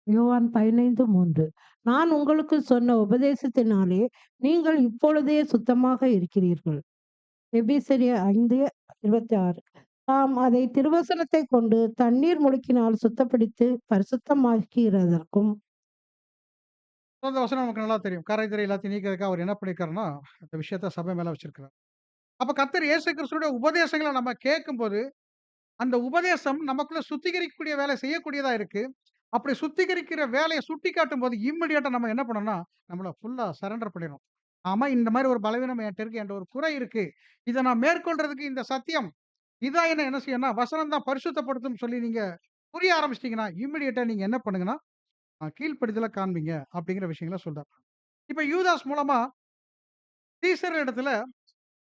Speaker 2: யோவான் 15:3. நான் உங்களுக்கு சொன்ன உபதேசத்தினாலே நீங்கள் இப்பொழுதே சுத்தமாக இருக்கிறீர்கள். எபேசியர் 5:26. தாம் அதை திருவசனத்தைக் கொண்டு தண்ணீர் முழுக்கினால் சுத்தப்படுத்தி பரிசுத்தமாக்கிறதற்கும்
Speaker 1: அந்த வசனம் நமக்கு நல்லா தெரியும். கரை, திரை எல்லாத்தையும் நீக்கிறதுக்காக அவர் என்ன பண்ணியிருக்காருன்னா, அந்த விஷயத்த சபை மேல வச்சிருக்கிறார். அப்ப கர்த்தர் இயேசு கிறிஸ்துவுடைய உபதேசங்கள நம்ம கேட்கும்போது, அந்த உபதேசம் நமக்குள்ள சுத்திகரிக்கக்கூடிய வேலை செய்யக்கூடியதா இருக்கு. அப்படி சுத்திகரிக்கிற வேலைய சுட்டிக்காட்டும்போது, இம்மீடியட்டா நம்ம என்ன பண்ணணும்னா, நம்மள ஃபுல்லா சரண்டர் பண்ணிறணும். ஆமா, இந்த மாரி ஒரு பலவீனம் என்ட்ட இருக்கு. என்ட்ட ஒரு குறை இருக்கு. இத நான் மேற்கொள்றதுக்கு இந்த சத்தியம், இதான் என்ன செய்யும்னா, வசனம் தான் பரிசுத்தப்படுத்தும்னு சொல்லி நீங்க புரிய ஆரம்பிச்சிட்டீங்கன்னா, இம்மீடியட்டா நீங்க என்ன பண்ணுங்கன்னா, கீழ்ப்படிதல காண்பீங்க அப்படிங்கிற விஷயங்கள சொல்றார். இப்ப யூதாஸ் மூலமா சீசர் இடத்துல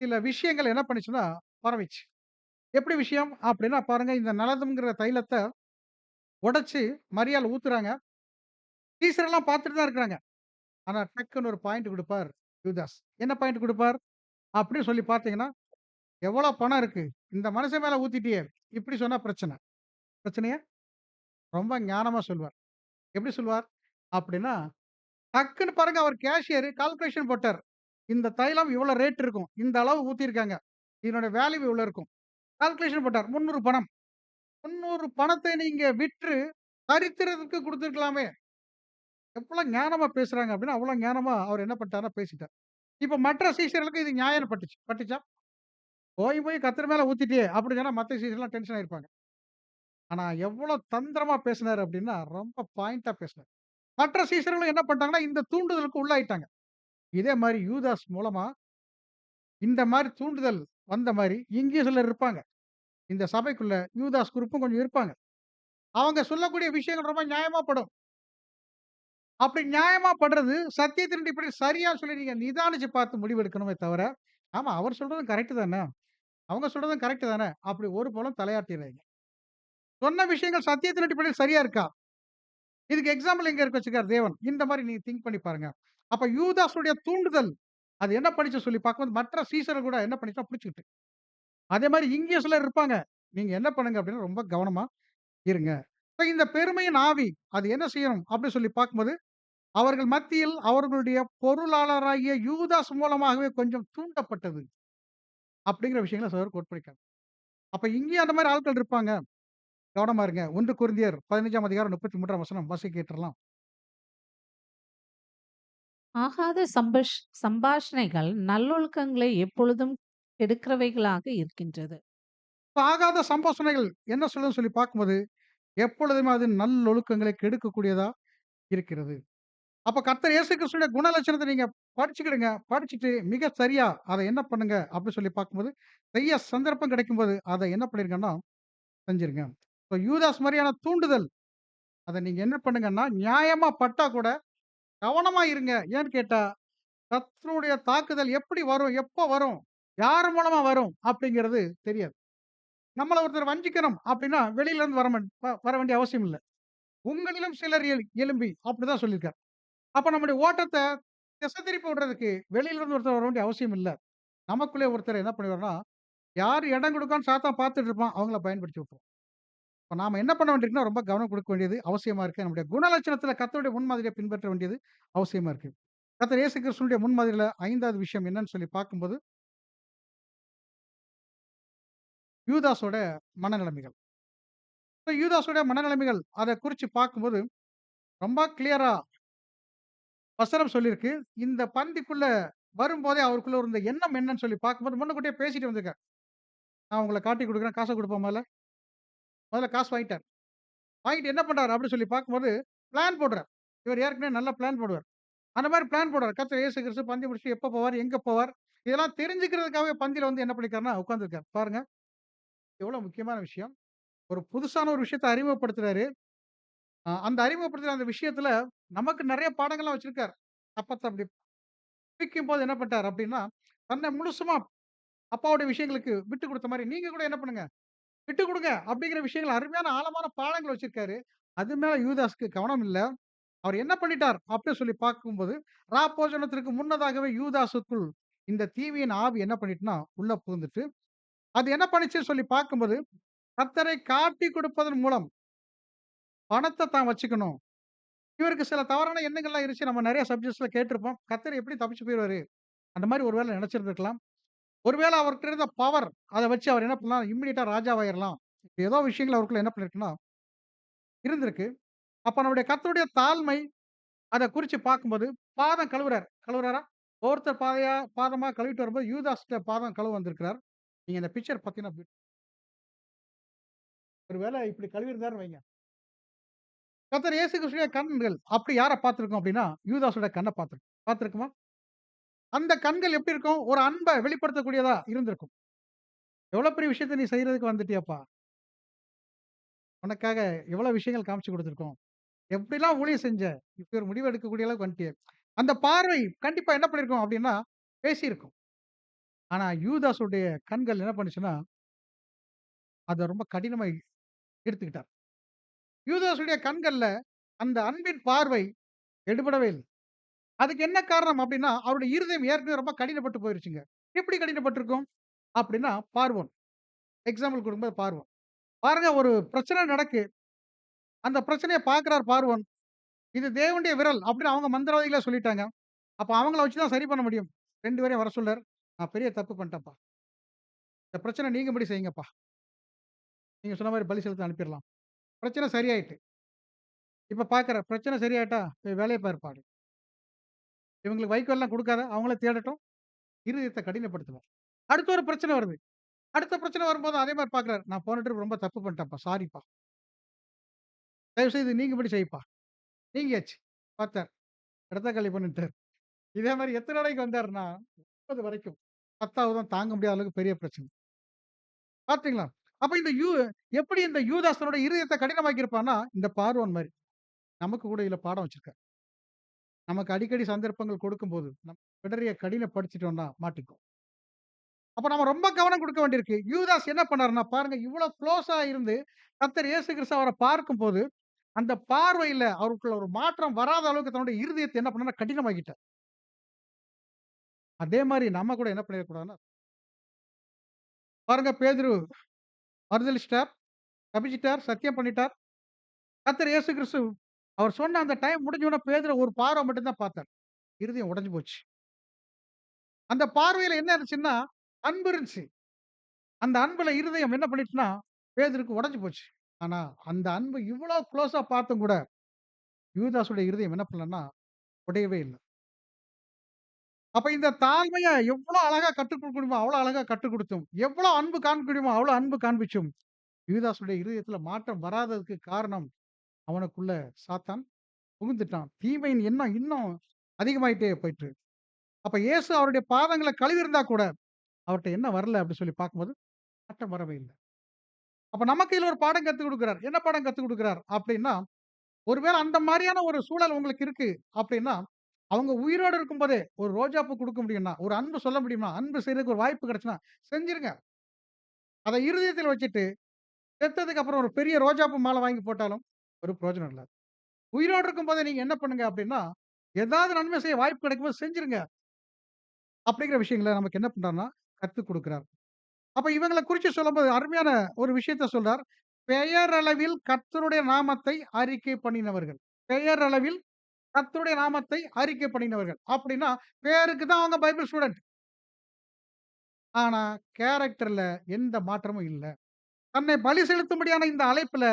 Speaker 1: சில விஷயங்கள் என்ன பண்ணுச்சுன்னா, பரவிச்சு. எப்படி விஷயம் அப்படின்னா பாருங்க, இந்த நலதம்ங்கிற தைலத்த உடைச்சு மரியாள் ஊத்துறாங்க. சீசர் எல்லாம் பார்த்துட்டு தான் இருக்கிறாங்க. ஆனா டக்குன்னு ஒரு பாயிண்ட் குடுப்பார் யூதாஸ். என்ன பாயிண்ட் குடுப்பார்? அப்படின்னு சொல்லி பார்த்தீங்கன்னா, "எவ்வளோ பணம் இருக்கு? இந்த மனுஷன் மேல ஊத்திட்டியே!" இப்படி சொன்னா பிரச்சனை. பிரச்சனைய ரொம்ப ஞானமா சொல்வார். எப்படி சொல்வார்? அப்படின்னா, டக்குன்னு பாருங்க அவர் கேஷியர் கால்குலேஷன் போட்டார். இந்த தைலம் இவ்வளோ ரேட் இருக்கும். இந்த அளவு ஊத்தியிருக்காங்க. இதனுடைய வேல்யூ இவ்வளோ இருக்கும். கால்குலேஷன் போட்டார். 300 பணம். 300 பணத்தை நீங்க விற்று தரித்திரருக்கு குடுத்துருக்கலாமே! எவ்வளோ ஞானமா பேசுறாங்க அப்படின்னா, அவ்வளோ ஞானமா அவர் என்ன பண்ணிட்டாருன்னா பேசிட்டார். இப்ப மற்ற சீஷர்களுக்கு இது நியாயம்னு பட்டுச்சு. பட்டுச்சா? போய் கர்த்தர் மேல ஊத்திட்டியே! அப்படி சொன்னா மத்த சீஷர்லாம் டென்ஷன் ஆயிருப்பாங்க. ஆனா எவ்வளோ தந்திரமா பேசினாரு அப்படின்னா, ரொம்ப பாயிண்ட்டா பேசினாரு. மற்ற சீஷர்களும் என்ன பண்ணிட்டாங்கன்னா, இந்த தூண்டுதலுக்கு உள்ளாயிட்டாங்க. இதே மாரி யூதாஸ் மூலமா இந்த மாரி தூண்டுதல் வந்த மாரி இங்கேயும் சிலர் இருப்பாங்க. இந்த சபைக்குள்ள யூதாஸ் குரூப்பும் கொஞ்சம் இருப்பாங்க. அவங்க சொல்லக்கூடிய விஷயங்கள் ரொம்ப நியாயமா படும். அப்படி நியாயமா படுறது சத்தியத்தின் அடிப்படையில் சரியா சொல்லி நீங்க நிதானிச்சு பார்த்து முடிவெடுக்கணுமே தவிர, ஆமா அவர் சொல்றதும் கரெக்ட் தானே, அவங்க சொல்றதும் கரெக்ட் தானே, அப்படி ஒரு போலும் தலையாட்டிறாதீங்க. சொன்ன விஷயங்கள் சத்தியத்தின் அடிப்படையில் சரியா இருக்கா? இதுக்கு எக்ஸாம்பிள் எங்க இருக்கு வச்சிருக்காரு தேவன். இந்த மாரி நீங்க திங்க் பண்ணி பாருங்க. அப்ப யூதாசுடைய தூண்டுதல், அது என்ன பண்ணுச்சு சொல்லி பார்க்கும்போது, மற்ற சீஷர்கள் கூட என்ன பண்ணிச்சுன்னா புடிச்சுக்கிட்டு. அதே மாரி இங்கேயும் சிலர் இருப்பாங்க. நீங்க என்ன பண்ணுங்க அப்டின்னா, ரொம்ப கவனமா இருங்க. இப்ப இந்த பெருமையின் ஆவி, அது என்ன செய்யணும் அப்டி சொல்லி பார்க்கும்போது, அவர்கள் மத்தியில் அவர்களுடைய பொருளாளராகிய யூதாஸ் மூலமாகவே கொஞ்சம் தூண்டப்பட்டது. அப்டிங்கிற விஷயங்கள சகோதரர் கோட் பண்ணியிருக்காங்க. அப்ப இங்கேயும் அந்த மாரி ஆட்கள் இருப்பாங்க. கவனமா இருங்க. 1 கொரிந்தியர் 15ஆம் அதிகாரம் 33ஆம் வசனம் வாசிக்க கேட்டுறலாம்.
Speaker 3: ஆகாத சம்பாஷணைகள் நல்லொழுக்கங்களை எப்பொழுதும் கெடுக்கிறவைகளாக இருக்கின்றது.
Speaker 1: ஆகாத சம்பாஷணைகள் என்ன சொல்லுதுன்னு சொல்லி பார்க்கும்போது, எப்பொழுதுமே அது நல்லொழுக்கங்களை கெடுக்கக்கூடியதா இருக்கிறது. அப்ப கர்த்தர் இயேசு கிறிஸ்துவின் குணலட்சணத்த நீங்க படிச்சுக்கிடுங்க. படிச்சுட்டு மிக சரியா அத என்ன பண்ணுங்க அப்டி சொல்லி பார்க்கும்போது, செய்ய சந்தர்ப்பம் கிடைக்கும்போது, அத என்ன பண்ணிருங்கன்னா செஞ்சுருங்க. இப்ப யூதாஸ் மாரியான தூண்டுதல், அத நீங்க என்ன பண்ணுங்கன்னா, நியாயமா பட்டா கூட கவனமா இருங்க. ஏன்னு கேட்டா, கர்த்தருடைய தாக்குதல் எப்படி வரும்? எப்ப வரும்? யார் மூலமா வரும்? அப்டிங்கிறது தெரியாது. நம்மள ஒருத்தர் வஞ்சிக்கணும் அப்டின்னா, வெளியில இருந்து வர வேண்டிய அவசியம் இல்ல. உங்களிலும் சிலர் எழும்பி அப்டிதான் சொல்லியிருக்கார். அப்ப நம்முடைய ஓட்டத்த திசை திருப்பி விடுறதுக்கு வெளியில இருந்து ஒருத்தர் வர வேண்டிய அவசியம் இல்ல. நமக்குள்ளே ஒருத்தர் என்ன பண்ணிருவாருன்னா, யார் இடம் குடுக்கான்னு சாத்தான் பார்த்துட்டு இருப்பான். அவங்கள பயன்படுத்தி விட்டுருவோம். இப்ப நாம என்ன பண்ண வேண்டியிருக்குன்னா, ரொம்ப கவனம் குடுக்க வேண்டியது அவசியமா இருக்கு. நம்முடைய குணலட்சணத்தில கர்த்தருடைய முன்மாதிரியை பின்பற்ற வேண்டியது அவசியமா இருக்கு. கர்த்தர் இயேசு கிறிஸ்துவினுடைய முன்மாதிரியில 5வது விஷயம் என்னன்னு சொல்லி பார்க்கும்போது, யூதாஸோட மனநிலைமைகள். இப்ப யூதாஸோட மனநிலைமைகள் அத குறிச்சு பார்க்கும்போது, ரொம்ப கிளியரா வசனம் சொல்லியிருக்கு. இந்த பந்திக்குள்ள வரும்போதே அவருக்குள்ள இருந்த எண்ணம் என்னன்னு சொல்லி பார்க்கும்போது, முன்னக்கூட்டியே பேசிட்டு வந்திருக்கார். நான் உங்கள காட்டிக் குடுக்குறேன். காச குடுப்பா முதல்ல. முதல்ல காசு வாங்கிட்டார். வாங்கிட்டு என்ன பண்றாரு அப்படின்னு சொல்லி பார்க்கும்போது, பிளான் போடுறார். இவர் ஏற்கனவே நல்லா பிளான் போடுவார். அந்த மாரி பிளான் போடுறார். கர்த்தர் இயேசு கிறிஸ்து பந்தி முடிச்சுட்டு எப்ப போவார்? எங்க போவார்? இதெல்லாம் தெரிஞ்சுக்கிறதுக்காகவே பந்தியில வந்து என்ன பண்ணியிருக்காருன்னா, உட்கார்ந்திருக்கார். பாருங்க, எவ்வளவு முக்கியமான விஷயம். ஒரு புதுசான ஒரு விஷயத்த அறிமுகப்படுத்துறாரு. அந்த அறிமுகப்படுத்துற அந்த விஷயத்துல நமக்கு நெறைய பாடங்கள்லாம் வச்சிருக்கார். அப்பத்த அப்படி பிரிக்கும்போது என்ன பண்ணிட்டார் அப்படின்னா, தன்னை முழுசுமா அப்பாவுடைய விஷயங்களுக்கு விட்டு குடுத்த மாரி, நீங்க கூட என்ன பண்ணுங்க, விட்டு குடுங்க அப்படிங்கிற விஷயங்கள் அருமையான ஆழமான பாடங்கள் வச்சிருக்காரு. அது மேல யூதாஸ்க்கு கவனம் இல்ல. அவர் என்ன பண்ணிட்டார் அப்படின்னு சொல்லி பார்க்கும்போது, ராப்போஜனத்திற்கு முன்னதாகவே யூதாசுக்குள் இந்த தீமையின் ஆவி என்ன பண்ணிட்டுன்னா, உள்ள புகுந்துட்டு, அது என்ன பண்ணுச்சுன்னு சொல்லி பார்க்கும்போது, கர்த்தரை காட்டிக் கொடுப்பதன் மூலம் பணத்த தான் வச்சுக்கணும். இவருக்கு சில தவறான எண்ணங்கள்லாம் இருந்துச்சு. நம்ம நெறைய சப்ஜெக்ட்ஸ்ல கேட்டிருப்போம். கர்த்தர் எப்படி தப்பிச்சு போயிருவாரு? அந்த மாரி ஒரு வேளை நெனச்சிருந்திருக்கலாம். ஒருவேள அவர்ட்ட இருந்த பவர், அத வச்சு அவர் என்ன பண்ணலாம், இம்மீடியட்டா ராஜாவாயிரலாம். ஏதோ விஷயங்கள் அவருக்குள்ள என்ன பண்ணியிருக்குன்னா, இருந்திருக்கு. அப்ப நம்முடைய கர்த்தருடைய தாழ்மை, அத குறிச்சு பார்க்கும்போது, பாதம் கழுவுறார். கழுவுறாரா? ஒவ்வொருத்தர் பாதமா கழுவிட்டு வரும்போது, யூதாஸ்ட்ட பாதம் கழுவ வந்திருக்கிறார். நீங்க இந்த பிக்சர் பார்த்தீங்கன்னா, ஒரு வேள இப்படி கழுவியிருந்தாருன்னு வைங்க. கர்த்தர் இயேசு கிறிஸ்துவுடைய கண்கள் அப்படி யார பார்த்திருக்கும் அப்படின்னா, யூதாஸோட கண்ண பார்த்திருக்கும். பார்த்திருக்குமா? அந்த கண்கள் எப்படி இருக்கும்? ஒரு அன்ப வெளிப்படுத்தக்கூடியதா இருந்திருக்கும். "எவ்வளோ பெரிய விஷயத்த நீ செய்றதுக்கு வந்துட்டியேப்பா! உனக்காக எவ்வளோ விஷயங்கள் காமிச்சு குடுத்துருக்கோம். எப்படிலாம் ஊழியம் செஞ்ச? இப்படி ஒரு முடிவு எடுக்கக்கூடிய அளவுக்கு வந்துட்டியே." அந்த பார்வை கண்டிப்பா என்ன பண்ணியிருக்கும் அப்படின்னா, பேசியிருக்கும். ஆனா யூதாஸுடைய கண்கள் என்ன பண்ணுச்சுன்னா, அத ரொம்ப கடினமா எடுத்துக்கிட்டார். யூதாஸுடைய கண்கள்ல அந்த அன்பின் பார்வை எடுபடவே இல்ல. அதுக்கு என்ன காரணம் அப்படின்னா, அவருடைய இருதயம் ஏற்கனவே ரொம்ப கடினப்பட்டு போயிருச்சுங்க. எப்படி கடினப்பட்டிருக்கும்? அப்படின்னா, பார்வோன். எக்ஸாம்பிள் குடுக்கும்போது பார்வோன். பாருங்க ஒரு பிரச்சனை நடக்கு. அந்த பிரச்சனைய பார்க்கிறார் பார்வோன். இது தேவனுடைய விரல் அப்படின்னு அவங்க மந்திரவாதிகளே சொல்லிட்டாங்க. அப்ப அவங்கள வச்சு தான் சரி பண்ண முடியும். 2 பேரையும் வர சொல்றார். நான் பெரிய தப்பு பண்ணிட்டேன்ப்பா. இந்த பிரச்சனை நீங்கும்படி செய்யுங்கப்பா. நீங்க சொன்ன மாரி பலி செலுத்த அனுப்பிறலாம். பிரச்சனை சரியாயிட்டு. இப்ப பார்க்கிறார். பிரச்சனை சரியாயிட்டா, போய் வேலைய பாருப்பா. இவங்களுக்கு வைக்கோல்லாம் குடுக்காத. அவங்களே தேடட்டும். இருதயத்த கடினப்படுத்துவார். அடுத்து ஒரு பிரச்சனை வருது. அடுத்த பிரச்சனை வரும்போது அதே மாரி பார்க்கிறாரு. நான் போன ட்ரிப் ரொம்ப தப்பு பண்ணிட்டேன்ப்பா. சாரிப்பா. தயவு செய்து நீங்கும்படி செய்ப்பா. நீங்கியாச்சு. பார்த்தார். இடத்த காலி பண்ணிட்டாரு. இதே மாரி எத்தன நாளைக்கு வந்தாருன்னா, 30 வரைக்கும். 10வது தான் தாங்க முடியாத அளவுக்கு பெரிய பிரச்சனை. பார்த்தீங்களா? அப்ப இந்த எப்படி இந்த யூதாஸ் தன்னுடைய இருதயத்த கடினமாக்கி இருப்பான்னா, இந்த பார்வோன் மாரி. நமக்கு கூட இதுல பாடம் வச்சிருக்கார். நமக்கு அடிக்கடி சந்தர்ப்பங்கள் கொடுக்கும்போது, நம்ம பிடரிய கடினப்படுத்திட்டோம்னா மாட்டிக்குவோம். அப்ப நம்ம ரொம்ப கவனம் குடுக்க வேண்டியிருக்கு. யூதாஸ் என்ன பண்ணாருன்னா, பாருங்க இவ்ளோ குளோஸா இருந்து கர்த்தர் இயேசு கிறிஸ்து அவர பார்க்கும்போது, அந்த பார்வையில அவருக்குள்ள ஒரு மாற்றம் வராத அளவுக்கு தன்னுடைய இருதயத்த என்ன பண்ணார்னா கடினமாக்கிட்டார். அதே மாரி நம்ம கூட என்ன பண்ணிறக்கூடாதுன்னா, பாருங்க பேதுரு மறுதலிச்சுட்டார், தப்பிச்சுட்டார், சத்தியம் பண்ணிட்டார். கர்த்தர் இயேசு கிறிஸ்து அவர் சொன்ன அந்த டைம் முடிஞ்ச உடனே பேதுரு ஒரு பார்வை மட்டும் தான் பார்த்தார். இருதயம் உடைஞ்சு போச்சு. அந்த பார்வையில என்ன இருந்துச்சுன்னா, அன்பு இருந்துச்சு. அந்த அன்புல இருதயம் என்ன பண்ணிடுச்சுன்னா, பேதுருக்கு உடைஞ்சு போச்சு. ஆனா, அந்த அன்பு இவ்ளோ குளோஸா பார்த்தும் கூட, யூதாஸுடைய இருதயம் என்ன பண்ணலன்னா, உடையவே இல்ல. அப்ப இந்த தாழ்மைய எவ்ளோ அழகா கற்றுக் கொடுக்க முடியுமோ, அவ்வளோ அழகா கற்றுக் குடுத்தும், எவ்ளோ அன்பு காண்பிக்க முடியுமோ, அவ்வளோ அன்பு காண்பிச்சும், யூதாசுடைய இருதயத்துல மாற்றம் வராததுக்கு காரணம், அவனுக்குள்ள சாத்தான் புகுந்துட்டான். தீமையின் எண்ணம் இன்னும் அதிகமாயிட்டே போயிட்டு. அப்ப இயேசு அவருடைய பாதங்கள கழுவியிருந்தா கூட, அவர்ட்ட என்ன வரல அப்டி சொல்லி பார்க்கும்போது, மாற்றம் வரவே இல்ல. அப்ப நமக்கு இதுல ஒரு பாடம் கத்துக் குடுக்கிறார். என்ன பாடம் கத்துக் குடுக்கிறார் அப்டின்னா, ஒருவேள அந்த மாரியான ஒரு சூழல் உங்களுக்கு இருக்கு அப்டின்னா, அவங்க உயிரோட இருக்கும்போதே ஒரு ரோஜா பூ குடுக்க முடியும்னா, ஒரு அன்பு சொல்ல முடியுமா? அன்பு செய்றதுக்கு ஒரு வாய்ப்பு கிடைச்சுனா, செஞ்சிருங்க. அத இருதயத்தில வச்சுட்டு, செத்ததுக்கு அப்புறம் ஒரு பெரிய ரோஜா பூ மாலை வாங்கி போட்டாலும், ஒரு பிரயோஜனம் இல்ல. உயிரோட இருக்கும்போதே நீங்க என்ன பண்ணுங்க அப்டின்னா, ஏதாவது நன்மை செய்ய வாய்ப்பு கிடைக்கும்போது செஞ்சிருங்க. அப்டிங்கிற விஷயங்கள நமக்கு என்ன பண்றார்ன்னா, கத்துக் குடுக்கிறார். அப்ப இவங்கள குறிச்சு சொல்லும்போது அருமையான ஒரு விஷயத்த சொல்றார். பெயரளவில் கர்த்தருடைய நாமத்தை அறிக்கை பண்ணினவர்கள். பெயரளவில் கர்த்தருடைய நாமத்தை அறிக்கை பண்ணினவர்கள். அப்டின்னா, பேருக்கு தான் அவங்க பைபிள் ஸ்டூடண்ட். ஆனா, கேரக்டர்ல எந்த மாற்றமும் இல்ல. தன்னை பலி செலுத்தும்படியான இந்த அழைப்புல,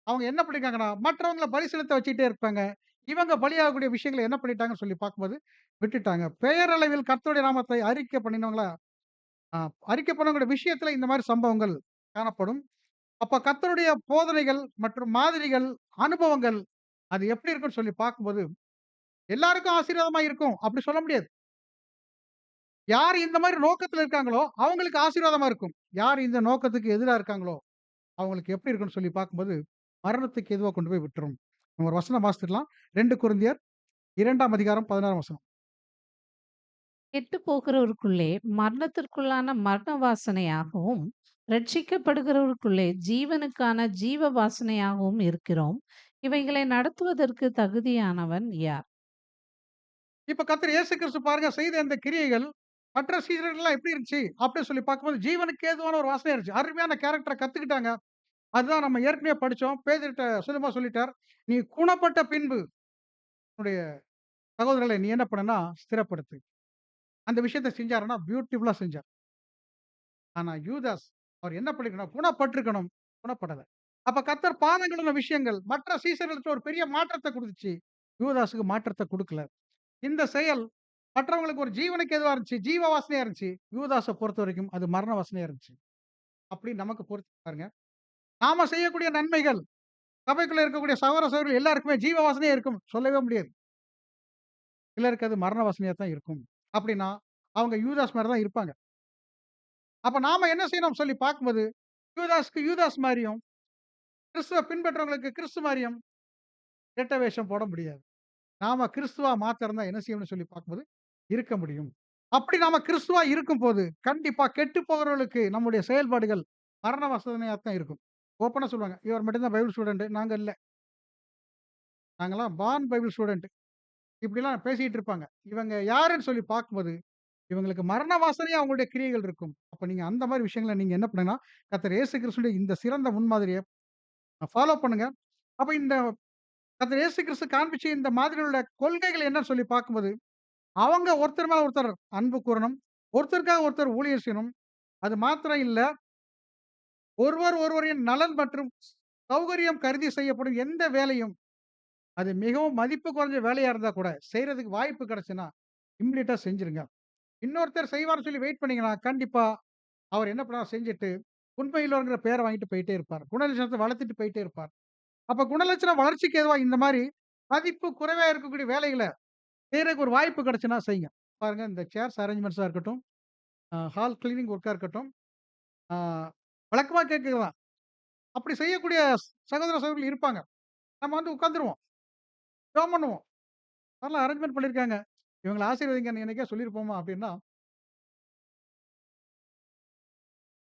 Speaker 1: அவங்க என்ன பண்ணிருக்காங்கன்னா, மற்றவங்கள பலி செலுத்த வச்சுட்டே இருப்பாங்க. இவங்க பலியாகக்கூடிய விஷயங்கள என்ன பண்ணிட்டாங்கன்னு சொல்லி பார்க்கும்போது, விட்டுட்டாங்க. பெயரளவில் கர்த்தருடைய நாமத்தை அறிக்கை பண்ணினவங்கள அ அறிக்கை பண்ணக்கூடிய விஷயத்துல இந்த மாரி சம்பவங்கள் காணப்படும். அப்ப கர்த்தருடைய போதனைகள் மற்றும் மாதிரிகள், அனுபவங்கள் அது எப்படி இருக்குன்னு சொல்லி பார்க்கும்போது, எல்லாருக்கும் ஆசீர்வாதமா இருக்கும். அப்படி சொல்ல முடியாது. யார் இந்த மாரி நோக்கத்துல இருக்காங்களோ, அவங்களுக்கு ஆசீர்வாதமா இருக்கும். யார் இந்த நோக்கத்துக்கு எதிரா இருக்காங்களோ, அவங்களுக்கு எப்படி இருக்குன்னு சொல்லி பார்க்கும்போது, மரணத்துக்கு ஏதுவா கொண்டு போய் விட்டுரும். நம்ம ஒரு வசனம் வாசித்துடலாம். 2 கொரிந்தியர் 2ஆம் அதிகாரம் 16ஆம் வசனம்.
Speaker 3: கெட்டுப் போகிறவருக்குள்ளே மரணத்திற்குள்ளான மரண வாசனையாகவும், ரட்சிக்கப்படுகிறவருக்குள்ளே ஜீவனுக்கான ஜீவ வாசனையாகவும் இருக்கிறோம். இவைகளை நடத்துவதற்கு தகுதியானவன் யார்?
Speaker 1: இப்ப கர்த்தர் இயேசு கிறிஸ்து பாருங்க செய்த இந்த கிரியைகள், மற்ற சீடர்கள்லாம் எப்படி இருந்துச்சு? அப்படின்னு சொல்லி பார்க்கும்போது, ஜீவனுக்கு ஏதுவான ஒரு வாசனையா இருந்துச்சு. அருமையான கேரக்டர கத்துக்கிட்டாங்க. அதுதான் நம்ம ஏற்கனவே படிச்சோம். பேதுருட்ட சுலமா சொல்லிட்டார். "நீ குணப்பட்ட பின்பு, உன்னுடைய சகோதரர்களை நீ என்ன பண்ணனா, ஸ்திரப்படுத்து." அந்த விஷயத்த செஞ்சாருன்னா, பியூட்டிஃபுல்லா செஞ்சார். ஆனா யூதாஸ், அவர் என்ன பண்ணிருக்கணும், குணப்பட்டுருக்கணும். குணப்படல. அப்ப கர்த்தர் பாதம் கழுவின விஷயங்கள், மற்ற சீசர்களுக்கு ஒரு பெரிய மாற்றத்த குடுத்துச்சு. யூதாஸுக்கு மாற்றத்த குடுக்கல. இந்த செயல் மற்றவங்களுக்கு ஒரு ஜீவனுக்கு எதுவா இருந்துச்சு, ஜீவ வாசனையா இருந்துச்சு. யூதாஸ பொறுத்தவரைக்கும் அது மரண வாசனையா இருந்துச்சு. அப்படி நமக்கு பொறுத்து பாருங்க. நாம செய்யக்கூடிய நன்மைகள் சபைக்குள்ள இருக்கக்கூடிய சகோதர சகோதரிகள் எல்லாருக்குமே ஜீவ வாசனையே இருக்கும். சொல்லவே முடியாது. சிலருக்கு அது மரண வாசனையா தான் இருக்கும். அப்படின்னா, அவங்க யூதாஸ் மாரி தான் இருப்பாங்க. அப்ப நாம என்ன செய்யணும் சொல்லி பார்க்கும்போது, யூதாஸ்க்கு யூதாஸ் மாரியும், கிறிஸ்துவ பின்பற்றவங்களுக்கு கிறிஸ்து மாரியும் கெட்ட வேஷம் போட முடியாது. நாம கிறிஸ்துவா மாத்திரம் தான் என்ன செய்யணும்னு சொல்லி பார்க்கும்போது, இருக்க முடியும். அப்படி நாம கிறிஸ்துவா இருக்கும்போது, கண்டிப்பா கெட்டு போகிறவர்களுக்கு நம்முடைய செயல்பாடுகள் மரண வாசனையா தான் இருக்கும். ஓப்பனா சொல்லுவாங்க. இவர் மட்டும் தான் பைபிள் ஸ்டூடண்ட். நாங்க இல்ல. நாங்கலாம் பார்ன் பைபிள் ஸ்டூடண்ட். இப்படிலாம் பேசிட்டு இருப்பாங்க. இவங்க யாருன்னு சொல்லி பார்க்கும்போது, இவங்களுக்கு மரண வாசனையா அவங்களுடைய கிரியைகள் இருக்கும். அப்ப நீங்க அந்த மாரி விஷயங்கள நீங்க என்ன பண்ணுங்கன்னா, கர்த்தர் இயேசு கிறிஸ்துவின் இந்த சிறந்த முன்மாதிரிய ஃபாலோ பண்ணுங்க. அப்ப இந்த கர்த்தர் இயேசு கிறிஸ்து காண்பிச்ச இந்த மாதிரியுள்ள கொள்கைகள் என்னன்னு சொல்லி பார்க்கும்போது, அவங்க ஒருத்தர் மேல ஒருத்தர் அன்பு கூரணும். ஒருத்தருக்காக ஒருத்தர் ஊழியம் செய்யணும். அது மாத்திரம் இல்ல, ஒருவர் ஒருவரின் நலன் மற்றும் சௌகரியம் கருதி செய்யப்படும் எந்த வேலையும், அது மிகவும் மதிப்பு குறைஞ்ச வேலையா இருந்தா கூட, செய்றதுக்கு வாய்ப்பு கிடைச்சுன்னா, இம்மீடியட்டா செஞ்சுருங்க. இன்னொருத்தர் செய்வார்ன்னு சொல்லி வெயிட் பண்ணீங்கன்னா, கண்டிப்பா அவர் என்ன பண்ணுவார் செஞ்சுட்டு, உண்மையுள்ளவர்ங்கிற பேர வாங்கிட்டு போயிட்டே இருப்பார். குணலட்சணத்த வளர்த்துட்டு போயிட்டே இருப்பார். அப்ப குணலட்சணம் வளர்ச்சிக்கு ஏதுவா இந்த மாரி மதிப்பு குறைவா இருக்கக்கூடிய வேலைகள செய்றதுக்கு ஒரு வாய்ப்பு கிடைச்சுன்னா செய்யுங்க. பாருங்க இந்த சேர்ஸ் அரேஞ்ச்மென்ட்ஸா இருக்கட்டும், ஹால் கிளீனிங் ஒர்க்கா இருக்கட்டும், ஆ வழக்கமா கேட்கறது அப்படி செய்யக்கூடிய சகோதர சகோதரிகள் இருப்பாங்க. நம்ம வந்து உட்கார்ந்துருவோம். ஜெபம் பண்ணுவோம். அதெல்லாம் அரேஞ்ச்மென்ட் பண்ணியிருக்காங்க. இவங்கள ஆசீர்வதிங்கன்னு என்னைக்கா சொல்லியிருப்போமா அப்படின்னா,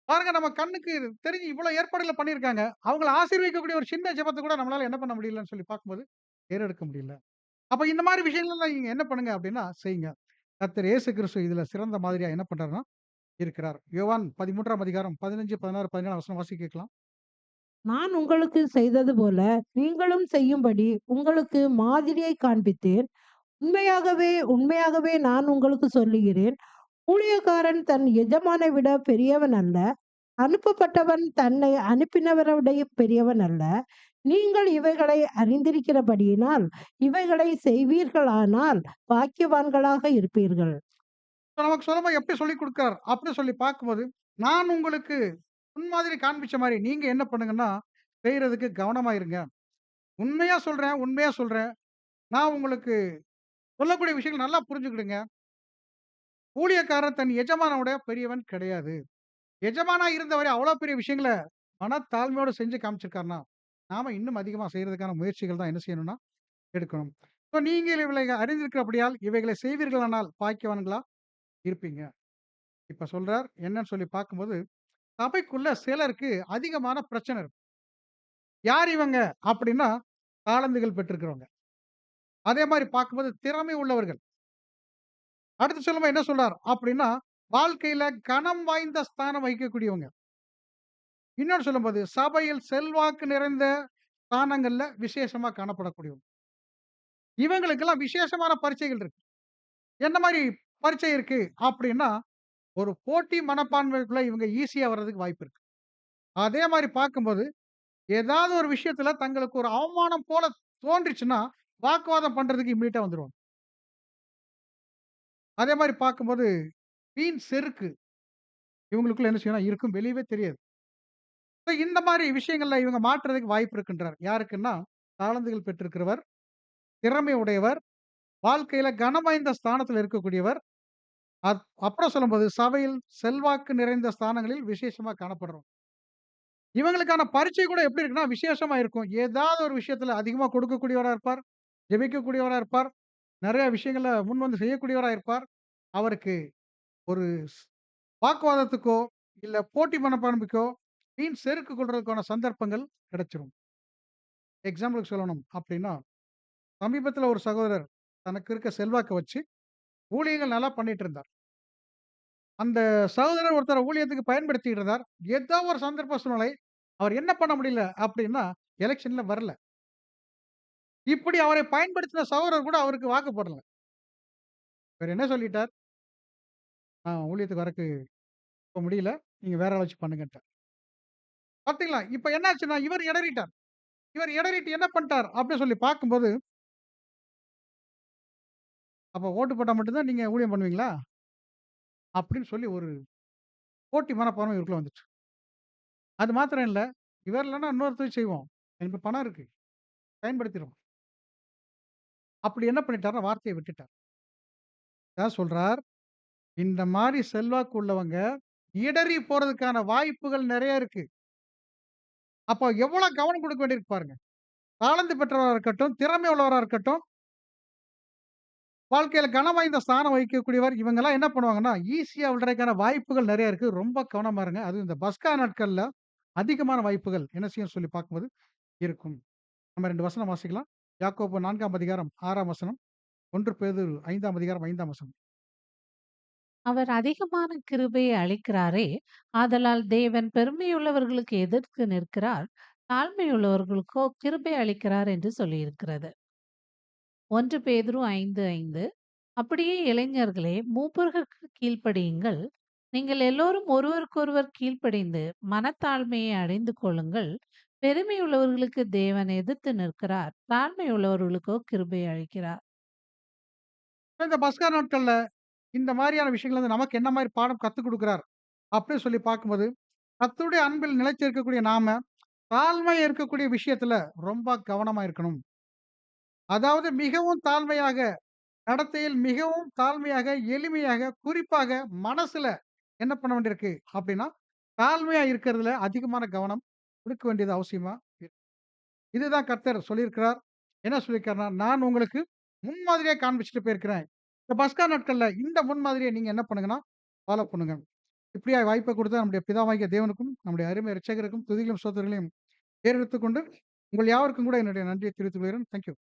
Speaker 1: பாருங்க நம்ம கண்ணுக்கு தெரிஞ்சு இவ்வளோ ஏற்பாடுகள பண்ணியிருக்காங்க. அவங்கள ஆசீர்வதிக்கக்கூடிய ஒரு சின்ன ஜெபத்த கூட நம்மளால என்ன பண்ண முடியலன்னு சொல்லி பார்க்கும்போது, ஏறெடுக்க முடியல. அப்ப இந்த மாரி விஷயங்கள்லாம் நீங்க என்ன பண்ணுங்க அப்படின்னா, செய்யுங்க. கர்த்தர் இயேசு கிறிஸ்து இதுல சிறந்த மாதிரியா என்ன பண்றாருன்னா இருக்கிறார். யோவான் 13ஆம் அதிகாரம் 15, 16, 17 வசனம் வாசிக்க கேட்கலாம்.
Speaker 2: நான் உங்களுக்கு செய்தது போல நீங்களும் செய்யும்படி உங்களுக்கு மாதிரியை காண்பித்தேன். உண்மையாகவே உண்மையாகவே நான் உங்களுக்கு சொல்லுகிறேன், ஊழியக்காரன் தன் எஜமானை விட பெரியவன் அல்ல, அனுப்பப்பட்டவன் தன்னை அனுப்பினவரை விட பெரியவன் அல்ல. நீங்கள் இவைகளை அறிந்திருக்கிறபடியினால் இவைகளை செய்வீர்களானால் பாக்கியவான்களாக இருப்பீர்கள்.
Speaker 1: இப்ப நமக்கு சொல்லும்போது எப்படி சொல்லிக் குடுக்கிறார் அப்படின்னு சொல்லி பார்க்கும்போது, நான் உங்களுக்கு முன்மாதிரி காண்பிச்ச மாரி நீங்க என்ன பண்ணுங்கன்னா, செய்றதுக்கு கவனமா இருங்க. உண்மையா சொல்றேன், உண்மையா சொல்றேன். நான் உங்களுக்கு சொல்லக்கூடிய விஷயங்கள் நல்லா புரிஞ்சுக்கிடுங்க. ஊழியக்காரன் தன் எஜமான விட பெரியவன் கிடையாது. எஜமானா இருந்தவரை அவ்வளோ பெரிய விஷயங்கள மனத்தாழ்மையோட செஞ்சு காமிச்சிருக்காருன்னா, நாம இன்னும் அதிகமா செய்றதுக்கான முயற்சிகள் தான் என்ன செய்யணும்னா, எடுக்கணும். இப்ப நீங்கள் இவைகளை அறிந்திருக்கிறபடியால் இவைகளை செய்வீர்களானால் பாக்கியவான்களா இருப்பீங்க. இப்ப சொல்றார். என்னன்னு சொல்லி பார்க்கும்போது, சபைக்குள்ள சிலருக்கு அதிகமான பிரச்சனை இருக்கு. யார் இவங்க? அப்படின்னா, தாளந்துகள் பெற்றிருக்கிறவங்க. அதே மாரி பார்க்கும்போது திறமை உள்ளவர்கள். அடுத்து சொல்லும்போது என்ன சொல்றார்? அப்படின்னா, வாழ்க்கையில கனம் வாய்ந்த ஸ்தானம் வகிக்கக்கூடியவங்க. இன்னொன்னு சொல்லும்போது, சபையில் செல்வாக்கு நிறைந்த ஸ்தானங்கள்ல விசேஷமா காணப்படக்கூடியவங்க. இவங்களுக்கெல்லாம் விசேஷமான பரீட்சைகள் இருக்கு. என்ன மாரி பரீட்சை இருக்கு? அப்படின்னா, ஒரு போட்டி மனப்பான்மைக்குள்ள இவங்க ஈஸியா வர்றதுக்கு வாய்ப்பு இருக்கு. அதே மாரி பார்க்கும்போது, ஏதாவது ஒரு விஷயத்துல தங்களுக்கு ஒரு அவமானம் போல தோன்றிச்சுன்னா, வாக்குவாதம் பண்றதுக்கு இம்மீடியட்டா வந்துருவாங்க. அதே மாரி பார்க்கும்போது, வீண் செருக்கு இவங்களுக்குள்ள என்ன செய்யும்னா இருக்கும். வெளியவே தெரியாது. இப்ப இந்த மாரி விஷயங்கள்ல இவங்க மாட்றதுக்கு வாய்ப்பு இருக்குன்றார். யாருக்குன்னா, தாளந்துகள் பெற்றிருக்கிறவர், திறமை உடையவர், வாழ்க்கையில கனம் வாய்ந்த ஸ்தானத்துல இருக்கக்கூடியவர். அப்புறம் சொல்லும்போது, சபையில் செல்வாக்கு நிறைந்த ஸ்தானங்களில் விசேஷமா காணப்படுறோம். இவங்களுக்கான பரீட்சை கூட எப்படி இருக்குன்னா, விசேஷமா இருக்கும். ஏதாவது ஒரு விஷயத்துல அதிகமா கொடுக்கக்கூடியவரா இருப்பார். ஜெபிக்கக்கூடியவரா இருப்பார். நெறைய விஷயங்கள முன் வந்து செய்யக்கூடியவரா இருப்பார். அவருக்கு ஒரு வாக்குவாதத்துக்கோ, இல்ல போட்டி மனப்பான்மைக்கோ, வீண் செருக்கு கொள்றதுக்கான சந்தர்ப்பங்கள் கிடைச்சிரும். எக்ஸாம்பிளுக்கு சொல்லணும் அப்டின்னா, சமீபத்தில ஒரு சகோதரர் தனக்கு இருக்க செல்வாக்க வச்சு ஊழியங்கள் நல்லா பண்ணிட்டு இருந்தார். அந்த சகோதரர் ஒருத்தர ஊழியத்துக்கு பயன்படுத்திட்டு இருந்தார். ஏதோ ஒரு சந்தர்ப்ப சூழ்நிலை, அவர் என்ன பண்ண முடியல அப்டின்னா, எலக்ஷன்ல வரல. இப்படி அவரை பயன்படுத்தின சகோதரர் கூட அவருக்கு வாக்கு போடல. இவரு என்ன சொல்லிட்டார், "நான் ஊழியத்துக்கு வரக்கு இப்ப முடியல. நீங்க வேற ஆள வச்சு பண்ணுங்கன்ட்டார்." பாத்தீங்களா? இப்ப என்னாச்சுன்னா, இவர் இடறிட்டார். இவர் இடறிட்டு என்ன பண்ணிட்டார் அப்டின்னு சொல்லி பார்க்கும்போது, "அப்ப ஓட்டு போட்டா மட்டும் தான் நீங்க ஊழியம் பண்ணுவீங்களா?" அப்படின்னு சொல்லி ஒரு போட்டி மனப்பான்மை இவருக்குள்ள வந்துச்சு. அது மாத்திரம் இல்ல, இவர் இல்லன்னா இன்னொருத்தர் செய்வோம். என்கிட்ட பணம் இருக்கு. பயன்படுத்திருவோம். அப்படி என்ன பண்ணிட்டாருன்னா, வார்த்தைய விட்டுட்டார். அதான் சொல்றார், இந்த மாரி செல்வாக்கு உள்ளவங்க இடறி போறதுக்கான வாய்ப்புகள் நெறைய இருக்கு. அப்போ எவ்வளோ கவனம் குடுக்க வேண்டியிருக்கு பாருங்க. தாளந்து பெற்றவரா இருக்கட்டும், திறமை உள்ளவரா இருக்கட்டும், வாழ்க்கையில கனம் வாய்ந்த ஸ்தானம் வகிக்கக்கூடியவர், இவங்கலாம் என்ன பண்ணுவாங்கன்னா, ஈஸியா விழுறதுக்கான வாய்ப்புகள் நெறைய இருக்கு. ரொம்ப கவனமா இருங்க. அதுவும் இந்த பஸ்கா நாட்கள்ல அதிகமான வாய்ப்புகள் என்ன செய்யும்னு சொல்லி பார்க்கும்போது இருக்கும். நம்ம 2 வசனம் வாசிக்கலாம். யாக்கோபு 4ஆம் அதிகாரம் 6ஆம் வசனம், 1 பேதுரு 5ஆம் அதிகாரம் 5ஆம் வசனம்.
Speaker 3: அவர் அதிகமான கிருபையை அளிக்கிறாரே, ஆதலால் தேவன் பெருமையுள்ளவர்களுக்கு எதிர்த்து நிற்கிறார், தாழ்மையுள்ளவர்களுக்கோ கிருபை அளிக்கிறார் என்று சொல்லியிருக்கிறது. 1 பேதுரு 5:5. அப்படியே இளைஞர்களே, மூப்பர்களுக்கு கீழ்ப்படியுங்கள். நீங்கள் எல்லோரும் ஒருவருக்கொருவர் கீழ்ப்படிந்து மனத்தாழ்மையை அடைந்து கொள்ளுங்கள். பெருமையுள்ளவர்களுக்கு தேவன் எதிர்த்து நிற்கிறார், தாழ்மையுள்ளவர்களுக்கோ கிருபை அளிக்கிறார்.
Speaker 1: இந்த பஸ்கா நாட்கள்ல இந்த மாரியான விஷயங்கள் வந்து நமக்கு என்ன மாரி பாடம் கத்துக் குடுக்குறார்? அப்படின்னு சொல்லி பார்க்கும்போது, கர்த்தருடைய அன்பில் நிலைத்திருக்கக்கூடிய நாம, தாழ்மை இருக்கக்கூடிய விஷயத்துல ரொம்ப கவனமா இருக்கணும். அதாவது மிகவும் தாழ்மையாக, நடத்தையில் மிகவும் தாழ்மையாக, எளிமையாக, குறிப்பாக மனசுல என்ன பண்ண வேண்டியிருக்கு அப்படின்னா, தாழ்மையா இருக்கிறதுல அதிகமான கவனம் குடுக்க வேண்டியது அவசியமா இருக்கு. இதுதான் கர்த்தர் சொல்லியிருக்கிறார். என்ன சொல்லியிருக்காருன்னா, நான் உங்களுக்கு முன்மாதிரியா காண்பிச்சுட்டு போயிருக்கிறேன். இந்த பஸ்கா நாட்கள்ல இந்த முன்மாதிரிய நீங்க என்ன பண்ணுங்கன்னா, ஃபாலோ பண்ணுங்க. இப்படியா வாய்ப்பை கொடுத்த நம்முடைய பிதாவாகிய தேவனுக்கும், நம்முடைய அருமை இரட்சகருக்கும் துதிகளும் ஸ்தோத்திரங்களையும் ஏறெடுத்துக் கொண்டு, உங்கள் யாவருக்கும் கூட என்னுடைய நன்றியை தெரிவித்துக் கொள்கிறேன். Thank you.